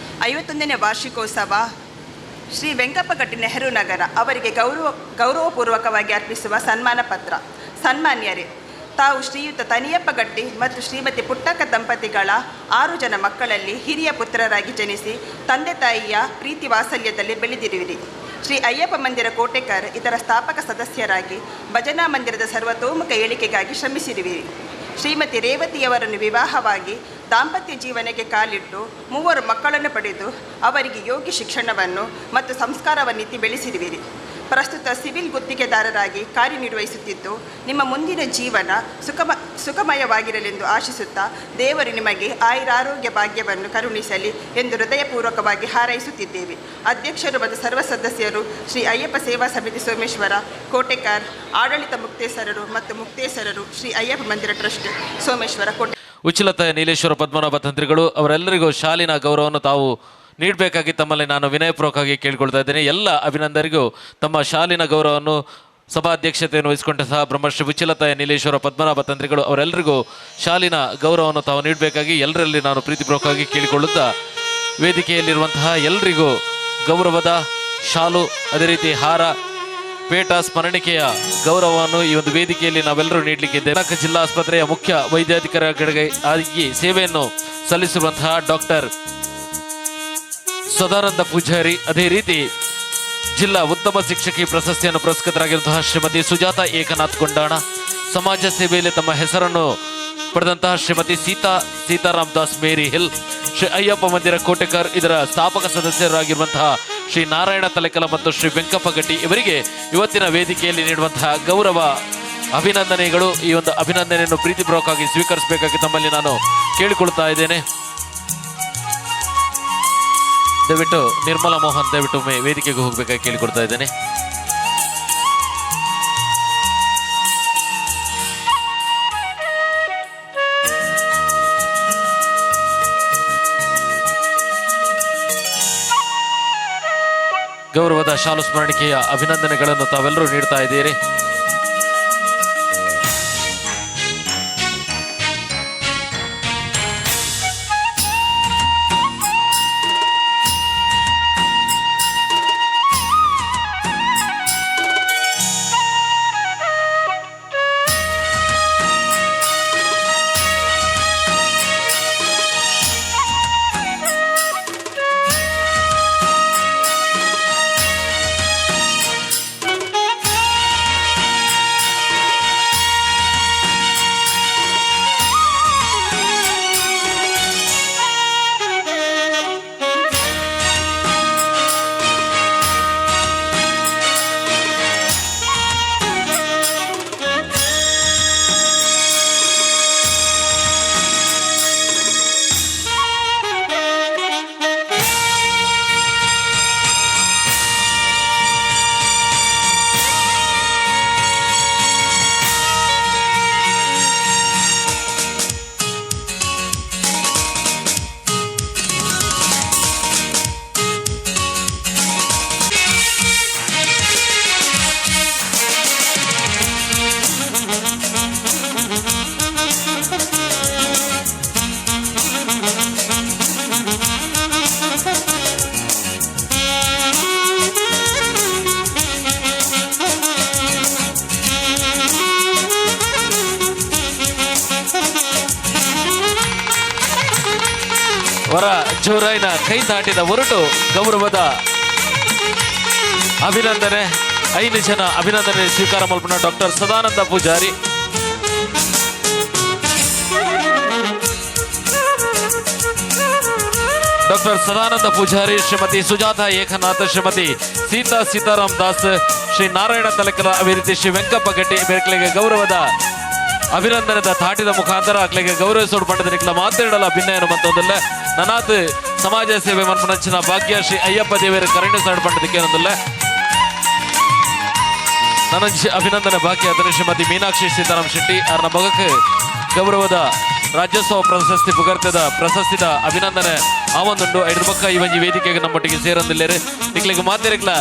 51ನೇ ವಾರ್ಷಿಕೋತ್ಸವ ಶ್ರೀ ವೆಂಕಪ್ಪಗಟ್ಟಿ ನೆಹರು ನಗರ ಅವರಿಗೆ ಗೌರವಪೂರ್ವಕವಾಗಿ ಅರ್ಪಿಸುವ ಸನ್ಮಾನ ಪತ್ರ. ಸನ್ಮಾನ್ಯರೇ, ತಾವು ಶ್ರೀಯುತ ತನಿಯಪ್ಪ ಗಟ್ಟಿ ಮತ್ತು ಶ್ರೀಮತಿ ಪುಟ್ಟಕ್ಕ ದಂಪತಿಗಳ 6 ಜನ ಮಕ್ಕಳಲ್ಲಿ ಹಿರಿಯ ಪುತ್ರರಾಗಿ ಜನಿಸಿ ತಂದೆ ತಾಯಿಯ ಪ್ರೀತಿ ವಾತ್ಸಲ್ಯದಲ್ಲಿ ಬೆಳೆದಿರುವಿರಿ. ಶ್ರೀ ಅಯ್ಯಪ್ಪ ಮಂದಿರ ಕೋಟೆಕಾರ್ ಇದರ ಸ್ಥಾಪಕ ಸದಸ್ಯರಾಗಿ ಭಜನಾ ಮಂದಿರದ ಸರ್ವತೋಮುಖ ಏಳಿಗೆಗಾಗಿ ಶ್ರಮಿಸಿರುವಿರಿ. ಶ್ರೀಮತಿ ರೇವತಿಯವರನ್ನು ವಿವಾಹವಾಗಿ ದಾಂಪತ್ಯ ಜೀವನಕ್ಕೆ ಕಾಲಿಟ್ಟು 3 ಮಕ್ಕಳನ್ನು ಪಡೆದು ಅವರಿಗೆ ಯೋಗ್ಯ ಶಿಕ್ಷಣವನ್ನು ಮತ್ತು ಸಂಸ್ಕಾರವನ್ನಿತ್ತಿ ಬೆಳೆಸಿರುವಿರಿ. ಪ್ರಸ್ತುತ ಸಿವಿಲ್ ಗುತ್ತಿಗೆದಾರರಾಗಿ ಕಾರ್ಯನಿರ್ವಹಿಸುತ್ತಿದ್ದು ನಿಮ್ಮ ಮುಂದಿನ ಜೀವನ ಸುಖಮಯವಾಗಿರಲೆಂದು ಆಶಿಸುತ್ತಾ ದೇವರು ನಿಮಗೆ ಆಯುರಾರೋಗ್ಯ ಭಾಗ್ಯವನ್ನು ಕರುಣಿಸಲಿ ಎಂದು ಹೃದಯಪೂರ್ವಕವಾಗಿ ಹಾರೈಸುತ್ತಿದ್ದೇವೆ. ಅಧ್ಯಕ್ಷರು ಮತ್ತು ಸರ್ವ ಸದಸ್ಯರು ಶ್ರೀ ಅಯ್ಯಪ್ಪ ಸೇವಾ ಸಮಿತಿ ಸೋಮೇಶ್ವರ ಕೋಟೆಕಾರ್, ಆಡಳಿತ ಮುಕ್ತೇಸರರು ಮತ್ತು ಮುಕ್ತೇಸರರು ಶ್ರೀ ಅಯ್ಯಪ್ಪ ಮಂದಿರ ಟ್ರಸ್ಟ್ ಸೋಮೇಶ್ವರ ಕೋಟೆ. ಉಚ್ಚಿಲತಾಯ ನೀಲೇಶ್ವರ ಪದ್ಮನಾಭ ತಂತ್ರಿಗಳು ಅವರೆಲ್ಲರಿಗೂ ಶಾಲಿನ ಗೌರವವನ್ನು ತಾವು ನೀಡಬೇಕಾಗಿ ತಮ್ಮಲ್ಲಿ ನಾನು ವಿನಯಪೂರ್ವಕವಾಗಿ ಕೇಳಿಕೊಳ್ತಾ ಇದ್ದೇನೆ. ಎಲ್ಲ ಅಭಿನಂದರಿಗೂ ತಮ್ಮ ಶಾಲಿನ ಗೌರವವನ್ನು ಸಭಾಧ್ಯಕ್ಷತೆಯನ್ನು ವಹಿಸಿಕೊಂಡಂತಹ ಬ್ರಹ್ಮಶ್ರೀ ಉಚ್ಚಿಲತಾಯ ನೀಲೇಶ್ವರ ಪದ್ಮನಾಭ ತಂತ್ರಿಗಳು ಅವರೆಲ್ಲರಿಗೂ ಶಾಲಿನ ಗೌರವವನ್ನು ತಾವು ನೀಡಬೇಕಾಗಿ ಎಲ್ಲರಲ್ಲಿ ನಾನು ಪ್ರೀತಿಪೂರ್ವಕವಾಗಿ ಕೇಳಿಕೊಳ್ಳುತ್ತಾ ವೇದಿಕೆಯಲ್ಲಿರುವಂತಹ ಎಲ್ಲರಿಗೂ ಗೌರವದ ಶಾಲು, ಅದೇ ರೀತಿ ಹಾರ, ಪೇಟ, ಸ್ಮರಣಿಕೆಯ ಗೌರವವನ್ನು ಈ ಒಂದು ವೇದಿಕೆಯಲ್ಲಿ ನಾವೆಲ್ಲರೂ ನೀಡಲಿಕ್ಕಿದ್ದೇವೆ. ಜಿಲ್ಲಾ ಆಸ್ಪತ್ರೆಯ ಮುಖ್ಯ ವೈದ್ಯಾಧಿಕಾರಿಯಾಗಿ ಸೇವೆಯನ್ನು ಸಲ್ಲಿಸಿರುವಂತಹ ಡಾಕ್ಟರ್ ಸದಾನಂದ ಪೂಜಾರಿ, ಅದೇ ರೀತಿ ಜಿಲ್ಲಾ ಉತ್ತಮ ಶಿಕ್ಷಕಿ ಪ್ರಶಸ್ತಿಯನ್ನು ಪುರಸ್ಕೃತರಾಗಿರುವಂತಹ ಶ್ರೀಮತಿ ಸುಜಾತ ಏಕನಾಥ್ ಗೊಂಡಾಣ, ಸಮಾಜ ಸೇವೆಯಲ್ಲಿ ತಮ್ಮ ಹೆಸರನ್ನು ಪಡೆದಂತಹ ಶ್ರೀಮತಿ ಸೀತಾರಾಮ್ ದಾಸ್ ಮೇರಿ ಹಿಲ್, ಶ್ರೀ ಅಯ್ಯಪ್ಪ ಮಂದಿರ ಕೋಟೆಕರ್ ಇದರ ಸ್ಥಾಪಕ ಸದಸ್ಯರಾಗಿರುವಂತಹ ಶ್ರೀ ನಾರಾಯಣ ತಲೆಕಲ ಮತ್ತು ಶ್ರೀ ವೆಂಕಪ್ಪ ಗಟ್ಟಿ ಇವರಿಗೆ ಇವತ್ತಿನ ವೇದಿಕೆಯಲ್ಲಿ ನೀಡುವಂತಹ ಗೌರವ ಅಭಿನಂದನೆಗಳು. ಈ ಒಂದು ಅಭಿನಂದನೆಯನ್ನು ಪ್ರೀತಿಪೂರ್ವಕವಾಗಿ ಸ್ವೀಕರಿಸಬೇಕಾಗಿ ತಮ್ಮಲ್ಲಿ ನಾನು ಕೇಳಿಕೊಳ್ತಾ ಇದ್ದೇನೆ. ದಯವಿಟ್ಟು ನಿರ್ಮಲಾ ಮೋಹನ್ ದಯವಿಟ್ಟು ವೇದಿಕೆಗೆ ಹೋಗಬೇಕಾಗಿ ಕೇಳಿಕೊಡ್ತಾ ಇದ್ದೇನೆ. ಗೌರವದ ಶಾಲು ಸ್ಮರಣಿಕೆಯ ಅಭಿನಂದನೆಗಳನ್ನು ತಾವೆಲ್ಲರೂ ನೀಡ್ತಾ ಇದ್ದೀರಿ. ವರ ಜೋರಾಯಿನ ಕೈ ದಾಟಿದ ಹೊರಟು ಗೌರವದ ಅಭಿನಂದನೆ 5 ಜನ ಅಭಿನಂದನೆ ಸ್ವೀಕಾರ ಮಲ್ಪನ ಡಾಕ್ಟರ್ ಸದಾನಂದ ಪೂಜಾರಿ, ಡಾಕ್ಟರ್ ಸದಾನಂದ ಪೂಜಾರಿ, ಶ್ರೀಮತಿ ಸುಜಾತ ಏಕನಾಥ್, ಶ್ರೀಮತಿ ಸೀತಾರಾಮ್ ದಾಸ್, ಶ್ರೀ ನಾರಾಯಣ ತಲೆಕಲ, ಅದೇ ರೀತಿ ಶ್ರೀ ವೆಂಕಪ್ಪ ಗಟ್ಟಿ ಬೇರ್ಕಲೆಗೆ ಗೌರವದ ಅಭಿನಂದನದ ತಾಟಿದ ಮುಖಾಂತರ ಅಕ್ಲೆಗೆ ಗೌರವಿಸೋಡು ಪಂಡದನಿಕ್ಲ ಮಾತಾಡಲ್ಲ ಭಿನ್ನ ಮತ್ತೊಂದಿಲ್ಲ ನನಾತ್ ಸಮಾಜ ಸೇವೆ ಮನ್ಪನಂಚಿನ ಭಾಗ್ಯ ಶ್ರೀ ಅಯ್ಯಪ್ಪ ದೇವರ ಕರುಣೆ ಸಾಡು ಪಂಡದಕ್ಕೆ ಏನೊಂದಿಲ್ಲ ನನ್ನ ಅಭಿನಂದನೆ ಭಾಗ್ಯ ಅದನ್ನು ಶ್ರೀಮತಿ ಮೀನಾಕ್ಷಿ ಸೀತಾರಾಮ್ ಶೆಟ್ಟಿ ಅವರ ಮಗಕ್ಕೆ ಗೌರವದ ರಾಜ್ಯೋತ್ಸವ ಪ್ರಶಸ್ತಿ ಪುಗರ್ತದ ಪ್ರಶಸ್ತಿದ ಅಭಿನಂದನೆ ಆವೊಂದುಂಡು 5 ಪಕ್ಕ ಈ ಒಂಜಿ ವೇದಿಕೆಗೆ ನಮ್ಮೊಟ್ಟಿಗೆ ಸೇರೊಂದಿಲ್ಲೇರು ಇಕ್ಲಿಗೆ ಮಾತಿರಕ್ಲ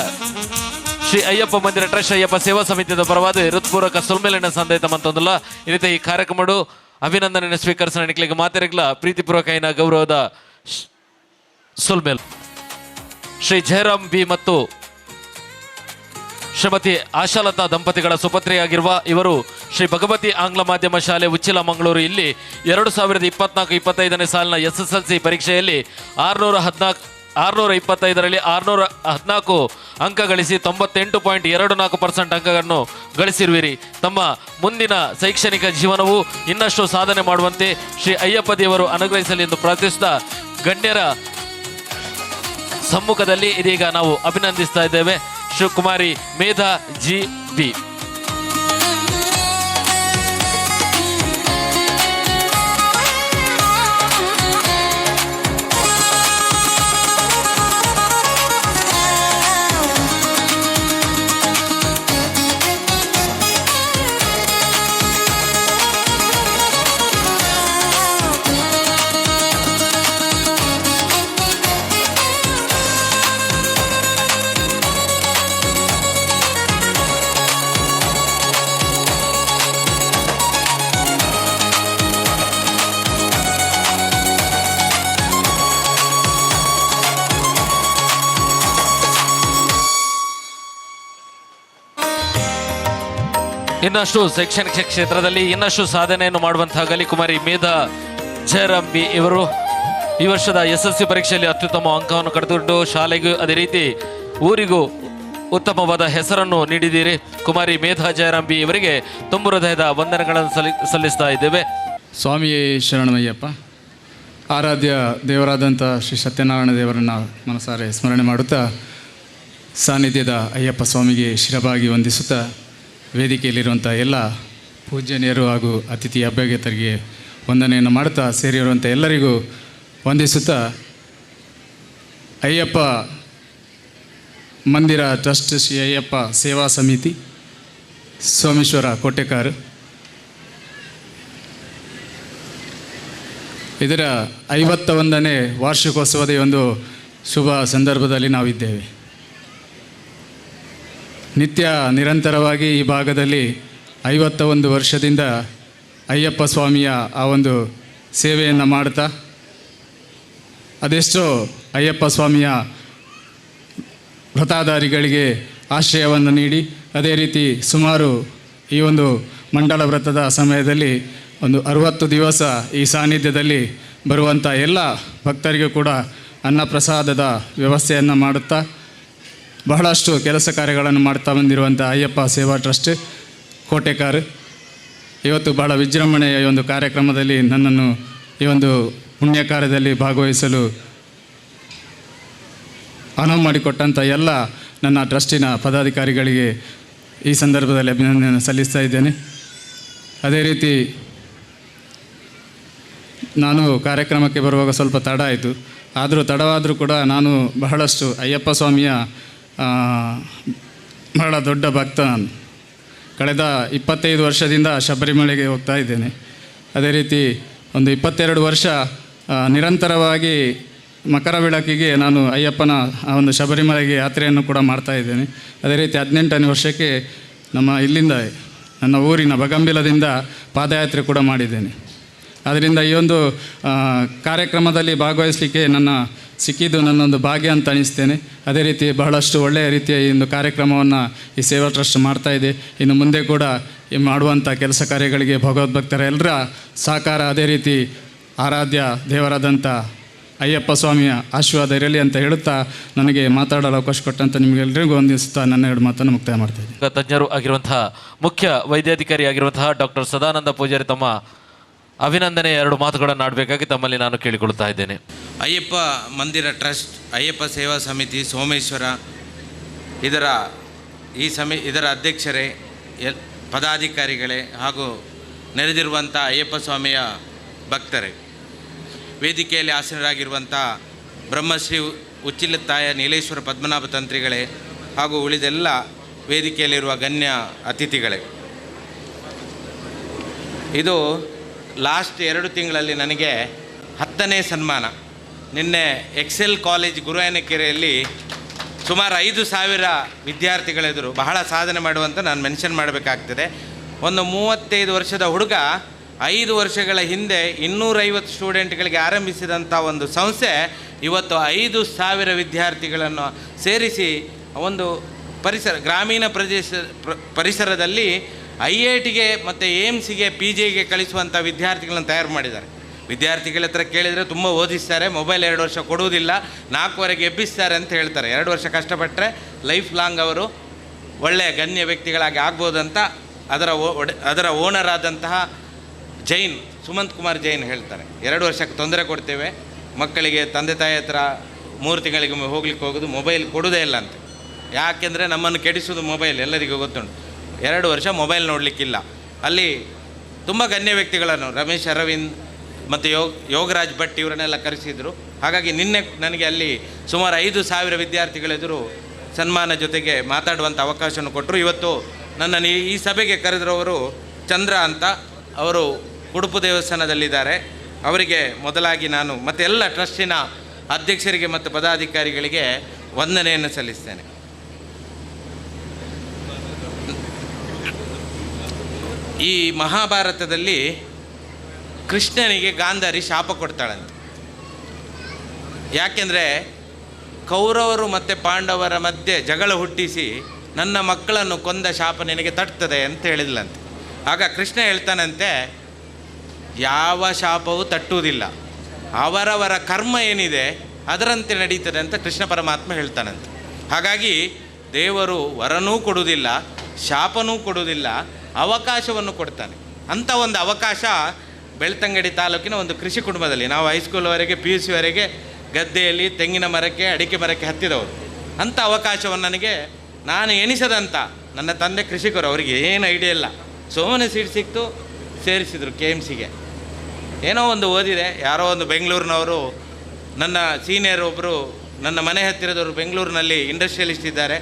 ಶ್ರೀ ಅಯ್ಯಪ್ಪ ಮಂದಿರ ಟ್ರಸ್ಟ್ ಅಯ್ಯಪ್ಪ ಸೇವಾ ಸಮಿತಿಯ ಪರವಾದ ಹೃತ್ಪೂರ್ವಕ ಸುಲ್ಮೇಲನ ಸಂದೇತ ಮಂತೊಂದಿಲ್ಲ ಈ ರೀತಿ ಈ ಕಾರ್ಯಕ್ರಮಡು ಅಭಿನಂದನೆ ಸ್ವೀಕರಿಸೋಣ ನಿಕ್ಲಿಗೆ ಮಾತಿರಕ್ಲ ಪ್ರೀತಿಪೂರ್ವಕ ಐನ ಗೌರವದ ಸುಲ್ಮೇಲ್ ಶ್ರೀ ಜಯರಾಮ್ ಬಿ ಮತ್ತು ಶ್ರೀಮತಿ ಆಶಾಲತಾ ದಂಪತಿಗಳ ಸುಪತ್ರಿಯಾಗಿರುವ ಇವರು ಶ್ರೀ ಭಗವತಿ ಆಂಗ್ಲ ಮಾಧ್ಯಮ ಶಾಲೆ ಉಚ್ಚಿಲ ಮಂಗಳೂರು ಇಲ್ಲಿ 2024-25ನೇ ಸಾಲಿನ SSLC ಪರೀಕ್ಷೆಯಲ್ಲಿ 625ರಲ್ಲಿ 614 ಅಂಕ ಗಳಿಸಿ 98.24% ಅಂಕಗಳನ್ನು ಗಳಿಸಿರುವಿರಿ. ತಮ್ಮ ಮುಂದಿನ ಶೈಕ್ಷಣಿಕ ಜೀವನವು ಇನ್ನಷ್ಟು ಸಾಧನೆ ಮಾಡುವಂತೆ ಶ್ರೀ ಅಯ್ಯಪ್ಪ ದೇವರು ಅನುಗ್ರಹಿಸಲಿ ಎಂದು ಪ್ರಾರ್ಥಿಸಿದ ಗಣ್ಯರ ಸಮ್ಮುಖದಲ್ಲಿ ಇದೀಗ ನಾವು ಅಭಿನಂದಿಸ್ತಾ ಇದ್ದೇವೆ. ಕುಮಾರಿ ಮೇಧಾ ಜಿ ಬಿ. ಇನ್ನಷ್ಟು ಶೈಕ್ಷಣಿಕ ಕ್ಷೇತ್ರದಲ್ಲಿ ಇನ್ನಷ್ಟು ಸಾಧನೆಯನ್ನು ಮಾಡುವಂತಾಗಲಿ. ಕುಮಾರಿ ಮೇಧಾ ಜಯರಾಮ್ ಬಿ ಇವರು ಈ ವರ್ಷದ SSC ಪರೀಕ್ಷೆಯಲ್ಲಿ ಅತ್ಯುತ್ತಮ ಅಂಕವನ್ನು ಪಡೆದುಕೊಂಡು ಶಾಲೆಗೂ ಅದೇ ರೀತಿ ಊರಿಗೂ ಉತ್ತಮವಾದ ಹೆಸರನ್ನು ನೀಡಿದ್ದೀರಿ. ಕುಮಾರಿ ಮೇಧಾ ಜಯರಾಮ್ ಬಿ ಇವರಿಗೆ ತುಂಬು ಹೃದಯದ ವಂದನೆಗಳನ್ನು ಸಲ್ಲಿಸ್ತಾ ಇದ್ದೇವೆ. ಸ್ವಾಮಿಯೇ ಶರಣಮಯ್ಯಪ್ಪ. ಆರಾಧ್ಯ ದೇವರಾದಂಥ ಶ್ರೀ ಸತ್ಯನಾರಾಯಣ ದೇವರನ್ನು ಮನಸಾರೆ ಸ್ಮರಣೆ ಮಾಡುತ್ತಾ ಸಾನ್ನಿಧ್ಯದ ಅಯ್ಯಪ್ಪ ಸ್ವಾಮಿಗೆ ಶಿರಬಾಗಿ ವಂದಿಸುತ್ತಾ ವೇದಿಕೆಯಲ್ಲಿರುವಂಥ ಎಲ್ಲ ಪೂಜ್ಯನೀಯರು ಹಾಗೂ ಅತಿಥಿ ಅಭ್ಯಾಗತರಿಗೆ ವಂದನೆಯನ್ನು ಮಾಡುತ್ತಾ ಸೇರಿರುವಂಥ ಎಲ್ಲರಿಗೂ ವಂದಿಸುತ್ತಾ ಅಯ್ಯಪ್ಪ ಮಂದಿರ ಟ್ರಸ್ಟ್ ಶ್ರೀ ಅಯ್ಯಪ್ಪ ಸೇವಾ ಸಮಿತಿ ಸೋಮೇಶ್ವರ ಕೋಟೆಕಾರ್ ಇದರ 51ನೇ ವಾರ್ಷಿಕೋತ್ಸವದ ಒಂದು ಶುಭ ಸಂದರ್ಭದಲ್ಲಿ ನಾವಿದ್ದೇವೆ. ನಿತ್ಯ ನಿರಂತರವಾಗಿ ಈ ಭಾಗದಲ್ಲಿ 51 ವರ್ಷದಿಂದ ಅಯ್ಯಪ್ಪ ಸ್ವಾಮಿಯ ಆ ಒಂದು ಸೇವೆಯನ್ನು ಮಾಡ್ತಾ ಅದೆಷ್ಟೋ ಅಯ್ಯಪ್ಪ ಸ್ವಾಮಿಯ ವ್ರತಾಧಾರಿಗಳಿಗೆ ಆಶ್ರಯವನ್ನು ನೀಡಿ ಅದೇ ರೀತಿ ಸುಮಾರು ಈ ಒಂದು ಮಂಡಲ ವ್ರತದ ಸಮಯದಲ್ಲಿ ಒಂದು 60 ದಿವಸ ಈ ಸಾನ್ನಿಧ್ಯದಲ್ಲಿ ಬರುವಂಥ ಎಲ್ಲ ಭಕ್ತರಿಗೂ ಕೂಡ ಅನ್ನಪ್ರಸಾದದ ವ್ಯವಸ್ಥೆಯನ್ನು ಮಾಡುತ್ತಾ ಬಹಳಷ್ಟು ಕೆಲಸ ಕಾರ್ಯಗಳನ್ನು ಮಾಡ್ತಾ ಬಂದಿರುವಂಥ ಅಯ್ಯಪ್ಪ ಸೇವಾ ಟ್ರಸ್ಟ್ ಕೋಟೆಕಾರ್ ಇವತ್ತು ಬಹಳ ವಿಜೃಂಭಣೆಯ ಈ ಒಂದು ಕಾರ್ಯಕ್ರಮದಲ್ಲಿ ನನ್ನನ್ನು ಈ ಒಂದು ಪುಣ್ಯ ಕಾರ್ಯದಲ್ಲಿ ಭಾಗವಹಿಸಲು ಅನುವು ಮಾಡಿಕೊಟ್ಟಂಥ ಎಲ್ಲ ನನ್ನ ಟ್ರಸ್ಟಿನ ಪದಾಧಿಕಾರಿಗಳಿಗೆ ಈ ಸಂದರ್ಭದಲ್ಲಿ ಅಭಿನಂದನೆ ಸಲ್ಲಿಸ್ತಾ ಇದ್ದೇನೆ. ಅದೇ ರೀತಿ ನಾನು ಕಾರ್ಯಕ್ರಮಕ್ಕೆ ಬರುವಾಗ ಸ್ವಲ್ಪ ತಡ ಆಯಿತು. ಆದರೂ ತಡವಾದರೂ ಕೂಡ ನಾನು ಬಹಳಷ್ಟು ಅಯ್ಯಪ್ಪ ಸ್ವಾಮಿಯ ಬಹಳ ದೊಡ್ಡ ಭಕ್ತ. ನಾನು ಕಳೆದ 25 ವರ್ಷದಿಂದ ಶಬರಿಮಲೆಗೆ ಹೋಗ್ತಾ ಇದ್ದೇನೆ. ಅದೇ ರೀತಿ ಒಂದು 22 ವರ್ಷ ನಿರಂತರವಾಗಿ ಮಕರ ಬೆಳಕಿಗೆ ನಾನು ಅಯ್ಯಪ್ಪನ ಆ ಒಂದು ಶಬರಿಮಲೆಗೆ ಯಾತ್ರೆಯನ್ನು ಕೂಡ ಮಾಡ್ತಾ ಇದ್ದೇನೆ. ಅದೇ ರೀತಿ 18ನೇ ವರ್ಷಕ್ಕೆ ನಮ್ಮ ಇಲ್ಲಿಂದ ನನ್ನ ಊರಿನ ಬಗಂಬಿಲದಿಂದ ಪಾದಯಾತ್ರೆ ಕೂಡ ಮಾಡಿದ್ದೇನೆ. ಆದ್ದರಿಂದ ಈ ಒಂದು ಕಾರ್ಯಕ್ರಮದಲ್ಲಿ ಭಾಗವಹಿಸಲಿಕ್ಕೆ ಸಿಕ್ಕಿದ್ದು ನನ್ನೊಂದು ಭಾಗ್ಯ ಅಂತ ಅನಿಸ್ತೇನೆ. ಅದೇ ರೀತಿ ಬಹಳಷ್ಟು ಒಳ್ಳೆಯ ರೀತಿಯ ಈ ಒಂದು ಕಾರ್ಯಕ್ರಮವನ್ನು ಈ ಸೇವಾ ಟ್ರಸ್ಟ್ ಮಾಡ್ತಾಯಿದೆ. ಇನ್ನು ಮುಂದೆ ಕೂಡ ಈ ಮಾಡುವಂಥ ಕೆಲಸ ಕಾರ್ಯಗಳಿಗೆ ಭಗವದ್ಭಕ್ತರ ಎಲ್ಲರ ಸಹಕಾರ ಅದೇ ರೀತಿ ಆರಾಧ್ಯ ದೇವರಾದಂಥ ಅಯ್ಯಪ್ಪ ಸ್ವಾಮಿಯ ಆಶೀರ್ವಾದ ಇರಲಿ ಅಂತ ಹೇಳುತ್ತಾ ನನಗೆ ಮಾತಾಡಲು ಅವಕಾಶ ಕೊಟ್ಟಂಥ ನಿಮಗೆಲ್ಲರಿಗೂ ವಂದಿಸುತ್ತಾ ನನ್ನ 2 ಮಾತನ್ನು ಮುಕ್ತಾಯ ಮಾಡ್ತಾಯಿದ್ದೀನಿ. ತಜ್ಞರು ಆಗಿರುವಂತಹ ಮುಖ್ಯ ವೈದ್ಯಾಧಿಕಾರಿ ಆಗಿರುವಂತಹ ಡಾಕ್ಟರ್ ಸದಾನಂದ ಪೂಜಾರಿ ತಮ್ಮ ಅಭಿನಂದನೆ 2 ಮಾತುಗಳನ್ನು ಆಡಬೇಕಾಗಿ ತಮ್ಮಲ್ಲಿ ನಾನು ಕೇಳಿಕೊಳ್ಳುತ್ತಾ ಇದ್ದೇನೆ. ಅಯ್ಯಪ್ಪ ಮಂದಿರ ಟ್ರಸ್ಟ್ ಅಯ್ಯಪ್ಪ ಸೇವಾ ಸಮಿತಿ ಸೋಮೇಶ್ವರ ಇದರ ಅಧ್ಯಕ್ಷರೇ ಪದಾಧಿಕಾರಿಗಳೇ ಹಾಗೂ ನೆರೆದಿರುವಂಥ ಅಯ್ಯಪ್ಪ ಸ್ವಾಮಿಯ ಭಕ್ತರೇ, ವೇದಿಕೆಯಲ್ಲಿ ಆಸೀನರಾಗಿರುವಂಥ ಬ್ರಹ್ಮಶ್ರೀ ಉಚ್ಚಿಲತ್ತಾಯ ನೀಲೇಶ್ವರ ಪದ್ಮನಾಭ ತಂತ್ರಿಗಳೇ ಹಾಗೂ ಉಳಿದೆಲ್ಲ ವೇದಿಕೆಯಲ್ಲಿರುವ ಗಣ್ಯ ಅತಿಥಿಗಳೇ, ಇದು ಲಾಸ್ಟ್ 2 ತಿಂಗಳಲ್ಲಿ ನನಗೆ 10ನೇ ಸನ್ಮಾನ. ನಿನ್ನೆ ಎಕ್ಸೆಲ್ ಕಾಲೇಜ್ ಗುರುವಾಯನಕೆರೆಯಲ್ಲಿ ಸುಮಾರು 5,000 ವಿದ್ಯಾರ್ಥಿಗಳೆದುರು ಬಹಳ ಸಾಧನೆ ಮಾಡುವಂತ ನಾನು ಮೆನ್ಷನ್ ಮಾಡಬೇಕಾಗ್ತದೆ. ಒಂದು 35 ವರ್ಷದ ಹುಡುಗ 5 ವರ್ಷಗಳ ಹಿಂದೆ 250 ಸ್ಟೂಡೆಂಟ್ಗಳಿಗೆ ಆರಂಭಿಸಿದಂಥ ಒಂದು ಸಂಸ್ಥೆ ಇವತ್ತು 5,000 ವಿದ್ಯಾರ್ಥಿಗಳನ್ನು ಸೇರಿಸಿ ಒಂದು ಗ್ರಾಮೀಣ ಪರಿಸರದಲ್ಲಿ IITಗೆ ಮತ್ತು AIMSಗೆ PGಗೆ ಕಳಿಸುವಂಥ ವಿದ್ಯಾರ್ಥಿಗಳನ್ನು ತಯಾರು ಮಾಡಿದ್ದಾರೆ. ವಿದ್ಯಾರ್ಥಿಗಳ ಹತ್ರ ಕೇಳಿದರೆ ತುಂಬ ಓದಿಸ್ತಾರೆ, ಮೊಬೈಲ್ 2 ವರ್ಷ ಕೊಡುವುದಿಲ್ಲ, 4ವರೆಗೆ ಎಬ್ಬಿಸ್ತಾರೆ ಅಂತ ಹೇಳ್ತಾರೆ. 2 ವರ್ಷ ಕಷ್ಟಪಟ್ಟರೆ ಲೈಫ್ ಲಾಂಗ್ ಅವರು ಒಳ್ಳೆಯ ಗಣ್ಯ ವ್ಯಕ್ತಿಗಳಾಗಿ ಆಗ್ಬೋದಂತ ಅದರ ಓನರ್ ಆದಂತಹ ಜೈನ್ ಸುಮಂತ್ ಕುಮಾರ್ ಜೈನ್ ಹೇಳ್ತಾರೆ. 2 ವರ್ಷಕ್ಕೆ ತೊಂದರೆ ಕೊಡ್ತೇವೆ, ಮಕ್ಕಳಿಗೆ ತಂದೆ ತಾಯಿ ಹತ್ರ 3 ತಿಂಗಳಿಗೆ ಹೋಗ್ಲಿಕ್ಕೆ ಹೋಗೋದು, ಮೊಬೈಲ್ ಕೊಡೋದೇ ಇಲ್ಲ ಅಂತ. ಯಾಕೆಂದರೆ ನಮ್ಮನ್ನು ಕೆಡಿಸೋದು ಮೊಬೈಲ್, ಎಲ್ಲರಿಗೂ ಗೊತ್ತುಂಟು. 2 ವರ್ಷ ಮೊಬೈಲ್ ನೋಡಲಿಕ್ಕಿಲ್ಲ. ಅಲ್ಲಿ ತುಂಬ ಗಣ್ಯ ವ್ಯಕ್ತಿಗಳನ್ನು ರಮೇಶ್ ಅರವಿಂದ್ ಮತ್ತು ಯೋಗರಾಜ್ ಭಟ್ ಇವರನ್ನೆಲ್ಲ ಕರೆಸಿದರು. ಹಾಗಾಗಿ ನಿನ್ನೆ ನನಗೆ ಅಲ್ಲಿ ಸುಮಾರು 5,000 ವಿದ್ಯಾರ್ಥಿಗಳೆದುರು ಸನ್ಮಾನ ಜೊತೆಗೆ ಮಾತಾಡುವಂಥ ಅವಕಾಶವನ್ನು ಕೊಟ್ಟರು. ಇವತ್ತು ನನ್ನನ್ನು ಈ ಸಭೆಗೆ ಕರೆದಿರೋರು ಚಂದ್ರ ಅಂತ, ಅವರು ಉಡುಪು ದೇವಸ್ಥಾನದಲ್ಲಿದ್ದಾರೆ. ಅವರಿಗೆ ಮೊದಲಾಗಿ ನಾನು ಮತ್ತು ಎಲ್ಲ ಟ್ರಸ್ಟಿನ ಅಧ್ಯಕ್ಷರಿಗೆ ಮತ್ತು ಪದಾಧಿಕಾರಿಗಳಿಗೆ ವಂದನೆಯನ್ನು ಸಲ್ಲಿಸ್ತೇನೆ. ಈ ಮಹಾಭಾರತದಲ್ಲಿ ಕೃಷ್ಣನಿಗೆ ಗಾಂಧಾರಿ ಶಾಪ ಕೊಡ್ತಾಳಂತೆ. ಯಾಕೆಂದರೆ ಕೌರವರು ಮತ್ತು ಪಾಂಡವರ ಮಧ್ಯೆ ಜಗಳ ಹುಟ್ಟಿಸಿ ನನ್ನ ಮಕ್ಕಳನ್ನು ಕೊಂದ ಶಾಪ ನಿನಗೆ ತಟ್ತದೆ ಅಂತ ಹೇಳಿದ್ಲಂತೆ. ಆಗ ಕೃಷ್ಣ ಹೇಳ್ತಾನಂತೆ, ಯಾವ ಶಾಪವೂ ತಟ್ಟುವುದಿಲ್ಲ, ಅವರವರ ಕರ್ಮ ಏನಿದೆ ಅದರಂತೆ ನಡೀತದೆ ಅಂತ ಕೃಷ್ಣ ಪರಮಾತ್ಮ ಹೇಳ್ತಾನಂತೆ. ಹಾಗಾಗಿ ದೇವರು ವರನೂ ಕೊಡುವುದಿಲ್ಲ, ಶಾಪನೂ ಕೊಡುವುದಿಲ್ಲ, ಅವಕಾಶವನ್ನು ಕೊಡ್ತಾನೆ. ಅಂಥ ಒಂದು ಅವಕಾಶ ಬೆಳ್ತಂಗಡಿ ತಾಲೂಕಿನ ಒಂದು ಕೃಷಿ ಕುಟುಂಬದಲ್ಲಿ, ನಾವು ಹೈಸ್ಕೂಲ್ವರೆಗೆ PUC ವರೆಗೆ ಗದ್ದೆಯಲ್ಲಿ ತೆಂಗಿನ ಮರಕ್ಕೆ ಅಡಿಕೆ ಮರಕ್ಕೆ ಹತ್ತಿದವರು. ಅಂಥ ಅವಕಾಶವನ್ನು ನನಗೆ ನಾನು ಎಣಿಸದಂಥ ನನ್ನ ತಂದೆ ಕೃಷಿಕರು, ಅವರಿಗೆ ಏನು ಐಡಿಯಾ ಇಲ್ಲ, ಸೋಮನೆ ಸೀಟ್ ಸಿಕ್ತು, ಸೇರಿಸಿದರು KMCಗೆ. ಏನೋ ಒಂದು ಓದಿದೆ, ಯಾರೋ ಒಂದು ಬೆಂಗಳೂರಿನವರು, ನನ್ನ ಸೀನಿಯರ್ ಒಬ್ಬರು ನನ್ನ ಮನೆ ಹತ್ತಿರದವರು ಬೆಂಗಳೂರಿನಲ್ಲಿ ಇಂಡಸ್ಟ್ರಿಯಲಿಸ್ಟ್ ಇದ್ದಾರೆ,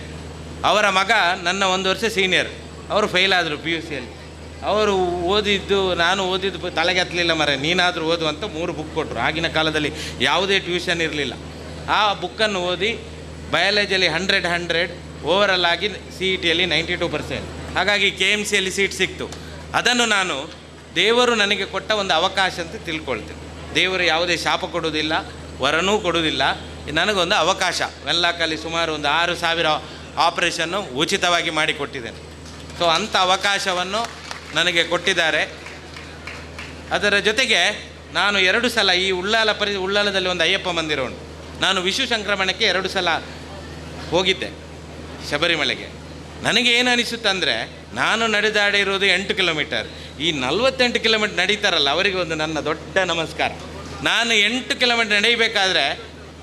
ಅವರ ಮಗ ನನ್ನ 1 ವರ್ಷ ಸೀನಿಯರ್, ಅವರು ಫೇಲ್ ಆದರು PUCಯಲ್ಲಿ. ಅವರು ಓದಿದ್ದು, ನಾನು ಓದಿದ್ದು ತಲೆಗೆ ಹತ್ತಲಿಲ್ಲ ಮರೆ, ನೀನಾದರೂ ಓದು ಅಂತ 3 ಬುಕ್ ಕೊಟ್ಟರು. ಆಗಿನ ಕಾಲದಲ್ಲಿ ಯಾವುದೇ ಟ್ಯೂಷನ್ ಇರಲಿಲ್ಲ. ಆ ಬುಕ್ಕನ್ನು ಓದಿ ಬಯಾಲಜಿಯಲ್ಲಿ 100 ಓವರಲ್ ಆಗಿ CETಯಲ್ಲಿ 92%. ಹಾಗಾಗಿ KMCಯಲ್ಲಿ ಸೀಟ್ ಸಿಕ್ತು. ಅದನ್ನು ನಾನು ದೇವರು ನನಗೆ ಕೊಟ್ಟ ಒಂದು ಅವಕಾಶ ಅಂತ ತಿಳ್ಕೊಳ್ತೇನೆ. ದೇವರು ಯಾವುದೇ ಶಾಪ ಕೊಡುವುದಿಲ್ಲ, ವರನೂ ಕೊಡುವುದಿಲ್ಲ, ನನಗೊಂದು ಅವಕಾಶ. ವೆನ್ಲಾಕಲ್ಲಿ ಸುಮಾರು ಒಂದು 6,000 ಆಪರೇಷನ್ನು ಉಚಿತವಾಗಿ ಮಾಡಿಕೊಟ್ಟಿದ್ದೇನೆ. ಸೊ ಅಂಥ ಅವಕಾಶವನ್ನು ನನಗೆ ಕೊಟ್ಟಿದ್ದಾರೆ. ಅದರ ಜೊತೆಗೆ ನಾನು 2 ಸಲ ಈ ಉಳ್ಳಾಲದಲ್ಲಿ ಒಂದು ಅಯ್ಯಪ್ಪ ಮಂದಿರ ಉಂಟು, ನಾನು ವಿಷು ಸಂಕ್ರಮಣಕ್ಕೆ 2 ಸಲ ಹೋಗಿದ್ದೆ ಶಬರಿಮಲೆಗೆ. ನನಗೆ ಏನು ಅನಿಸುತ್ತಂದರೆ, ನಾನು ನಡೆದಾಡಿರೋದು 8 ಕಿಲೋಮೀಟರ್, ಈ 48 ಕಿಲೋಮೀಟರ್ ನಡೀತಾರಲ್ಲ ಅವರಿಗೆ ಒಂದು ನನ್ನ ದೊಡ್ಡ ನಮಸ್ಕಾರ. ನಾನು 8 ಕಿಲೋಮೀಟರ್ ನಡೆಯಬೇಕಾದ್ರೆ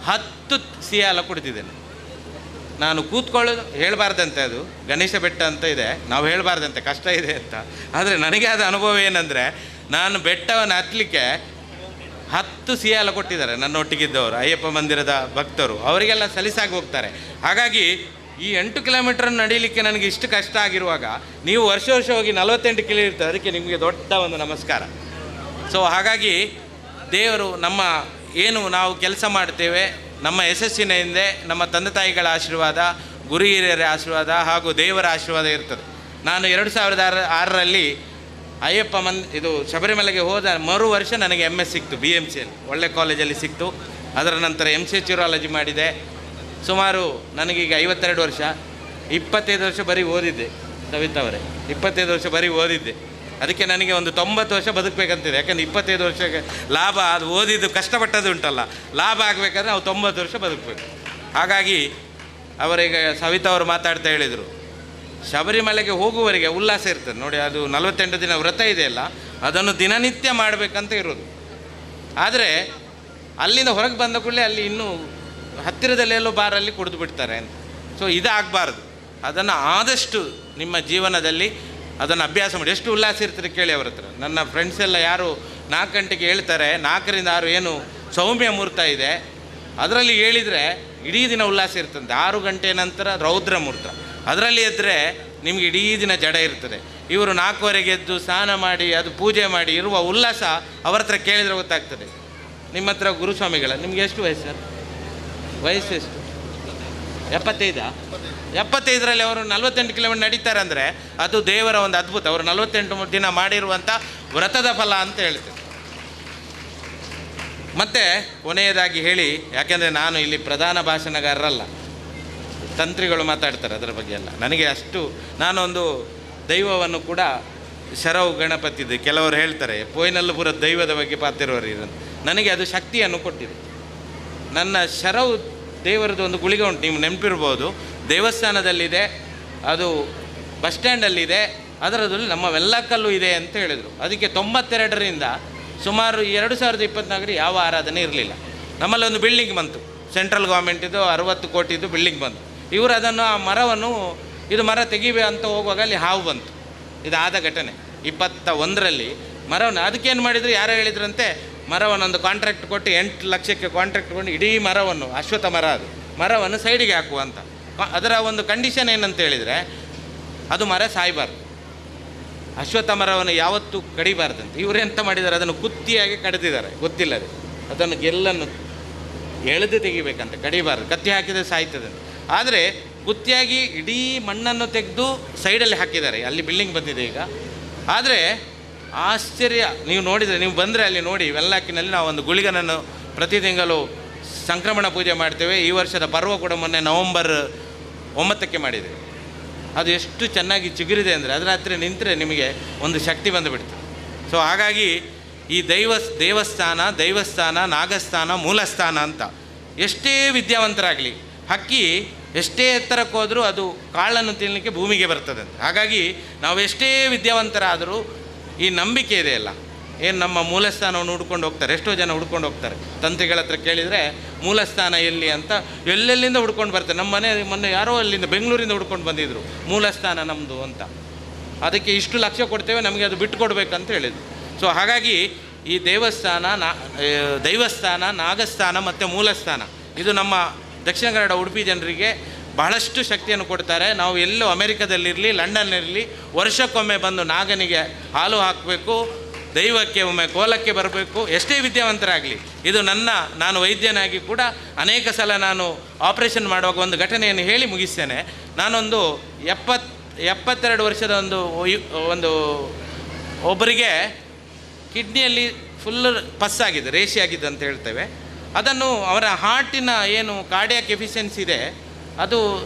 10 ಸಿಯಾಲ ಕುಡಿತಿದ್ದೇನೆ. ನಾನು ಕೂತ್ಕೊಳ್ಳೋದು ಹೇಳಬಾರ್ದಂತೆ, ಅದು ಗಣೇಶ ಬೆಟ್ಟ ಅಂತ ಇದೆ, ನಾವು ಹೇಳಬಾರ್ದಂತೆ, ಕಷ್ಟ ಇದೆ ಅಂತ. ಆದರೆ ನನಗೆ ಆದ ಅನುಭವ ಏನಂದರೆ, ನಾನು ಬೆಟ್ಟವನ್ನು ಹತ್ತಲಿಕ್ಕೆ 10 ಸಿಯಾಲ ಕೊಟ್ಟಿದ್ದಾರೆ ನನ್ನೊಟ್ಟಿಗಿದ್ದವರು, ಅಯ್ಯಪ್ಪ ಮಂದಿರದ ಭಕ್ತರು, ಅವರಿಗೆಲ್ಲ ಸಲೀಸಾಗಿ ಹೋಗ್ತಾರೆ. ಹಾಗಾಗಿ ಈ 8 ಕಿಲೋಮೀಟರ್ ನಡೀಲಿಕ್ಕೆ ನನಗೆ ಇಷ್ಟು ಕಷ್ಟ ಆಗಿರುವಾಗ ನೀವು ವರ್ಷ ಹೋಗಿ 48 ಕಿಲೋಮೀಟರ್, ಅದಕ್ಕೆ ನಿಮಗೆ ದೊಡ್ಡ ಒಂದು ನಮಸ್ಕಾರ. ಸೊ ಹಾಗಾಗಿ ದೇವರು ನಮ್ಮ ಏನು ನಾವು ಕೆಲಸ ಮಾಡ್ತೇವೆ, ನಮ್ಮ ಯಶಸ್ಸಿನ ಹಿಂದೆ ನಮ್ಮ ತಂದೆ ತಾಯಿಗಳ ಆಶೀರ್ವಾದ, ಗುರು ಹಿರಿಯರ ಆಶೀರ್ವಾದ ಹಾಗೂ ದೇವರ ಆಶೀರ್ವಾದ ಇರ್ತದೆ. ನಾನು 2006ರಲ್ಲಿ ಅಯ್ಯಪ್ಪ ಇದು ಶಬರಿಮಲೆಗೆ ಹೋದ ಮರು ವರ್ಷ ನನಗೆ MS ಸಿಕ್ತು BMCಯಲ್ಲಿ, ಒಳ್ಳೆ ಕಾಲೇಜಲ್ಲಿ ಸಿಕ್ತು. ಅದರ ನಂತರ MCH ಯೂರಾಲಜಿ ಮಾಡಿದೆ. ಸುಮಾರು ನನಗೀಗ 52 ವರ್ಷ, 25 ವರ್ಷ ಬರೀ ಓದಿದ್ದೆ. ಸವಿತಾ ಅವರೇ, 25 ವರ್ಷ ಬರೀ ಓದಿದ್ದೆ. ಅದಕ್ಕೆ ನನಗೆ ಒಂದು 90 ವರ್ಷ ಬದುಕಬೇಕಂತಿದೆ. ಯಾಕಂದರೆ 25 ವರ್ಷಕ್ಕೆ ಲಾಭ, ಅದು ಓದಿದ್ದು ಕಷ್ಟಪಟ್ಟದ್ದು ಉಂಟಲ್ಲ, ಲಾಭ ಆಗಬೇಕಾದ್ರೆ ನಾವು 90 ವರ್ಷ ಬದುಕಬೇಕು. ಹಾಗಾಗಿ ಅವರಿಗೆ ಸವಿತಾ ಅವರು ಮಾತಾಡ್ತಾ ಹೇಳಿದರು, ಶಬರಿಮಲೆಗೆ ಹೋಗುವವರೆಗೆ ಉಲ್ಲಾಸ ಇರ್ತದೆ ನೋಡಿ, ಅದು 48 ದಿನ ವ್ರತ ಇದೆಯಲ್ಲ, ಅದನ್ನು ದಿನನಿತ್ಯ ಮಾಡಬೇಕಂತ ಇರೋದು. ಆದರೆ ಅಲ್ಲಿಂದ ಹೊರಗೆ ಬಂದ ಕೂಡಲೇ ಅಲ್ಲಿ ಇನ್ನೂ ಹತ್ತಿರದಲ್ಲೆಲ್ಲೋ ಬಾರಲ್ಲಿ ಕುಡಿದು ಬಿಡ್ತಾರೆ ಅಂತ. ಸೊ ಇದಾಗಬಾರ್ದು. ಅದನ್ನು ಆದಷ್ಟು ನಿಮ್ಮ ಜೀವನದಲ್ಲಿ ಅದನ್ನು ಅಭ್ಯಾಸ ಮಾಡಿ. ಎಷ್ಟು ಉಲ್ಲಾಸ ಇರ್ತಾರೆ ಕೇಳಿ ಅವ್ರ ಹತ್ರ. ನನ್ನ ಫ್ರೆಂಡ್ಸ್ ಎಲ್ಲ ಯಾರು 4 ಗಂಟೆಗೆ ಹೇಳ್ತಾರೆ, 4ರಿಂದ 6 ಏನು ಸೌಮ್ಯ ಮುಹೂರ್ತ ಇದೆ, ಅದರಲ್ಲಿ ಹೇಳಿದರೆ ಇಡೀ ದಿನ ಉಲ್ಲಾಸ ಇರ್ತದೆ. 6 ಗಂಟೆ ನಂತರ ರೌದ್ರ ಮುಹೂರ್ತ, ಅದರಲ್ಲಿ ಎದ್ದರೆ ನಿಮ್ಗೆ ಇಡೀ ದಿನ ಜಡ ಇರ್ತದೆ. ಇವರು 4ವರೆಗೆ ಎದ್ದು ಸ್ನಾನ ಮಾಡಿ ಅದು ಪೂಜೆ ಮಾಡಿ ಇರುವ ಉಲ್ಲಾಸ ಅವರ ಹತ್ರ ಕೇಳಿದರೆ ಗೊತ್ತಾಗ್ತದೆ. ನಿಮ್ಮ ಹತ್ರ ಗುರುಸ್ವಾಮಿಗಳ, ನಿಮ್ಗೆ ಎಷ್ಟು ವಯಸ್ಸು ಸರ್? ವಯಸ್ಸು ಎಷ್ಟು? 75? 75ರಲ್ಲಿ ಅವರು 48 ಕಿಲೋಮೀಟರ್ ನಡೀತಾರೆ ಅಂದರೆ ಅದು ದೇವರ ಒಂದು ಅದ್ಭುತ. ಅವರು 48 ದಿನ ಮಾಡಿರುವಂಥ ವ್ರತದ ಫಲ ಅಂತ ಹೇಳ್ತಾರೆ. ಮತ್ತು ಕೊನೆಯದಾಗಿ ಹೇಳಿ, ಯಾಕೆಂದರೆ ನಾನು ಇಲ್ಲಿ ಪ್ರಧಾನ ಭಾಷಣಗಾರರಲ್ಲ, ತಂತ್ರಿಗಳು ಮಾತಾಡ್ತಾರೆ ಅದರ ಬಗ್ಗೆ ಎಲ್ಲ. ನನಗೆ ಅಷ್ಟು, ನಾನೊಂದು ದೈವವನ್ನು ಕೂಡ ಶರವು ಗಣಪತಿದ್ದು, ಕೆಲವರು ಹೇಳ್ತಾರೆ ಪೋಯ್ನಲ್ಲಪುರ ದೈವದ ಬಗ್ಗೆ ಪಾತಿರೋರು ಇರೋದು, ನನಗೆ ಅದು ಶಕ್ತಿಯನ್ನು ಕೊಟ್ಟಿದೆ. ನನ್ನ ಶರವು ದೇವರದ್ದು ಒಂದು ಗುಳಿಗೆ ಉಂಟು, ನೀವು ನೆನಪಿರ್ಬೋದು, ದೇವಸ್ಥಾನದಲ್ಲಿದೆ, ಅದು ಬಸ್ ಸ್ಟ್ಯಾಂಡಲ್ಲಿದೆ, ಅದರದಲ್ಲಿ ನಮ್ಮ ವೆಲ್ಲಕ್ಕಲ್ಲೂ ಇದೆ ಅಂತ ಹೇಳಿದರು. ಅದಕ್ಕೆ 92ರಿಂದ ಸುಮಾರು 2024 ಯಾವ ಆರಾಧನೆ ಇರಲಿಲ್ಲ. ನಮ್ಮಲ್ಲಿ ಒಂದು ಬಿಲ್ಡಿಂಗ್ ಬಂತು, ಸೆಂಟ್ರಲ್ ಗೌರ್ಮೆಂಟಿದ್ದು 60 ಕೋಟಿದ್ದು ಬಿಲ್ಡಿಂಗ್ ಬಂತು. ಇವರು ಅದನ್ನು ಆ ಮರವನ್ನು ಇದು ಮರ ತೆಗಿವೆ ಅಂತ ಹೋಗುವಾಗ ಅಲ್ಲಿ ಹಾವು ಬಂತು. ಇದಾದ ಘಟನೆ 21ರಲ್ಲಿ ಮರವನ್ನು ಅದಕ್ಕೇನು ಮಾಡಿದ್ರು, ಯಾರೋ ಹೇಳಿದ್ರಂತೆ ಮರವನ್ನೊಂದು ಕಾಂಟ್ರಾಕ್ಟ್ ಕೊಟ್ಟು 8 ಲಕ್ಷಕ್ಕೆ ಕಾಂಟ್ರಾಕ್ಟ್ ಕೊಟ್ಟು ಇಡೀ ಮರವನ್ನು, ಅಶ್ವತ್ಥ ಮರ ಅದು, ಮರವನ್ನು ಸೈಡಿಗೆ ಹಾಕುವ ಅಂತ. ಅದರ ಒಂದು ಕಂಡೀಷನ್ ಏನಂತ ಹೇಳಿದರೆ ಅದು ಮರ ಸಾಯಬಾರ್ದು, ಅಶ್ವತ್ಥ ಮರವನ್ನು ಯಾವತ್ತೂ ಕಡಿಬಾರ್ದಂತೆ. ಇವರು ಎಂತ ಮಾಡಿದ್ದಾರೆ, ಅದನ್ನು ಕುತ್ತಿಯಾಗಿ ಕಡಿದಿದ್ದಾರೆ ಗೊತ್ತಿಲ್ಲದೆ, ಅದನ್ನು ಗೆಲ್ಲನ್ನು ಎಳೆದು ತೆಗಿಬೇಕಂತ, ಕಡಿಬಾರ್ದು, ಕತ್ತಿ ಹಾಕಿದರೆ ಸಾಯ್ತದೆ. ಆದರೆ ಕುತ್ತಿಯಾಗಿ ಇಡೀ ಮಣ್ಣನ್ನು ತೆಗೆದು ಸೈಡಲ್ಲಿ ಹಾಕಿದ್ದಾರೆ. ಅಲ್ಲಿ ಬಿಲ್ಡಿಂಗ್ ಬಂದಿದೆ ಈಗ. ಆದರೆ ಆಶ್ಚರ್ಯ, ನೀವು ನೋಡಿದರೆ, ನೀವು ಬಂದರೆ ಅಲ್ಲಿ ನೋಡಿ, ವೆಲ್ಲಾಕಿನಲ್ಲಿ ನಾವು ಒಂದು ಗುಳಿಗನನ್ನು ಪ್ರತಿ ತಿಂಗಳು ಸಂಕ್ರಮಣ ಪೂಜೆ ಮಾಡ್ತೇವೆ. ಈ ವರ್ಷದ ಪರ್ವ ಕೂಡ ಮೊನ್ನೆ ನವಂಬರ್ 9ಕ್ಕೆ ಮಾಡಿದೆ. ಅದು ಎಷ್ಟು ಚೆನ್ನಾಗಿ ಚಿಗುರಿದೆ ಅಂದರೆ ಅದರ ಹತ್ತಿರ ನಿಂತರೆ ನಿಮಗೆ ಒಂದು ಶಕ್ತಿ ಬಂದುಬಿಡ್ತದೆ. ಸೊ ಹಾಗಾಗಿ ಈ ದೈವಸ್ಥಾನ, ನಾಗಸ್ಥಾನ, ಮೂಲಸ್ಥಾನ ಅಂತ ಎಷ್ಟೇ ವಿದ್ಯಾವಂತರಾಗಲಿ, ಹಕ್ಕಿ ಎಷ್ಟೇ ಎತ್ತರಕ್ಕೆ ಹೋದರೂ ಅದು ಕಾಳನ್ನು ತಿನ್ನಲಿಕ್ಕೆ ಭೂಮಿಗೆ ಬರ್ತದೆ ಅಂತ. ಹಾಗಾಗಿ ನಾವು ಎಷ್ಟೇ ವಿದ್ಯಾವಂತರಾದರೂ ಈ ನಂಬಿಕೆ ಇದೆಯಲ್ಲ, ಏನು ನಮ್ಮ ಮೂಲಸ್ಥಾನವನ್ನು ಹುಡ್ಕೊಂಡು ಹೋಗ್ತಾರೆ, ಎಷ್ಟೋ ಜನ ಹುಡ್ಕೊಂಡು ಹೋಗ್ತಾರೆ. ತಂತ್ರಿಗಳ ಹತ್ರ ಕೇಳಿದರೆ ಮೂಲಸ್ಥಾನ ಎಲ್ಲಿ ಅಂತ ಎಲ್ಲೆಲ್ಲಿಂದ ಹುಡ್ಕೊಂಡು ಬರ್ತಾರೆ. ನಮ್ಮ ಮೊನ್ನೆ ಯಾರೋ ಅಲ್ಲಿಂದ ಬೆಂಗಳೂರಿಂದ ಹುಡ್ಕೊಂಡು ಬಂದಿದ್ದರು, ಮೂಲಸ್ಥಾನ ನಮ್ಮದು ಅಂತ. ಅದಕ್ಕೆ ಇಷ್ಟು ಲಕ್ಷ ಕೊಡ್ತೇವೆ, ನಮಗೆ ಅದು ಬಿಟ್ಟು ಕೊಡಬೇಕಂತ ಹೇಳಿದರು. ಸೊ ಹಾಗಾಗಿ ಈ ದೈವಸ್ಥಾನ, ನಾಗಸ್ಥಾನ ಮತ್ತು ಮೂಲಸ್ಥಾನ ಇದು ನಮ್ಮ ದಕ್ಷಿಣ ಕನ್ನಡ ಉಡುಪಿ ಜನರಿಗೆ ಬಹಳಷ್ಟು ಶಕ್ತಿಯನ್ನು ಕೊಡ್ತಾರೆ. ನಾವು ಎಲ್ಲೋ ಅಮೆರಿಕದಲ್ಲಿರಲಿ, ಲಂಡನ್ನಿರಲಿ, ವರ್ಷಕ್ಕೊಮ್ಮೆ ಬಂದು ನಾಗನಿಗೆ ಹಾಲು ಹಾಕಬೇಕು, ದೈವಕ್ಕೆ ಒಮ್ಮೆ ಕೋಲಕ್ಕೆ ಬರಬೇಕು, ಎಷ್ಟೇ ವಿದ್ಯಾವಂತರಾಗಲಿ. ಇದು ನಾನು ವೈದ್ಯನಾಗಿ ಕೂಡ ಅನೇಕ ಸಲ ನಾನು ಆಪರೇಷನ್ ಮಾಡುವಾಗ ಒಂದು ಘಟನೆಯನ್ನು ಹೇಳಿ ಮುಗಿಸ್ತೇನೆ. ನಾನೊಂದು 72 ವರ್ಷದ ಒಂದು ಒಬ್ಬರಿಗೆ ಕಿಡ್ನಿಯಲ್ಲಿ ಫುಲ್ ಪಸ್ಸಾಗಿದೆ, ರೇಷಿ ಆಗಿದೆ ಅಂತ ಹೇಳ್ತೇವೆ. ಅದನ್ನು ಅವರ ಹಾರ್ಟಿನ ಏನು ಕಾರ್ಡಿಯಾಕ್ ಎಫಿಷಿಯನ್ಸಿ ಇದೆ ಅದು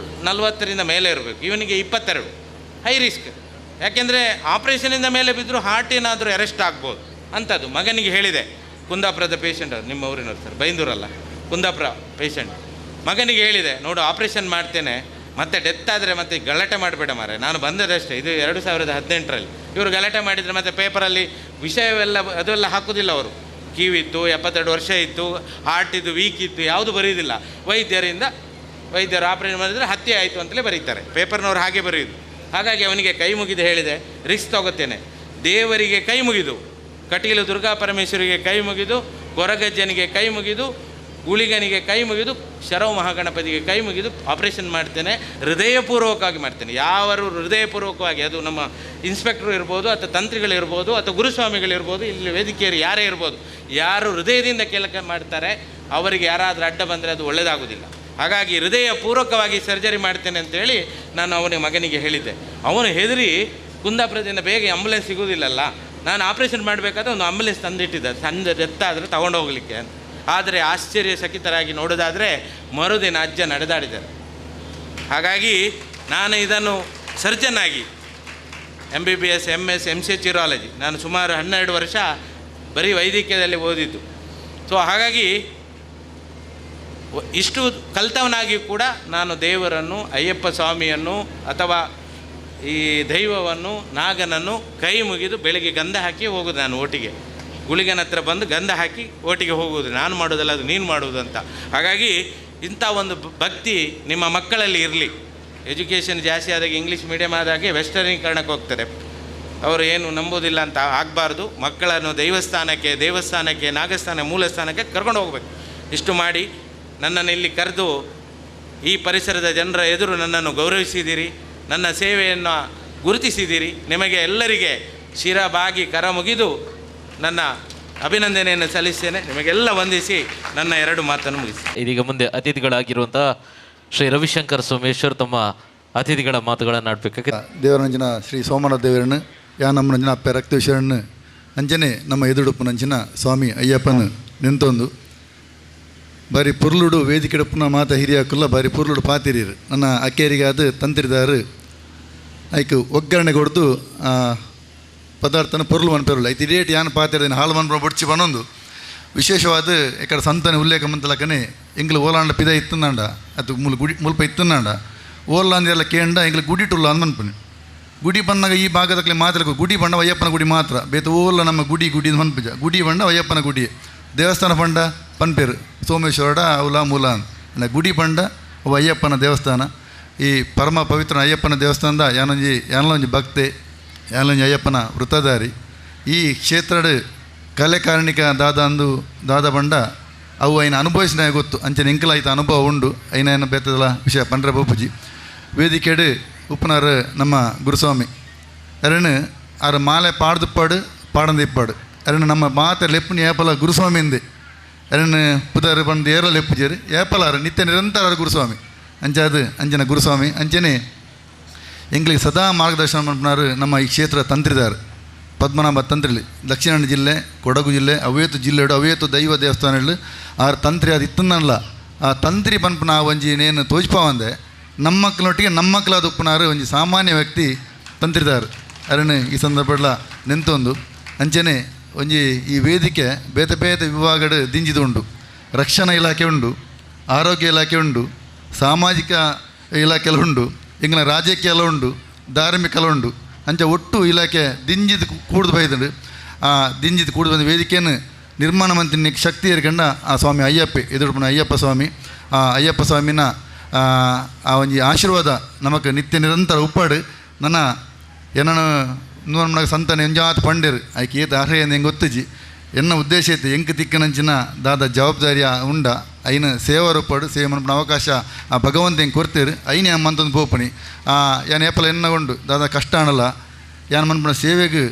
40ರಿಂದ ಮೇಲೆ ಇರಬೇಕು. ಇವನಿಗೆ 22, ಹೈ ರಿಸ್ಕ್. ಯಾಕೆಂದರೆ ಆಪ್ರೇಷನಿಂದ ಮೇಲೆ ಬಿದ್ದರೂ ಹಾರ್ಟ್ ಏನಾದರೂ ಅರೆಸ್ಟ್ ಆಗ್ಬೋದು ಅಂಥದ್ದು. ಮಗನಿಗೆ ಹೇಳಿದೆ, ಕುಂದಾಪುರದ ಪೇಷಂಟ್, ನಿಮ್ಮ ಊರಿನವ್ರು ಸರ್, ಬೈಂದೂರಲ್ಲ, ಕುಂದಾಪುರ ಪೇಷಂಟ್. ಮಗನಿಗೆ ಹೇಳಿದೆ, ನೋಡು ಆಪ್ರೇಷನ್ ಮಾಡ್ತೇನೆ, ಮತ್ತೆ ಡೆತ್ ಆದರೆ ಮತ್ತೆ ಗಲಾಟೆ ಮಾಡಬೇಡ ಮಾರೆ, ನಾನು ಬಂದದಷ್ಟೇ. ಇದು 2018ರಲ್ಲಿ. ಇವರು ಗಲಾಟೆ ಮಾಡಿದರೆ ಮತ್ತೆ ಪೇಪರಲ್ಲಿ ವಿಷಯವೆಲ್ಲ ಅದೆಲ್ಲ ಹಾಕೋದಿಲ್ಲ. ಅವರು ಕಿವಿತ್ತು, 72 ವರ್ಷ ಇತ್ತು, ಹಾರ್ಟ್ ಇದು ವೀಕ್ ಇತ್ತು, ಯಾವುದು ಬರೆಯೋದಿಲ್ಲ. ವೈದ್ಯರು ಆಪರೇಷನ್ ಮಾಡಿದರೆ ಹತ್ಯೆ ಆಯಿತು ಅಂತಲೇ ಬರೀತಾರೆ, ಪೇಪರ್ನವ್ರು ಹಾಗೆ ಬರೆಯೋದು. ಹಾಗಾಗಿ ಅವನಿಗೆ ಕೈ ಮುಗಿದು ಹೇಳಿದೆ, ರಿಸ್ಕ್ ತಗೋತೇನೆ, ದೇವರಿಗೆ ಕೈ ಮುಗಿದು, ಕಟೀಲು ದುರ್ಗಾ ಪರಮೇಶ್ವರಿಗೆ ಕೈ ಮುಗಿದು, ಗೊರಗಜ್ಜನಿಗೆ ಕೈ ಮುಗಿದು, ಗುಳಿಗನಿಗೆ ಕೈ ಮುಗಿದು, ಶರವ ಮಹಾಗಣಪತಿಗೆ ಕೈ ಮುಗಿದು ಆಪರೇಷನ್ ಮಾಡ್ತೇನೆ, ಹೃದಯಪೂರ್ವಕವಾಗಿ ಮಾಡ್ತೇನೆ. ಯಾರು ಹೃದಯಪೂರ್ವಕವಾಗಿ, ಅದು ನಮ್ಮ ಇನ್ಸ್ಪೆಕ್ಟ್ರು ಇರ್ಬೋದು, ಅಥವಾ ತಂತ್ರಿಗಳಿರ್ಬೋದು, ಅಥವಾ ಗುರುಸ್ವಾಮಿಗಳಿರ್ಬೋದು, ಇಲ್ಲಿ ವೇದಿಕೆಯರು ಯಾರೇ ಇರ್ಬೋದು, ಯಾರು ಹೃದಯದಿಂದ ಕೆಲಸ ಮಾಡ್ತಾರೆ ಅವರಿಗೆ ಯಾರಾದರೂ ಅಡ್ಡ ಬಂದರೆ ಅದು ಒಳ್ಳೆಯದಾಗೋದಿಲ್ಲ. ಹಾಗಾಗಿ ಹೃದಯಪೂರ್ವಕವಾಗಿ ಸರ್ಜರಿ ಮಾಡ್ತೇನೆ ಅಂತೇಳಿ ನಾನು ಅವನ ಮಗನಿಗೆ ಹೇಳಿದ್ದೆ. ಅವನು ಹೆದರಿ ಕುಂದಾಪುರದಿಂದ ಬೇಗ ಆಂಬುಲೆನ್ಸ್ ಸಿಗೋದಿಲ್ಲಲ್ಲ, ನಾನು ಆಪ್ರೇಷನ್ ಮಾಡಬೇಕಾದ್ರೆ ಒಂದು ಆಂಬುಲೆನ್ಸ್ ತಂದಿಟ್ಟಿದ್ದೆ, ಸಂಜೆ ಡೆತ್ ಆದರೆ ತಗೊಂಡು ಹೋಗಲಿಕ್ಕೆ ಅಂತ. ಆದರೆ ಆಶ್ಚರ್ಯಚಕಿತರಾಗಿ ನೋಡೋದಾದರೆ ಮರುದಿನ ಅಜ್ಜ ನಡೆದಾಡಿದ್ದಾರೆ. ಹಾಗಾಗಿ ನಾನು ಇದನ್ನು ಸರ್ಜನ್ ಆಗಿ MBBS, MS, MCH ಯೂರಾಲಜಿ ನಾನು ಸುಮಾರು 12 ವರ್ಷ ಬರೀ ವೈದ್ಯಕೀಯದಲ್ಲಿ ಓದಿದ್ದು. ಸೊ ಹಾಗಾಗಿ ಇಷ್ಟು ಕಲ್ತವನಾಗಿ ಕೂಡ ನಾನು ದೇವರನ್ನು, ಅಯ್ಯಪ್ಪ ಸ್ವಾಮಿಯನ್ನು ಅಥವಾ ಈ ದೈವವನ್ನು, ನಾಗನನ್ನು ಕೈ ಮುಗಿದು ಬೆಳಗ್ಗೆ ಗಂಧ ಹಾಕಿ ಹೋಗೋದು. ನಾನು ಒಟ್ಟಿಗೆ ಗುಳಿಗನ ಹತ್ರ ಬಂದು ಗಂಧ ಹಾಕಿ ಒಟ್ಟಿಗೆ ಹೋಗುವುದು. ನಾನು ಮಾಡೋದಲ್ಲ, ಅದು ನೀನು ಮಾಡುವುದು ಅಂತ. ಹಾಗಾಗಿ ಇಂಥ ಒಂದು ಭಕ್ತಿ ನಿಮ್ಮ ಮಕ್ಕಳಲ್ಲಿ ಇರಲಿ. ಎಜುಕೇಷನ್ ಜಾಸ್ತಿ ಆದಾಗ, ಇಂಗ್ಲೀಷ್ ಮೀಡಿಯಮ್ ಆದಾಗೆ ವೆಸ್ಟರ್ನೀಕರಣಕ್ಕೆ ಹೋಗ್ತಾರೆ, ಅವರು ಏನು ನಂಬೋದಿಲ್ಲ ಅಂತ ಆಗಬಾರ್ದು. ಮಕ್ಕಳನ್ನು ದೇವಸ್ಥಾನಕ್ಕೆ, ನಾಗಸ್ಥಾನ, ಮೂಲಸ್ಥಾನಕ್ಕೆ ಕರ್ಕೊಂಡು ಹೋಗಬೇಕು. ಇಷ್ಟು ಮಾಡಿ ನನ್ನನ್ನು ಇಲ್ಲಿ ಕರೆದು ಈ ಪರಿಸರದ ಜನರ ಎದುರು ನನ್ನನ್ನು ಗೌರವಿಸಿದ್ದೀರಿ, ನನ್ನ ಸೇವೆಯನ್ನು ಗುರುತಿಸಿದ್ದೀರಿ. ನಿಮಗೆ ಎಲ್ಲರಿಗೆ ಶಿರಬಾಗಿ ಕರ ಮುಗಿದು ನನ್ನ ಅಭಿನಂದನೆಯನ್ನು ಸಲ್ಲಿಸ್ತೇನೆ. ನಿಮಗೆಲ್ಲ ವಂದಿಸಿ ನನ್ನ 2 ಮಾತನ್ನು ಮುಗಿಸಿ. ಇದೀಗ ಮುಂದೆ ಅತಿಥಿಗಳಾಗಿರುವಂತಹ ಶ್ರೀ ರವಿಶಂಕರ್ ಸೋಮೇಶ್ವರ್ ತಮ್ಮ ಅತಿಥಿಗಳ ಮಾತುಗಳನ್ನು ಆಡಬೇಕಾಗಿದೆ. ದೇವರಂಜನ ಶ್ರೀ ಸೋಮನಾಥ ದೇವರನ್ನು ಯಾ ನಮ್ಮನಂಜನ ಅಪ್ಪ ರಕ್ತೇಶ್ವರನ್ನು ಅಂಜನೆ ನಮ್ಮ ಎದುಡುಪ್ಪು ನಂಚಿನ ಸ್ವಾಮಿ ಅಯ್ಯಪ್ಪನ ನಿಂತೊಂದು ಬಾರಿ ಪುರ್ಲುಡು ವೇದಿಕೆಡುಪ್ಪುನ ಮಾತ ಹಿರಿಯಾಕುಲ್ಲ ಬಾರಿ ಪುರ್ಲುಡು ಪಾತಿರೀರು ನನ್ನ ಅಕ್ಕೇರಿಗೆ ಅದು ತಂತಿರಿದಾರು ಐಕ್ ಒಗ್ಗರಣೆ ಕೊಡ್ದು ಪದಾರ್ಥನ ಪೊರ್ಲು ಮನ್ಪೇರುಲ್ಲ ಐತಿ ರೇಟ್ ಯಾನು ಪಾತಿರ್ದೇನೆ ಹಾಲು ಮನ್ಪ ಬುಡ್ಚಿ ಬನ್ನೊಂದು ವಿಶೇಷವಾದ ఇక్కడ ಸಂತನ ಉಲ್ಲೇಖ ಮಂತಲಕನೆ ಎಂಗ್ಲು ಓಲಾಂಡ ಪಿದ ಇತ್ತುಂದಾಂಡ ಅದು ಮುಲ್ಪ ಇತ್ತುಂದಾಂಡ ಓಲಾಂದೆಲ್ಲ ಕೇಂಡ ಎಂಗ್ಲು ಗುಡಿ ಟುಲ್ಲ ಅನ್ಮನ್ಪನೆ ಗುಡಿ ಬಣ್ಣಾಗ ಈ ಭಾಗದಕ್ಕೆ ಮಾತ್ರ ಗುಡಿ ಬಣ್ಣ ಅಯ್ಯಪ್ಪನ ಗುಡಿ ಮಾತ್ರ ಬೇತ ಓಲ್ಲ ನಮ್ಮ ಗುಡಿ ಮನ್ಪುಜ ಗುಡಿ ಬಣ್ಣ ಅಯ್ಯಪ್ಪನ ಗುಡಿ ದೇವಸ್ಥಾನ ಪಂಡ ಪನ್ಪೇರು ಸೋಮೇಶ್ವರ ಅವಲ ಮೂಲ ಅನ್ನ ಗುಡಿ ಪಂಡ ಅವ ಅಯ್ಯಪ್ಪನ ದೇವಸ್ಥಾನ ಈ ಪರಮ ಪವಿತ್ರ ಅಯ್ಯಪ್ಪನ ದೇವಸ್ಥಾನದ ಯಾನೊಂಜಿ ಭಕ್ತೆ ಯಾನೊಂಜಿ ಅಯ್ಯಪ್ಪನ ವೃತ್ತಧಾರಿ ಈ ಕ್ಷೇತ್ರದ ಕಲೆ ಕಾರ್ಣಿಕ ದಾದ ಬಂಡ ಅವು ಐನ ಅನುಭವಿಸಿನ ಗೊತ್ತು ಅಂಚನೆ ಇಂಕಲಾಯ್ತ ಅನುಭವ ಉಂಡು ಐನ ಬೇತದಲ್ಲ ವಿಷಯ ಪಂಡ್ರೆ ಬೋಪುಜಿ ವೇದಿಕೆಡು ಉಪ್ಪುನಾರು ನಮ್ಮ ಗುರುಸ್ವಾಮಿ ಅರಣ್ಣ ಆರು ಮಾಲೆ ಪಾಡ್ದುಪ್ಪಾಡು ಪಾಡಂದಿಪ್ಪಾಡು ಅರಣ್ಣ ನಮ್ಮ ಮಾತೆ ಲೆಪ್ಪುನಿ ಏಪಲ ಗುರುಸ್ವಾಮಿಂದೆ ಅರಣ್ಣ ಪುದಾರು ಬಂದು ಏರ ಲೆಪ್ಪುಜೇರು ಏಪಲಾರು ನಿತ್ಯ ನಿರಂತರ ಗುರುಸ್ವಾಮಿ ಅಂಚಾದು ಅಂಜನ ಗುರುಸ್ವಾಮಿ ಅಂಚನೆ ಎಂಗ್ಲಿಗೆ ಸದಾ ಮಾರ್ಗದರ್ಶನ ಮಾಡ್ಬಿನಾರು ನಮ್ಮ ಈ ಕ್ಷೇತ್ರ ತಂತ್ರಿದಾರು ಪದ್ಮನಾಭ ತಂತ್ರಿಲಿ ದಕ್ಷಿಣ ಕನ್ನಡ ಜಿಲ್ಲೆ ಕೊಡಗು ಜಿಲ್ಲೆ ಅವೇತು ಜಿಲ್ಲೆಡು ಅವೇತು ದೈವ ದೇವಸ್ಥಾನಗಳು ಆರು ತಂತ್ರಿ ಅದು ಇತ್ತನ್ನಲ್ಲ ಆ ತಂತ್ರಿ ಪನ್ಪನ ಒಂಜಿ ನೇನು ತೋಜ್ಪಾವಂದೆ ನಮ್ಮ ಮಕ್ಕಳೊಟ್ಟಿಗೆ ನಮ್ಮ ಮಕ್ಕಳಾದ ಉಪ್ಪುನಾರು ಒಂಜಿ ಸಾಮಾನ್ಯ ವ್ಯಕ್ತಿ ತಂತ್ರಿದಾರು ಅರಣ್ಯ ಈ ಸಂದರ್ಭಡ್ಲ ನಿಂತೊಂದು ಅಂಚನೆ ಒಂಜಿ ಈ ವೇದಿಕೆ ಬೇತೆ ಬೇತೆ ವಿಭಾಗಡು ದಿಂಜಿದು ಉಂಡು ರಕ್ಷಣಾ ಇಲಾಖೆ ಉಂಡು ಆರೋಗ್ಯ ಇಲಾಖೆ ಉಂಡು ಸಾಮಾಜಿಕ ಇಲಾಖೆ ಉಂಡು ಇಂಗ್ಲ ರಾಜಕೀಯ ಎಲ್ಲ ಉಂಡು ಧಾರ್ಮಿಕ ಎಲ್ಲ ಉಂಡು ಅಂಚ ಒಟ್ಟು ಇಲಾಖೆ ದಿಂಜಿದು ಕೂಡ್ದು ಬೈದಂಡು ಆ ದಿಂಜಿದು ಕೂಡ್ದು ಬಂದ ವೇದಿಕೆಯನ್ನು ನಿರ್ಮಾಣ ಮಂತ್ರಿ ಶಕ್ತಿ ಏರ್ಕಂಡ ಆ ಸ್ವಾಮಿ ಅಯ್ಯಪ್ಪೆ ಎದುರುಪನ ಅಯ್ಯಪ್ಪ ಸ್ವಾಮಿ ಆ ಅಯ್ಯಪ್ಪ ಸ್ವಾಮಿನ ಆ ಒಂಜಿ ಆಶೀರ್ವಾದ ನಮಕ್ ನಿತ್ಯ ನಿರಂತರ ಉಪ್ಪಾಡು ನನ್ನ ಏನನ್ನು ನೂರ ಸಂತಾನ ಎಂಜಾತ್ ಪಂಡೇರು ಆಯ್ಕೆ ಏತ ಅರ್ಹೆ ಹೆಂಗೆ ಗೊತ್ತಜಿ ಎನ್ನ ಉದ್ದೇಶ ಐತೆ ಎಂಕ್ ತಿಕ್ಕನಂಚಿನ ದಾದ ಜವಾಬ್ದಾರಿಯ ಉಂಡ ಐನ ಸೇವಾ ರೂಪಾಡು ಸೇವೆ ಮನ್ಪನ ಅವಕಾಶ ಆ ಭಗವಂತ ಹೆಂಗೆ ಕೊಡ್ತೀರು ಐನೇ ಅಮ್ಮಂತಂದು ಪೋಪಣಿ ಯಾನ್ ಏಪಲ ಎನ್ನ ಉಂಡು ದಾದ ಕಷ್ಟ ಅನ್ನಲ್ಲ ಯಾನ್ ಮನ್ಪನ ಸೇವೆಗೆ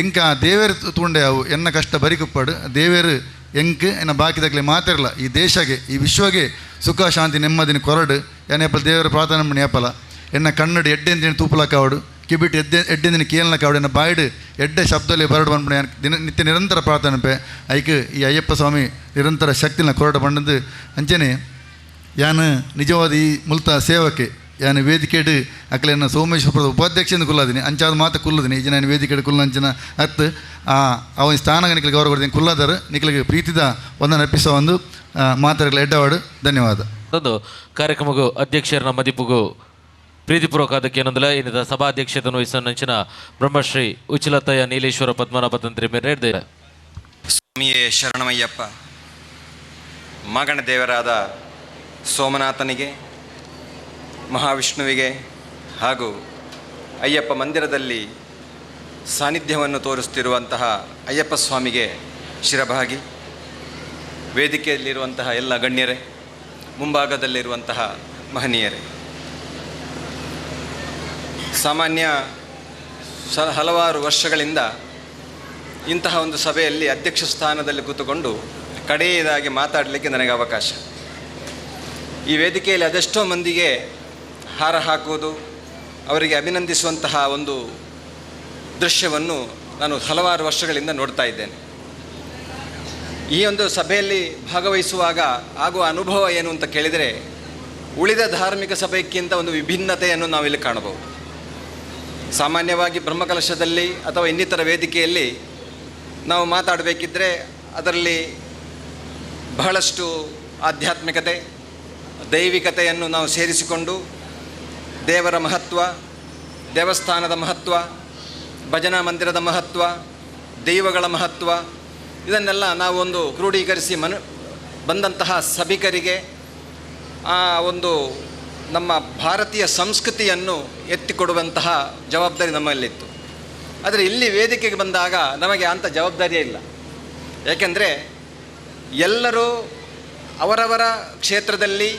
ಎಂಕ ದೇವೇರು ತೂಂಡೆ ಅವು ಎನ್ನ ಕಷ್ಟ ಬರಿಕುಪ್ಪಾಡು ದೇವೇರು ಎಂಕ್ ಎನ್ನ ಬಾಕಿದಾಗಲೇ ಮಾತಿರಲ್ಲ ಈ ದೇಶಗೆ ಈ ವಿಶ್ವಗೆ ಸುಖ ಶಾಂತಿ ನೆಮ್ಮದಿನ ಕೊರಡು ಏನೇಪಲ ದೇವರ ಪ್ರಾರ್ಥನೆ ಮಾಡಿ ಏಪಲ ಎನ್ನ ಕನ್ನಡ ಎಡ್ಡೆಂದಿನ ತೂಪಲಕ್ಕಾವಡು ಕಿಬಿಟ್ಟು ಎಡ್ಡೆಂದಿನ ಕೇಳನಕ್ಕಾವಡು ಎನ್ನ ಬಾಯ್ಡು ಎಡ್ಡೆ ಶಬ್ದದಲ್ಲಿ ಬರಡು ಬಂದ್ಬಿಡ ನಿತ್ಯ ನಿರಂತರ ಪ್ರಾರ್ಥನೆ ಪೆ ಐಕ್ ಈ ಅಯ್ಯಪ್ಪ ಸ್ವಾಮಿ ನಿರಂತರ ಶಕ್ತಿನ ಕೊರಡು ಬಂಡದು ಅಂಚನೆ ಯಾನು ನಿಜವಾದ ಈ ಮುಲ್ತ ಸೇವಕ್ಕೆ ಯಾನು ವೇದಿಕೆಡು ಅಕ್ಕಲೆನ್ನ ಸೋಮೇಶ್ವರದ ಉಪಾಧ್ಯಕ್ಷದಿಂದ ಕುಲ್ಲಾದಿನಿ ಅಂಚಾದ ಮಾತು ಕುಲ್ಲದಿನಿ ಈಗ ನಾನು ವೇದಿಕೆಡು ಕುಲ್ಲಂಚಿನ ಹತ್ತು ಅವನ ಸ್ಥಾನಗ ನಿಖಲಿಗೆ ಗೌರವ ಕೊಡ್ತೀನಿ ಕುಲ್ಲಾದರು ನಿಖಲಿಗೆ ಪ್ರೀತಿದ ಒಂದನ್ನು ಅರ್ಪಿಸೋ ಒಂದು ಮಾತುಗಳ ಎಡ್ಡವಾಡು ಧನ್ಯವಾದ ಒಂದು ಕಾರ್ಯಕ್ರಮಕ್ಕೂ ಅಧ್ಯಕ್ಷರ ಮದಿಪುಗೂ ಪ್ರೀತಿಪೂರ್ವಕ ಅದಕ್ಕೆ ಏನಂದಲ್ಲ ಇನ್ನಿದ ಸಭಾಧ್ಯಕ್ಷತೆಯನ್ನು ವಹಿಸಂಚಿನ ಬ್ರಹ್ಮಶ್ರೀ ಉಚ್ಚಿಲತಯ್ಯ ನೀಲೇಶ್ವರ ಪದ್ಮನಾಭ ತಂತ್ರಿ ಮೇಲೆ ಹೇಳಿದ್ದಾರೆ. ಸ್ವಾಮಿಯೇ ಶರಣಮಯ್ಯಪ್ಪ. ಮಗಣ ದೇವರಾದ ಸೋಮನಾಥನಿಗೆ, ಮಹಾವಿಷ್ಣುವಿಗೆ ಹಾಗೂ ಅಯ್ಯಪ್ಪ ಮಂದಿರದಲ್ಲಿ ಸಾನ್ನಿಧ್ಯವನ್ನು ತೋರಿಸ್ತಿರುವಂತಹ ಅಯ್ಯಪ್ಪ ಸ್ವಾಮಿಗೆ ಶಿರಭಾಗಿ, ವೇದಿಕೆಯಲ್ಲಿರುವಂತಹ ಎಲ್ಲ ಗಣ್ಯರೇ, ಮುಂಭಾಗದಲ್ಲಿರುವಂತಹ ಮಹನೀಯರೇ, ಸಾಮಾನ್ಯ ಹಲವಾರು ವರ್ಷಗಳಿಂದ ಇಂತಹ ಒಂದು ಸಭೆಯಲ್ಲಿ ಅಧ್ಯಕ್ಷ ಸ್ಥಾನದಲ್ಲಿ ಕೂತುಕೊಂಡು ಕಡೆಯದಾಗಿ ಮಾತಾಡಲಿಕ್ಕೆ ನನಗೆ ಅವಕಾಶ. ಈ ವೇದಿಕೆಯಲ್ಲಿ ಅದೆಷ್ಟೋ ಮಂದಿಗೆ ಹಾರ ಹಾಕುವುದು, ಅವರಿಗೆ ಅಭಿನಂದಿಸುವಂತಹ ಒಂದು ದೃಶ್ಯವನ್ನು ನಾನು ಹಲವಾರು ವರ್ಷಗಳಿಂದ ನೋಡ್ತಾ ಇದ್ದೇನೆ. ಈ ಒಂದು ಸಭೆಯಲ್ಲಿ ಭಾಗವಹಿಸುವಾಗ ಆಗುವ ಅನುಭವ ಏನು ಅಂತ ಕೇಳಿದರೆ, ಉಳಿದ ಧಾರ್ಮಿಕ ಸಭೆಗಿಂತ ಒಂದು ವಿಭಿನ್ನತೆಯನ್ನು ನಾವಿಲ್ಲಿ ಕಾಣಬಹುದು. ಸಾಮಾನ್ಯವಾಗಿ ಬ್ರಹ್ಮಕಲಶದಲ್ಲಿ ಅಥವಾ ಇನ್ನಿತರ ವೇದಿಕೆಯಲ್ಲಿ ನಾವು ಮಾತಾಡಬೇಕಿದ್ದರೆ ಅದರಲ್ಲಿ ಬಹಳಷ್ಟು ಆಧ್ಯಾತ್ಮಿಕತೆ, ದೈವಿಕತೆಯನ್ನು ನಾವು ಸೇರಿಸಿಕೊಂಡು ದೇವರ ಮಹತ್ವ, ದೇವಸ್ಥಾನದ ಮಹತ್ವ, ಭಜನಾ ಮಂದಿರದ ಮಹತ್ವ, ದೈವಗಳ ಮಹತ್ವ ಇದನ್ನೆಲ್ಲ ನಾವು ಒಂದು ಕ್ರೋಢೀಕರಿಸಿ ಬಂದಂತಹ ಸಭಿಕರಿಗೆ ಆ ಒಂದು ನಮ್ಮ ಭಾರತೀಯ ಸಂಸ್ಕೃತಿಯನ್ನು ಎತ್ತಿಕೊಡುವಂತಹ ಜವಾಬ್ದಾರಿ ನಮ್ಮಲ್ಲಿತ್ತು. ಆದರೆ ಇಲ್ಲಿ ವೇದಿಕೆಗೆ ಬಂದಾಗ ನಮಗೆ ಅಂಥ ಜವಾಬ್ದಾರಿಯೇ ಇಲ್ಲ. ಯಾಕೆಂದರೆ ಎಲ್ಲರೂ ಅವರವರ ಕ್ಷೇತ್ರದಲ್ಲಿ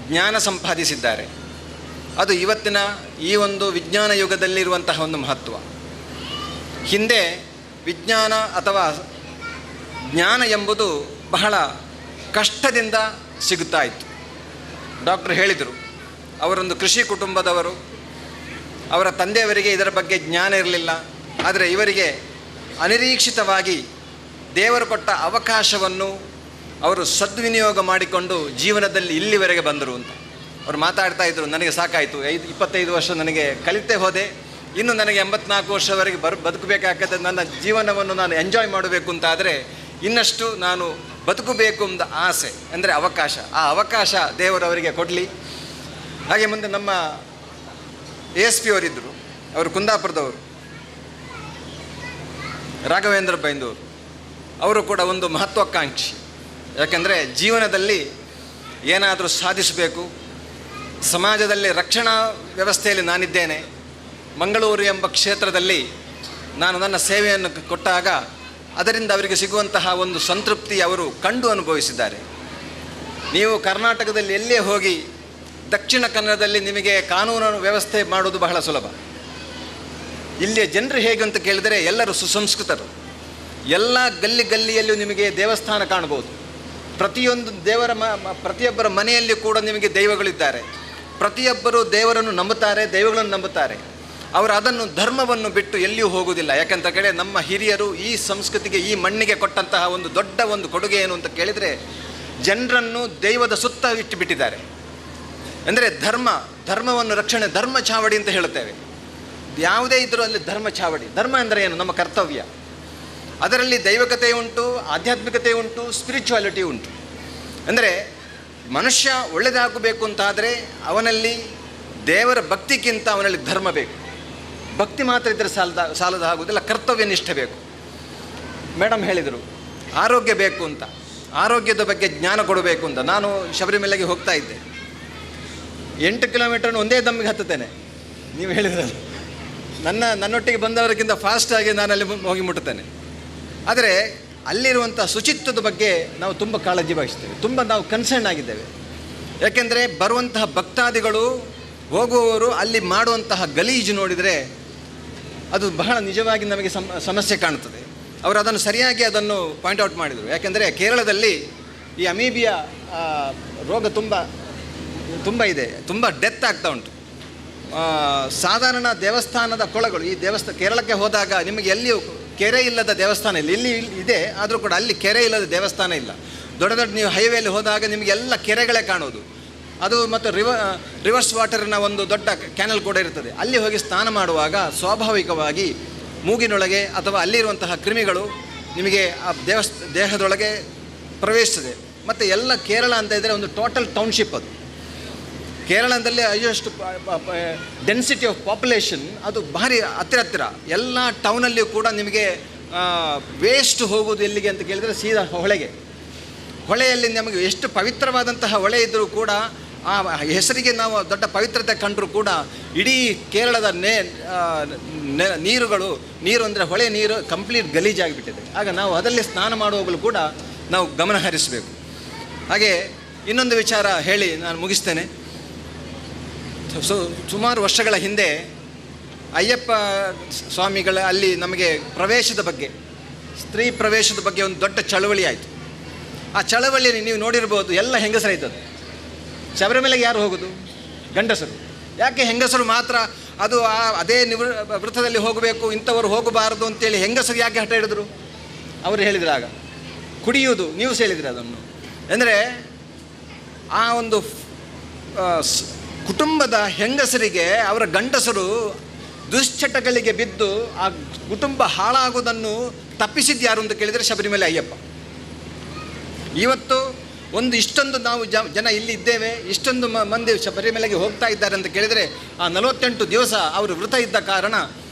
ಜ್ಞಾನ ಸಂಪಾದಿಸಿದ್ದಾರೆ. ಅದು ಇವತ್ತಿನ ಈ ಒಂದು ವಿಜ್ಞಾನ ಯುಗದಲ್ಲಿರುವಂತಹ ಒಂದು ಮಹತ್ವ. ಹಿಂದೆ ವಿಜ್ಞಾನ ಅಥವಾ ಜ್ಞಾನ ಎಂಬುದು ಬಹಳ ಕಷ್ಟದಿಂದ ಸಿಗುತ್ತಾ ಇತ್ತು. ಡಾಕ್ಟರ್ ಹೇಳಿದರು, ಅವರೊಂದು ಕೃಷಿ ಕುಟುಂಬದವರು, ಅವರ ತಂದೆಯವರಿಗೆ ಇದರ ಬಗ್ಗೆ ಜ್ಞಾನ ಇರಲಿಲ್ಲ. ಆದರೆ ಇವರಿಗೆ ಅನಿರೀಕ್ಷಿತವಾಗಿ ದೇವರು ಕೊಟ್ಟ ಅವಕಾಶವನ್ನು ಅವರು ಸದ್ವಿನಿಯೋಗ ಮಾಡಿಕೊಂಡು ಜೀವನದಲ್ಲಿ ಇಲ್ಲಿವರೆಗೆ ಬಂದರು ಅಂತ ಅವರು ಮಾತಾಡ್ತಾ ಇದ್ದರು. ನನಗೆ ಸಾಕಾಯಿತು, 25 ವರ್ಷ ನನಗೆ ಕಲಿತೇ ಹೋದೆ, ಇನ್ನು ನನಗೆ 84 ವರ್ಷವರೆಗೆ ಬದುಕಬೇಕಾಗ್ತದೆ. ನನ್ನ ಜೀವನವನ್ನು ನಾನು ಎಂಜಾಯ್ ಮಾಡಬೇಕು ಅಂತ ಆದರೆ ಇನ್ನಷ್ಟು ನಾನು ಬದುಕಬೇಕು ಎಂಬ ಆಸೆ, ಅಂದರೆ ಅವಕಾಶ, ಆ ಅವಕಾಶ ದೇವರವರಿಗೆ ಕೊಡಲಿ. ಹಾಗೆ ಮುಂದೆ ನಮ್ಮ ASP ಅವರಿದ್ದರು, ಅವರು ಕುಂದಾಪುರದವರು, ರಾಘವೇಂದ್ರ ಬೈಂದೂರು, ಅವರು ಕೂಡ ಒಂದು ಮಹತ್ವಾಕಾಂಕ್ಷಿ. ಯಾಕೆಂದರೆ ಜೀವನದಲ್ಲಿ ಏನಾದರೂ ಸಾಧಿಸಬೇಕು, ಸಮಾಜದಲ್ಲಿ ರಕ್ಷಣಾ ವ್ಯವಸ್ಥೆಯಲ್ಲಿ ನಾನಿದ್ದೇನೆ. ಮಂಗಳೂರು ಎಂಬ ಕ್ಷೇತ್ರದಲ್ಲಿ ನಾನು ನನ್ನ ಸೇವೆಯನ್ನು ಕೊಟ್ಟಾಗ ಅದರಿಂದ ಅವರಿಗೆ ಸಿಗುವಂತಹ ಒಂದು ಸಂತೃಪ್ತಿ ಅವರು ಕಂಡು ಅನುಭವಿಸಿದ್ದಾರೆ. ನೀವು ಕರ್ನಾಟಕದಲ್ಲಿ ಎಲ್ಲೇ ಹೋಗಿ ದಕ್ಷಿಣ ಕನ್ನಡದಲ್ಲಿ ನಿಮಗೆ ಕಾನೂನು ವ್ಯವಸ್ಥೆ ಮಾಡೋದು ಬಹಳ ಸುಲಭ. ಇಲ್ಲಿಯ ಜನರು ಹೇಗೆ ಅಂತ ಕೇಳಿದರೆ ಎಲ್ಲರೂ ಸುಸಂಸ್ಕೃತರು. ಎಲ್ಲ ಗಲ್ಲಿಯಲ್ಲೂ ನಿಮಗೆ ದೇವಸ್ಥಾನ ಕಾಣ್ಬೋದು. ಪ್ರತಿಯೊಂದು ಪ್ರತಿಯೊಬ್ಬರ ಮನೆಯಲ್ಲಿ ಕೂಡ ನಿಮಗೆ ದೈವಗಳಿದ್ದಾರೆ. ಪ್ರತಿಯೊಬ್ಬರು ದೇವರನ್ನು ನಂಬುತ್ತಾರೆ, ದೈವಗಳನ್ನು ನಂಬುತ್ತಾರೆ. ಅವರು ಅದನ್ನು ಧರ್ಮವನ್ನು ಬಿಟ್ಟು ಎಲ್ಲಿಯೂ ಹೋಗುವುದಿಲ್ಲ. ಯಾಕಂತ ಕೇಳಿದರೆ ನಮ್ಮ ಹಿರಿಯರು ಈ ಸಂಸ್ಕೃತಿಗೆ, ಈ ಮಣ್ಣಿಗೆ ಕೊಟ್ಟಂತಹ ಒಂದು ದೊಡ್ಡ ಒಂದು ಕೊಡುಗೆ ಏನು ಅಂತ ಕೇಳಿದರೆ ಜನರನ್ನು ದೈವದ ಸುತ್ತ ಇಟ್ಟು ಬಿಟ್ಟಿದ್ದಾರೆ. ಅಂದರೆ ಧರ್ಮವನ್ನು ರಕ್ಷಣೆ, ಧರ್ಮ ಚಾವಡಿ ಅಂತ ಹೇಳುತ್ತೇವೆ. ಯಾವುದೇ ಇದ್ದರೂ ಅಲ್ಲಿ ಧರ್ಮ ಚಾವಡಿ. ಧರ್ಮ ಅಂದರೆ ಏನು? ನಮ್ಮ ಕರ್ತವ್ಯ. ಅದರಲ್ಲಿ ದೈವಕತೆ ಉಂಟು, ಆಧ್ಯಾತ್ಮಿಕತೆ ಉಂಟು, ಸ್ಪಿರಿಚುವಾಲಿಟಿ ಉಂಟು. ಅಂದರೆ ಮನುಷ್ಯ ಒಳ್ಳೆಯದಾಗಬೇಕು ಅಂತಾದರೆ ಅವನಲ್ಲಿ ದೇವರ ಭಕ್ತಿಗಿಂತ ಅವನಲ್ಲಿ ಧರ್ಮ ಬೇಕು. ಭಕ್ತಿ ಮಾತ್ರ ಇದ್ದರೆ ಸಾಲದ ಆಗುವುದಿಲ್ಲ, ಕರ್ತವ್ಯ ನಿಷ್ಠೆ ಬೇಕು. ಮೇಡಮ್ ಹೇಳಿದರು ಆರೋಗ್ಯ ಬೇಕು ಅಂತ, ಆರೋಗ್ಯದ ಬಗ್ಗೆ ಜ್ಞಾನ ಕೊಡಬೇಕು ಅಂತ. ನಾನು ಶಬರಿಮಲೆಗೆ ಹೋಗ್ತಾ ಇದ್ದೆ. 8 ಕಿಲೋಮೀಟರ್ನ ಒಂದೇ ದಮ್ಮಿಗೆ ಹತ್ತುತ್ತೇನೆ. ನೀವು ಹೇಳಿದ್ರಲ್ಲ, ನನ್ನೊಟ್ಟಿಗೆ ಬಂದವರಿಗಿಂತ ಫಾಸ್ಟಾಗಿ ನಾನು ಅಲ್ಲಿ ಹೋಗಿ ಮುಟ್ಟುತ್ತೇನೆ. ಆದರೆ ಅಲ್ಲಿರುವಂಥ ಶುಚಿತ್ವದ ಬಗ್ಗೆ ನಾವು ತುಂಬ ಕಾಳಜಿ ವಹಿಸ್ತೇವೆ, ತುಂಬ ನಾವು ಕನ್ಸರ್ನ್ ಆಗಿದ್ದೇವೆ. ಯಾಕೆಂದರೆ ಬರುವಂತಹ ಭಕ್ತಾದಿಗಳು, ಹೋಗುವವರು ಅಲ್ಲಿ ಮಾಡುವಂತಹ ಗಲೀಜು ನೋಡಿದರೆ ಅದು ಬಹಳ ನಿಜವಾಗಿ ನಮಗೆ ಸಮಸ್ಯೆ ಕಾಣುತ್ತದೆ. ಅವರು ಅದನ್ನು ಸರಿಯಾಗಿ ಪಾಯಿಂಟ್ ಔಟ್ ಮಾಡಿದರು. ಯಾಕೆಂದರೆ ಕೇರಳದಲ್ಲಿ ಈ ಅಮೀಬಿಯಾ ರೋಗ ತುಂಬ ಇದೆ, ತುಂಬ ಡೆತ್ ಆಗ್ತಾ ಉಂಟು. ಸಾಧಾರಣ ದೇವಸ್ಥಾನದ ಕೊಳಗಳು, ಈ ಕೇರಳಕ್ಕೆ ಹೋದಾಗ ನಿಮಗೆ ಎಲ್ಲಿಯೂ ಕೆರೆ ಇಲ್ಲದ ದೇವಸ್ಥಾನ ಇಲ್ಲ. ಇಲ್ಲಿ ಇದೆ, ಆದರೂ ಕೂಡ ಅಲ್ಲಿ ಕೆರೆ ಇಲ್ಲದ ದೇವಸ್ಥಾನ ಇಲ್ಲ. ದೊಡ್ಡ ನೀವು ಹೈವೇಲಿ ಹೋದಾಗ ನಿಮಗೆಲ್ಲ ಕೆರೆಗಳೇ ಕಾಣೋದು. ಅದು ಮತ್ತು ರಿವರ್ಸ್ ವಾಟರ್ನ ಒಂದು ದೊಡ್ಡ ಕ್ಯಾನಲ್ ಕೂಡ ಇರ್ತದೆ. ಅಲ್ಲಿ ಹೋಗಿ ಸ್ನಾನ ಮಾಡುವಾಗ ಸ್ವಾಭಾವಿಕವಾಗಿ ಮೂಗಿನೊಳಗೆ ಅಥವಾ ಅಲ್ಲಿರುವಂತಹ ಕ್ರಿಮಿಗಳು ನಿಮಗೆ ಆ ದೇಹದೊಳಗೆ ಪ್ರವೇಶಿಸ್ತದೆ. ಮತ್ತು ಎಲ್ಲ ಕೇರಳ ಅಂತ ಇದ್ದರೆ ಒಂದು ಟೋಟಲ್ ಟೌನ್ಶಿಪ್. ಅದು ಕೇರಳದಲ್ಲಿ ಅಷ್ಟು ಡೆನ್ಸಿಟಿ ಆಫ್ ಪಾಪ್ಯುಲೇಷನ್, ಅದು ಭಾರಿ ಹತ್ತಿರ. ಎಲ್ಲ ಟೌನಲ್ಲಿಯೂ ಕೂಡ ನಿಮಗೆ ವೇಸ್ಟ್ ಹೋಗೋದು ಎಲ್ಲಿಗೆ ಅಂತ ಕೇಳಿದರೆ ಸೀದಾ ಹೊಳೆಯಲ್ಲಿ ನಮಗೆ ಎಷ್ಟು ಪವಿತ್ರವಾದಂತಹ ಹೊಳೆ ಇದ್ದರೂ ಕೂಡ ಆ ಹೆಸರಿಗೆ ನಾವು ದೊಡ್ಡ ಪವಿತ್ರತೆ ಕಂಡರೂ ಕೂಡ ಇಡೀ ಕೇರಳದ ನೀರು ಅಂದರೆ ಹೊಳೆ ನೀರು ಕಂಪ್ಲೀಟ್ ಗಲೀಜಾಗಿಬಿಟ್ಟಿದೆ. ಆಗ ನಾವು ಅದರಲ್ಲಿ ಸ್ನಾನ ಮಾಡುವಾಗಲೂ ಕೂಡ ನಾವು ಗಮನ ಹರಿಸಬೇಕು. ಹಾಗೆ ಇನ್ನೊಂದು ವಿಚಾರ ಹೇಳಿ ನಾನು ಮುಗಿಸ್ತೇನೆ. ಸುಮಾರು ವರ್ಷಗಳ ಹಿಂದೆ ಅಯ್ಯಪ್ಪ ಸ್ವಾಮಿಗಳ ಅಲ್ಲಿ ನಮಗೆ ಪ್ರವೇಶದ ಬಗ್ಗೆ, ಸ್ತ್ರೀ ಪ್ರವೇಶದ ಬಗ್ಗೆ ಒಂದು ದೊಡ್ಡ ಚಳವಳಿ ಆಯಿತು. ಆ ಚಳವಳಿಯಲ್ಲಿ ನೀವು ನೋಡಿರ್ಬೋದು, ಎಲ್ಲ ಹೆಂಗಸರಾಯ್ತದೆ. ಶಬರಿಮಲೆಗೆ ಯಾರು ಹೋಗೋದು? ಗಂಡಸರು. ಯಾಕೆ ಹೆಂಗಸರು ಮಾತ್ರ ಅದು ಅದೇ ವೃತ್ತದಲ್ಲಿ ಹೋಗಬೇಕು, ಇಂಥವರು ಹೋಗಬಾರದು ಅಂತೇಳಿ ಹೆಂಗಸರು ಯಾಕೆ ಹಠ ಹಿಡಿದ್ರು? ಅವರು ಹೇಳಿದ್ರು ಆಗ ಕುಡಿಯುವುದು, ನ್ಯೂಸ್ ಹೇಳಿದ್ರಿ ಅದನ್ನು. ಅಂದರೆ ಆ ಒಂದು ಕುಟುಂಬದ ಹೆಂಗಸರಿಗೆ ಅವರ ಗಂಡಸರು ದುಶ್ಚಟಗಳಿಗೆ ಬಿದ್ದು ಆ ಕುಟುಂಬ ಹಾಳಾಗುವುದನ್ನು ತಪ್ಪಿಸಿದ್ಯಾರು ಅಂತ ಕೇಳಿದರೆ ಶಬರಿಮಲೆ ಅಯ್ಯಪ್ಪ. ಇವತ್ತು ಇಷ್ಟೊಂದು ನಾವು ಜನ ಇಲ್ಲಿ ಇದ್ದೇವೆ, ಇಷ್ಟೊಂದು ಮಂದಿ ಶಬರಿಮಲೆಗೆ ಹೋಗ್ತಾ ಇದ್ದಾರೆ ಅಂತ ಕೇಳಿದರೆ ಆ 48 ದಿವಸ ಅವರು ವೃತ ಇದ್ದ ಕಾರಣ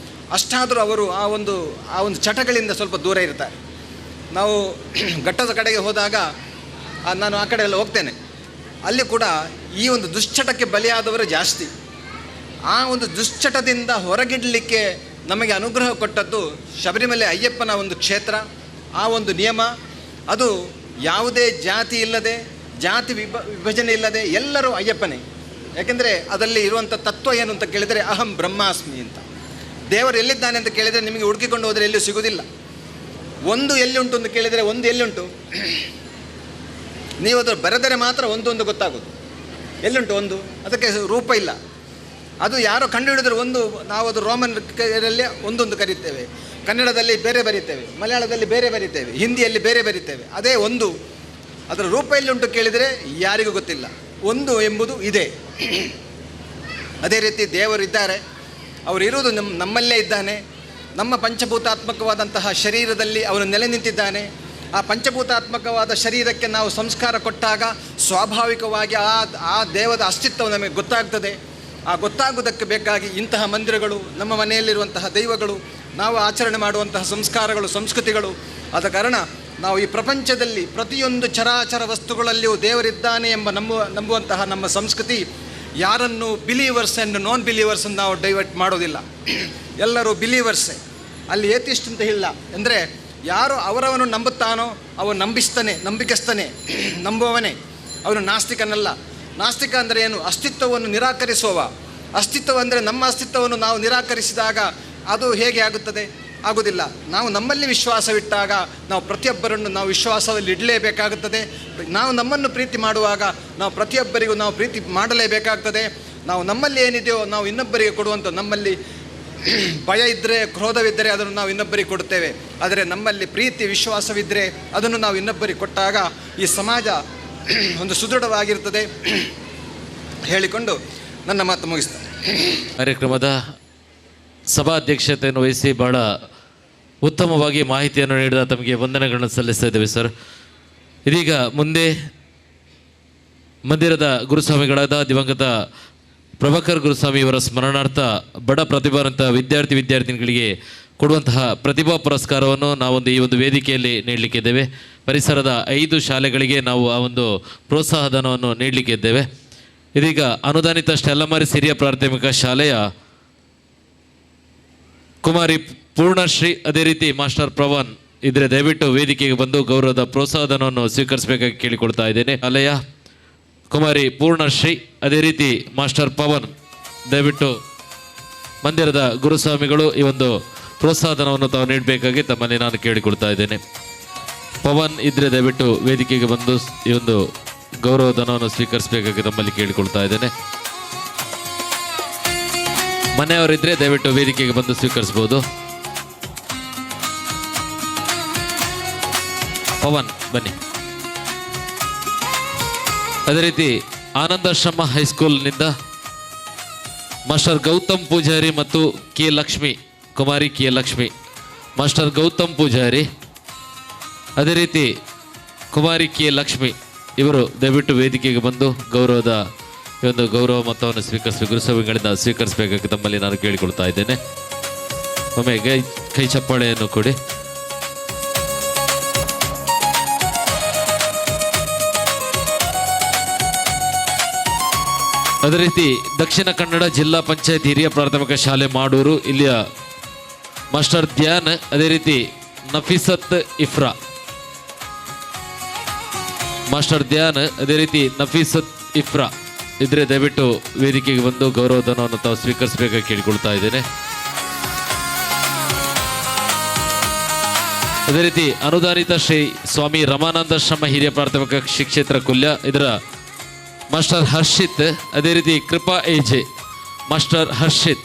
ಅಷ್ಟಾದರೂ ಅವರು ಆ ಒಂದು ಚಟಗಳಿಂದ ಸ್ವಲ್ಪ ದೂರ ಇರ್ತಾರೆ. ನಾವು ಘಟ್ಟದ ಕಡೆಗೆ ಹೋದಾಗ ನಾನು ಆ ಕಡೆ ಎಲ್ಲ ಹೋಗ್ತೇನೆ, ಅಲ್ಲಿ ಕೂಡ ಈ ಒಂದು ದುಶ್ಚಟಕ್ಕೆ ಬಲಿಯಾದವರು ಜಾಸ್ತಿ. ಆ ಒಂದು ದುಶ್ಚಟದಿಂದ ಹೊರಗಿಡಲಿಕ್ಕೆ ನಮಗೆ ಅನುಗ್ರಹ ಕೊಟ್ಟದ್ದು ಶಬರಿಮಲೆ ಅಯ್ಯಪ್ಪನ ಒಂದು ಕ್ಷೇತ್ರ. ಆ ಒಂದು ನಿಯಮ ಅದು ಯಾವುದೇ ಜಾತಿ ಇಲ್ಲದೆ, ಜಾತಿ ವಿಭಜನೆ ಇಲ್ಲದೆ ಎಲ್ಲರೂ ಅಯ್ಯಪ್ಪನೇ. ಯಾಕೆಂದರೆ ಅದರಲ್ಲಿ ಇರುವಂಥ ತತ್ವ ಏನು ಅಂತ ಕೇಳಿದರೆ ಅಹಂ ಬ್ರಹ್ಮಾಸ್ಮಿ ಅಂತ. ದೇವರು ಎಲ್ಲಿದ್ದಾನೆ ಅಂತ ಕೇಳಿದರೆ ನಿಮಗೆ ಹುಡುಕಿಕೊಂಡು ಹೋದರೆ ಎಲ್ಲೂ ಸಿಗೋದಿಲ್ಲ. ಒಂದು ಎಲ್ಲಿಯುಂಟು ಅಂತ ಕೇಳಿದರೆ ಒಂದು ಎಲ್ಲಿಯುಂಟು? ನೀವು ಅದರ ಬರೆದರೆ ಮಾತ್ರ ಒಂದೊಂದು ಗೊತ್ತಾಗೋದು. ಎಲ್ಲಿುಂಟು ಒಂದು? ಅದಕ್ಕೆ ರೂಪ ಇಲ್ಲ. ಅದು ಯಾರೋ ಕಂಡುಹಿಡಿದ್ರೆ ನಾವು ಅದು ರೋಮನ್ನಲ್ಲಿ ಒಂದೊಂದು ಕರೀತೇವೆ, ಕನ್ನಡದಲ್ಲಿ ಬೇರೆ ಬರೀತೇವೆ, ಮಲಯಾಳದಲ್ಲಿ ಬೇರೆ ಬರೀತೇವೆ, ಹಿಂದಿಯಲ್ಲಿ ಬೇರೆ ಬರೀತೇವೆ. ಅದೇ ಒಂದು. ಅದರ ರೂಪ ಎಲ್ಲಿುಂಟು ಕೇಳಿದರೆ ಯಾರಿಗೂ ಗೊತ್ತಿಲ್ಲ. ಒಂದು ಎಂಬುದು ಇದೆ. ಅದೇ ರೀತಿ ದೇವರಿದ್ದಾರೆ, ಅವರು ಇರುವುದು ನಮ್ಮಲ್ಲೇ ಇದ್ದಾನೆ. ನಮ್ಮ ಪಂಚಭೂತಾತ್ಮಕವಾದಂತಹ ಶರೀರದಲ್ಲಿ ಅವನು ನೆಲೆ ನಿಂತಿದ್ದಾನೆ. ಆ ಪಂಚಭೂತಾತ್ಮಕವಾದ ಶರೀರಕ್ಕೆ ನಾವು ಸಂಸ್ಕಾರ ಕೊಟ್ಟಾಗ ಸ್ವಾಭಾವಿಕವಾಗಿ ಆ ದೇವದ ಅಸ್ತಿತ್ವ ನಮಗೆ ಗೊತ್ತಾಗ್ತದೆ. ಆ ಗೊತ್ತಾಗುವುದಕ್ಕೆ ಬೇಕಾಗಿ ಇಂತಹ ಮಂದಿರಗಳು, ನಮ್ಮ ಮನೆಯಲ್ಲಿರುವಂತಹ ದೈವಗಳು, ನಾವು ಆಚರಣೆ ಮಾಡುವಂತಹ ಸಂಸ್ಕಾರಗಳು, ಸಂಸ್ಕೃತಿಗಳು. ಆದ ಕಾರಣ ನಾವು ಈ ಪ್ರಪಂಚದಲ್ಲಿ ಪ್ರತಿಯೊಂದು ಚರಾಚರ ವಸ್ತುಗಳಲ್ಲಿಯೂ ದೇವರಿದ್ದಾನೆ ಎಂಬ ನಂಬುವಂತಹ ನಮ್ಮ ಸಂಸ್ಕೃತಿ ಯಾರನ್ನು ಬಿಲೀವರ್ಸ್ ಆ್ಯಂಡ್ ನಾನ್ ಬಿಲೀವರ್ಸ್ ಅಂತ ನಾವು ಡೈವರ್ಟ್ ಮಾಡೋದಿಲ್ಲ. ಎಲ್ಲರೂ ಬಿಲೀವರ್ಸೇ. ಅಲ್ಲಿ ಏತಿಸ್ಟ್ ಅಂತ ಇಲ್ಲ. ಅಂದರೆ ಯಾರು ಅವರವನು ನಂಬುತ್ತಾನೋ ಅವನು ನಂಬಿಕಸ್ತಾನೆ ನಂಬುವವನೇ, ಅವನು ನಾಸ್ತಿಕನಲ್ಲ. ನಾಸ್ತಿಕ ಅಂದರೆ ಏನು? ಅಸ್ತಿತ್ವವನ್ನು ನಿರಾಕರಿಸುವವ. ಅಸ್ತಿತ್ವ ಅಂದರೆ ನಮ್ಮ ಅಸ್ತಿತ್ವವನ್ನು ನಾವು ನಿರಾಕರಿಸಿದಾಗ ಅದು ಹೇಗೆ ಆಗುತ್ತದೆ? ಆಗುವುದಿಲ್ಲ. ನಾವು ನಮ್ಮಲ್ಲಿ ವಿಶ್ವಾಸವಿಟ್ಟಾಗ ನಾವು ಪ್ರತಿಯೊಬ್ಬರನ್ನು ನಾವು ವಿಶ್ವಾಸದಲ್ಲಿ ಇಡಲೇಬೇಕಾಗುತ್ತದೆ. ನಾವು ನಮ್ಮನ್ನು ಪ್ರೀತಿ ಮಾಡುವಾಗ ನಾವು ಪ್ರತಿಯೊಬ್ಬರಿಗೂ ನಾವು ಪ್ರೀತಿ ಮಾಡಲೇಬೇಕಾಗ್ತದೆ. ನಾವು ನಮ್ಮಲ್ಲಿ ಏನಿದೆಯೋ ನಾವು ಇನ್ನೊಬ್ಬರಿಗೆ ಕೊಡುವಂಥ, ನಮ್ಮಲ್ಲಿ ಭಯ ಇದ್ದರೆ, ಕ್ರೋಧವಿದ್ದರೆ ಅದನ್ನು ನಾವು ಇನ್ನೊಬ್ಬರಿಗೆ ಕೊಡುತ್ತೇವೆ. ಆದರೆ ನಮ್ಮಲ್ಲಿ ಪ್ರೀತಿ ವಿಶ್ವಾಸವಿದ್ದರೆ ಅದನ್ನು ನಾವು ಇನ್ನೊಬ್ಬರಿಗೆ ಕೊಟ್ಟಾಗ ಈ ಸಮಾಜ ಒಂದು ಸುದೃಢವಾಗಿರ್ತದೆ ಹೇಳಿಕೊಂಡು ನನ್ನ ಮಾತು ಮುಗಿಸ್ತೇನೆ. ಕಾರ್ಯಕ್ರಮದ ಸಭಾಧ್ಯಕ್ಷತೆಯನ್ನು ವಹಿಸಿ ಬಹಳ ಉತ್ತಮವಾಗಿ ಮಾಹಿತಿಯನ್ನು ನೀಡಿದ ತಮಗೆ ವಂದನೆಗಳನ್ನು ಸಲ್ಲಿಸ್ತಾ ಇದ್ದೇವೆ ಸರ್. ಇದೀಗ ಮುಂದೆ ಮಂದಿರದ ಗುರುಸ್ವಾಮಿಗಳಾದ ದಿವಂಗತ ಪ್ರಭಾಕರ್ ಗುರುಸ್ವಾಮಿ ಇವರ ಸ್ಮರಣಾರ್ಥ ಬಡ ಪ್ರತಿಭಾವಂತ ವಿದ್ಯಾರ್ಥಿನಿಗಳಿಗೆ ಕೊಡುವಂತಹ ಪ್ರತಿಭಾ ಪುರಸ್ಕಾರವನ್ನು ನಾವೊಂದು ಈ ಒಂದು ವೇದಿಕೆಯಲ್ಲಿ ನೀಡಲಿಕ್ಕಿದ್ದೇವೆ. ಪರಿಸರದ 5 ಶಾಲೆಗಳಿಗೆ ನಾವು ಆ ಒಂದು ಪ್ರೋತ್ಸಾಹಧನವನ್ನು ನೀಡಲಿಕ್ಕಿದ್ದೇವೆ. ಇದೀಗ ಅನುದಾನಿತ ಸ್ಟೆಲ್ಲಮಾರಿಸ್ ಹಿರಿಯ ಪ್ರಾಥಮಿಕ ಶಾಲೆಯ ಕುಮಾರಿ ಪೂರ್ಣಶ್ರೀ, ಅದೇ ರೀತಿ ಮಾಸ್ಟರ್ ಪ್ರವನ್ ಇದ್ರೆ ದಯವಿಟ್ಟು ವೇದಿಕೆಗೆ ಬಂದು ಗೌರವದ ಪ್ರೋತ್ಸಾಹಧನವನ್ನು ಸ್ವೀಕರಿಸಬೇಕಾಗಿ ಕೇಳಿಕೊಳ್ತಾ ಇದ್ದೇನೆ. ಶಾಲೆಯ ಕುಮಾರಿ ಪೂರ್ಣಶ್ರೀ, ಅದೇ ರೀತಿ ಮಾಸ್ಟರ್ ಪವನ್, ದಯವಿಟ್ಟು ಮಂದಿರದ ಗುರುಸ್ವಾಮಿಗಳು ಈ ಒಂದು ಪ್ರೋತ್ಸಾಹಧನವನ್ನು ತಾವು ನೀಡಬೇಕಾಗಿ ತಮ್ಮಲ್ಲಿ ನಾನು ಕೇಳಿಕೊಳ್ತಾ ಇದ್ದೇನೆ. ಪವನ್ ಇದ್ರೆ ದಯವಿಟ್ಟು ವೇದಿಕೆಗೆ ಬಂದು ಈ ಒಂದು ಗೌರವಧನವನ್ನು ಸ್ವೀಕರಿಸಬೇಕಾಗಿ ತಮ್ಮಲ್ಲಿ ಕೇಳಿಕೊಳ್ತಾ ಇದ್ದೇನೆ. ಮನೆಯವರಿದ್ರೆ ದಯವಿಟ್ಟು ವೇದಿಕೆಗೆ ಬಂದು ಸ್ವೀಕರಿಸಬಹುದು. ಪವನ್ ಬನ್ನಿ. ಅದೇ ರೀತಿ ಆನಂದಾಶ್ರಮ ಹೈಸ್ಕೂಲ್ನಿಂದ ಮಾಸ್ಟರ್ ಗೌತಮ್ ಪೂಜಾರಿ ಮತ್ತು ಕೆ ಲಕ್ಷ್ಮಿ, ಕುಮಾರಿ ಕೆ ಲಕ್ಷ್ಮಿ, ಮಾಸ್ಟರ್ ಗೌತಮ್ ಪೂಜಾರಿ, ಅದೇ ರೀತಿ ಕುಮಾರಿ ಕೆ ಲಕ್ಷ್ಮಿ ಇವರು ದಯವಿಟ್ಟು ವೇದಿಕೆಗೆ ಬಂದು ಗೌರವದ ಈ ಒಂದು ಗೌರವ ಮೊತ್ತವನ್ನು ಗುರುಸ್ವಾಮಿಗಳಿಂದ ಸ್ವೀಕರಿಸಬೇಕಾಗಿ ತಮ್ಮಲ್ಲಿ ನಾನು ಕೇಳಿಕೊಳ್ತಾ ಇದ್ದೇನೆ. ಒಮ್ಮೆ ಕೈ ಚಪ್ಪಾಳೆಯನ್ನು ಕೊಡಿ. ಅದೇ ರೀತಿ ದಕ್ಷಿಣ ಕನ್ನಡ ಜಿಲ್ಲಾ ಪಂಚಾಯತ್ ಹಿರಿಯ ಪ್ರಾಥಮಿಕ ಶಾಲೆ ಮಾಡೂರು, ಇಲ್ಲಿಯ ಮಾಸ್ಟರ್ ಧ್ಯಾನ್, ಅದೇ ರೀತಿ ನಫೀಸತ್ ಇಫ್ರಾ, ಮಾಸ್ಟರ್ ಧ್ಯಾನ್, ಅದೇ ರೀತಿ ನಫೀಸತ್ ಇಫ್ರಾ ಇದ್ರೆ ದಯವಿಟ್ಟು ವೇದಿಕೆಗೆ ಬಂದು ಗೌರವಧನವನ್ನು ತಾವು ಸ್ವೀಕರಿಸಬೇಕಾಗಿ ಕೇಳಿಕೊಳ್ತಾ ಇದ್ದೇನೆ. ಅದೇ ರೀತಿ ಅನುದಾನಿತ ಶ್ರೀ ಸ್ವಾಮಿ ರಮಾನಂದಾಶ್ರಮ ಹಿರಿಯ ಪ್ರಾಥಮಿಕ ಕ್ಷೇತ್ರ ಕುಲ್ಯ, ಇದರ ಮಾಸ್ಟರ್ ಹರ್ಷಿತ್, ಅದೇ ರೀತಿ Krupa A J, master Harshith,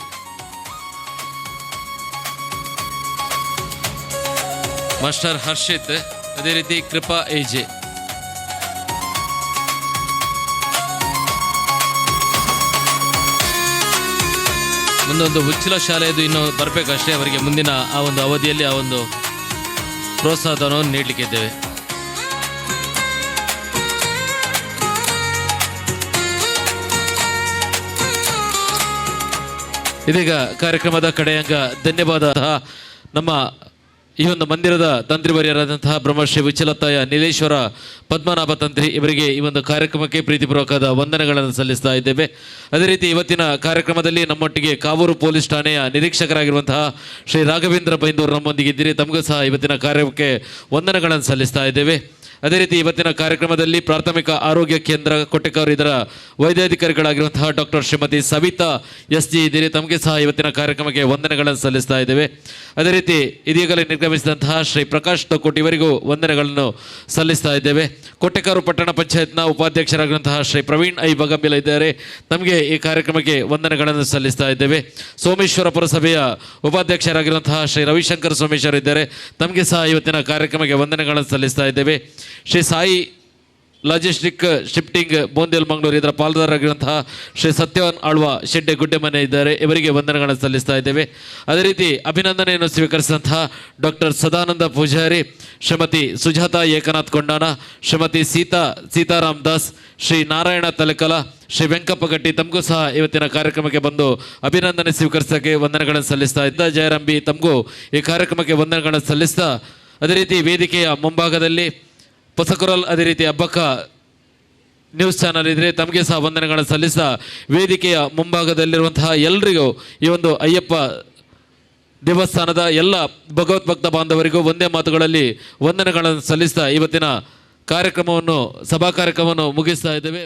master Harshith, ಅದೇ ರೀತಿ ಕೃಪಾ ಎಜೆ. ಮುಂದೊಂದು ಉಚ್ಚಿಲ ಶಾಲೆಯದು ಇನ್ನೂ ಬರಬೇಕಷ್ಟೇ. ಅವರಿಗೆ ಮುಂದಿನ ಆ ಒಂದು ಅವಧಿಯಲ್ಲಿ ಆ ಒಂದು ಪ್ರೋತ್ಸಾಹಧನವನ್ನು ನೀಡಲಿಕ್ಕಿದ್ದೇವೆ. ಇದೀಗ ಕಾರ್ಯಕ್ರಮದ ಕಡೆಯಂಗ ಧನ್ಯವಾದ ನಮ್ಮ ಈ ಒಂದು ಮಂದಿರದ ತಂತ್ರಿವರ್ಯರಾದಂತಹ ಬ್ರಹ್ಮಶ್ರೀ ಉಚ್ಚಿಲತ್ತಾಯ ನೀಲೇಶ್ವರ ಪದ್ಮನಾಭ ತಂತ್ರಿ ಇವರಿಗೆ ಈ ಒಂದು ಕಾರ್ಯಕ್ರಮಕ್ಕೆ ಪ್ರೀತಿಪೂರ್ವಕವಾದ ವಂದನೆಗಳನ್ನು ಸಲ್ಲಿಸ್ತಾ ಇದ್ದೇವೆ. ಅದೇ ರೀತಿ ಇವತ್ತಿನ ಕಾರ್ಯಕ್ರಮದಲ್ಲಿ ನಮ್ಮೊಟ್ಟಿಗೆ ಕಾವೂರು ಪೊಲೀಸ್ ಠಾಣೆಯ ನಿರೀಕ್ಷಕರಾಗಿರುವಂತಹ ಶ್ರೀ ರಾಘವೇಂದ್ರ ಬೈಂದೂರು ನಮ್ಮೊಂದಿಗೆ ಇದ್ದೀರಿ. ತಮಗೂ ಸಹ ಇವತ್ತಿನ ಕಾರ್ಯಕ್ಕೆ ವಂದನೆಗಳನ್ನು ಸಲ್ಲಿಸ್ತಾ ಇದ್ದೇವೆ. ಅದೇ ರೀತಿ ಇವತ್ತಿನ ಕಾರ್ಯಕ್ರಮದಲ್ಲಿ ಪ್ರಾಥಮಿಕ ಆರೋಗ್ಯ ಕೇಂದ್ರ ಕೊಟ್ಟೆಕಾರು ಇದರ ವೈದ್ಯಾಧಿಕಾರಿಗಳಾಗಿರುವಂತಹ ಡಾಕ್ಟರ್ ಶ್ರೀಮತಿ ಸವಿತಾ SG ಇದ್ದೀರಿ. ತಮಗೆ ಸಹ ಇವತ್ತಿನ ಕಾರ್ಯಕ್ರಮಕ್ಕೆ ವಂದನೆಗಳನ್ನು ಸಲ್ಲಿಸ್ತಾ ಇದ್ದೇವೆ. ಅದೇ ರೀತಿ ಇದೀಗಲೇ ನಿರ್ಗಮಿಸಿದಂತಹ ಶ್ರೀ ಪ್ರಕಾಶ್ ತೊಕ್ಕೋಟಿ ಇವರಿಗೂ ವಂದನೆಗಳನ್ನು ಸಲ್ಲಿಸ್ತಾ ಇದ್ದೇವೆ. ಕೊಟ್ಟೆಕಾರು ಪಟ್ಟಣ ಪಂಚಾಯತ್ನ ಉಪಾಧ್ಯಕ್ಷರಾಗಿರುವಂತಹ ಶ್ರೀ ಪ್ರವೀಣ್ ಐ ಬಗಂಬಿಲ ಇದ್ದಾರೆ. ತಮಗೆ ಈ ಕಾರ್ಯಕ್ರಮಕ್ಕೆ ವಂದನೆಗಳನ್ನು ಸಲ್ಲಿಸ್ತಾ ಇದ್ದೇವೆ. ಸೋಮೇಶ್ವರ ಪುರಸಭೆಯ ಉಪಾಧ್ಯಕ್ಷರಾಗಿರುವಂತಹ ಶ್ರೀ ರವಿಶಂಕರ್ ಸೋಮೇಶ್ವರ್ ಇದ್ದಾರೆ. ತಮಗೆ ಸಹ ಇವತ್ತಿನ ಕಾರ್ಯಕ್ರಮಕ್ಕೆ ವಂದನೆಗಳನ್ನು ಸಲ್ಲಿಸ್ತಾ ಇದ್ದೇವೆ. ಶ್ರೀ ಸಾಯಿ ಲಾಜಿಸ್ಟಿಕ್ ಶಿಫ್ಟಿಂಗ್ ಬೋಂದೇಲ್ ಮಂಗಳೂರು ಇದರ ಪಾಲ್ದಾರರಾಗಿರುವಂತಹ ಶ್ರೀ ಸತ್ಯವಾನ್ ಆಳ್ವ ಶೆಡ್ಡೆ ಗುಡ್ಡೆಮನೆ ಇದ್ದಾರೆ. ಇವರಿಗೆ ವಂದನೆಗಳನ್ನು ಸಲ್ಲಿಸ್ತಾ ಇದ್ದೇವೆ. ಅದೇ ರೀತಿ ಅಭಿನಂದನೆಯನ್ನು ಸ್ವೀಕರಿಸಿದಂತಹ ಡಾಕ್ಟರ್ ಸದಾನಂದ ಪೂಜಾರಿ, ಶ್ರೀಮತಿ ಸುಜಾತಾ ಏಕನಾಥ್ ಕೊಂಡಾನ, ಶ್ರೀಮತಿ ಸೀತಾರಾಮ್ ದಾಸ್, ಶ್ರೀ ನಾರಾಯಣ ತಲೆಕಲ, ಶ್ರೀ ವೆಂಕಪ್ಪಗಟ್ಟಿ ತಮಗೂ ಸಹ ಇವತ್ತಿನ ಕಾರ್ಯಕ್ರಮಕ್ಕೆ ಬಂದು ಅಭಿನಂದನೆ ಸ್ವೀಕರಿಸೋಕ್ಕೆ ವಂದನೆಗಳನ್ನು ಸಲ್ಲಿಸ್ತಾ ಇದ್ದ ಜಯರಂಬಿ ತಮಗೂ ಈ ಕಾರ್ಯಕ್ರಮಕ್ಕೆ ವಂದನೆಗಳನ್ನು ಸಲ್ಲಿಸ್ತಾ, ಅದೇ ರೀತಿ ವೇದಿಕೆಯ ಮುಂಭಾಗದಲ್ಲಿ ಪೊಸಕೊರಲ್, ಅದೇ ರೀತಿ ಹಬ್ಬಕ್ಕ ನ್ಯೂಸ್ ಚಾನಲ್ ಇದ್ರೆ ತಮಗೆ ಸಹ ವಂದನೆಗಳನ್ನು ಸಲ್ಲಿಸ್ತಾ ವೇದಿಕೆಯ ಮುಂಭಾಗದಲ್ಲಿರುವಂತಹ ಎಲ್ಲರಿಗೂ ಈ ಒಂದು ಅಯ್ಯಪ್ಪ ದೇವಸ್ಥಾನದ ಎಲ್ಲ ಭಗವದ್ಭಕ್ತ ಬಾಂಧವರಿಗೂ ಒಂದೇ ಮಾತುಗಳಲ್ಲಿ ವಂದನೆಗಳನ್ನು ಸಲ್ಲಿಸ್ತಾ ಇವತ್ತಿನ ಕಾರ್ಯಕ್ರಮವನ್ನು ಸಭಾ ಕಾರ್ಯಕ್ರಮವನ್ನು ಮುಗಿಸ್ತಾ ಇದ್ದೇವೆ.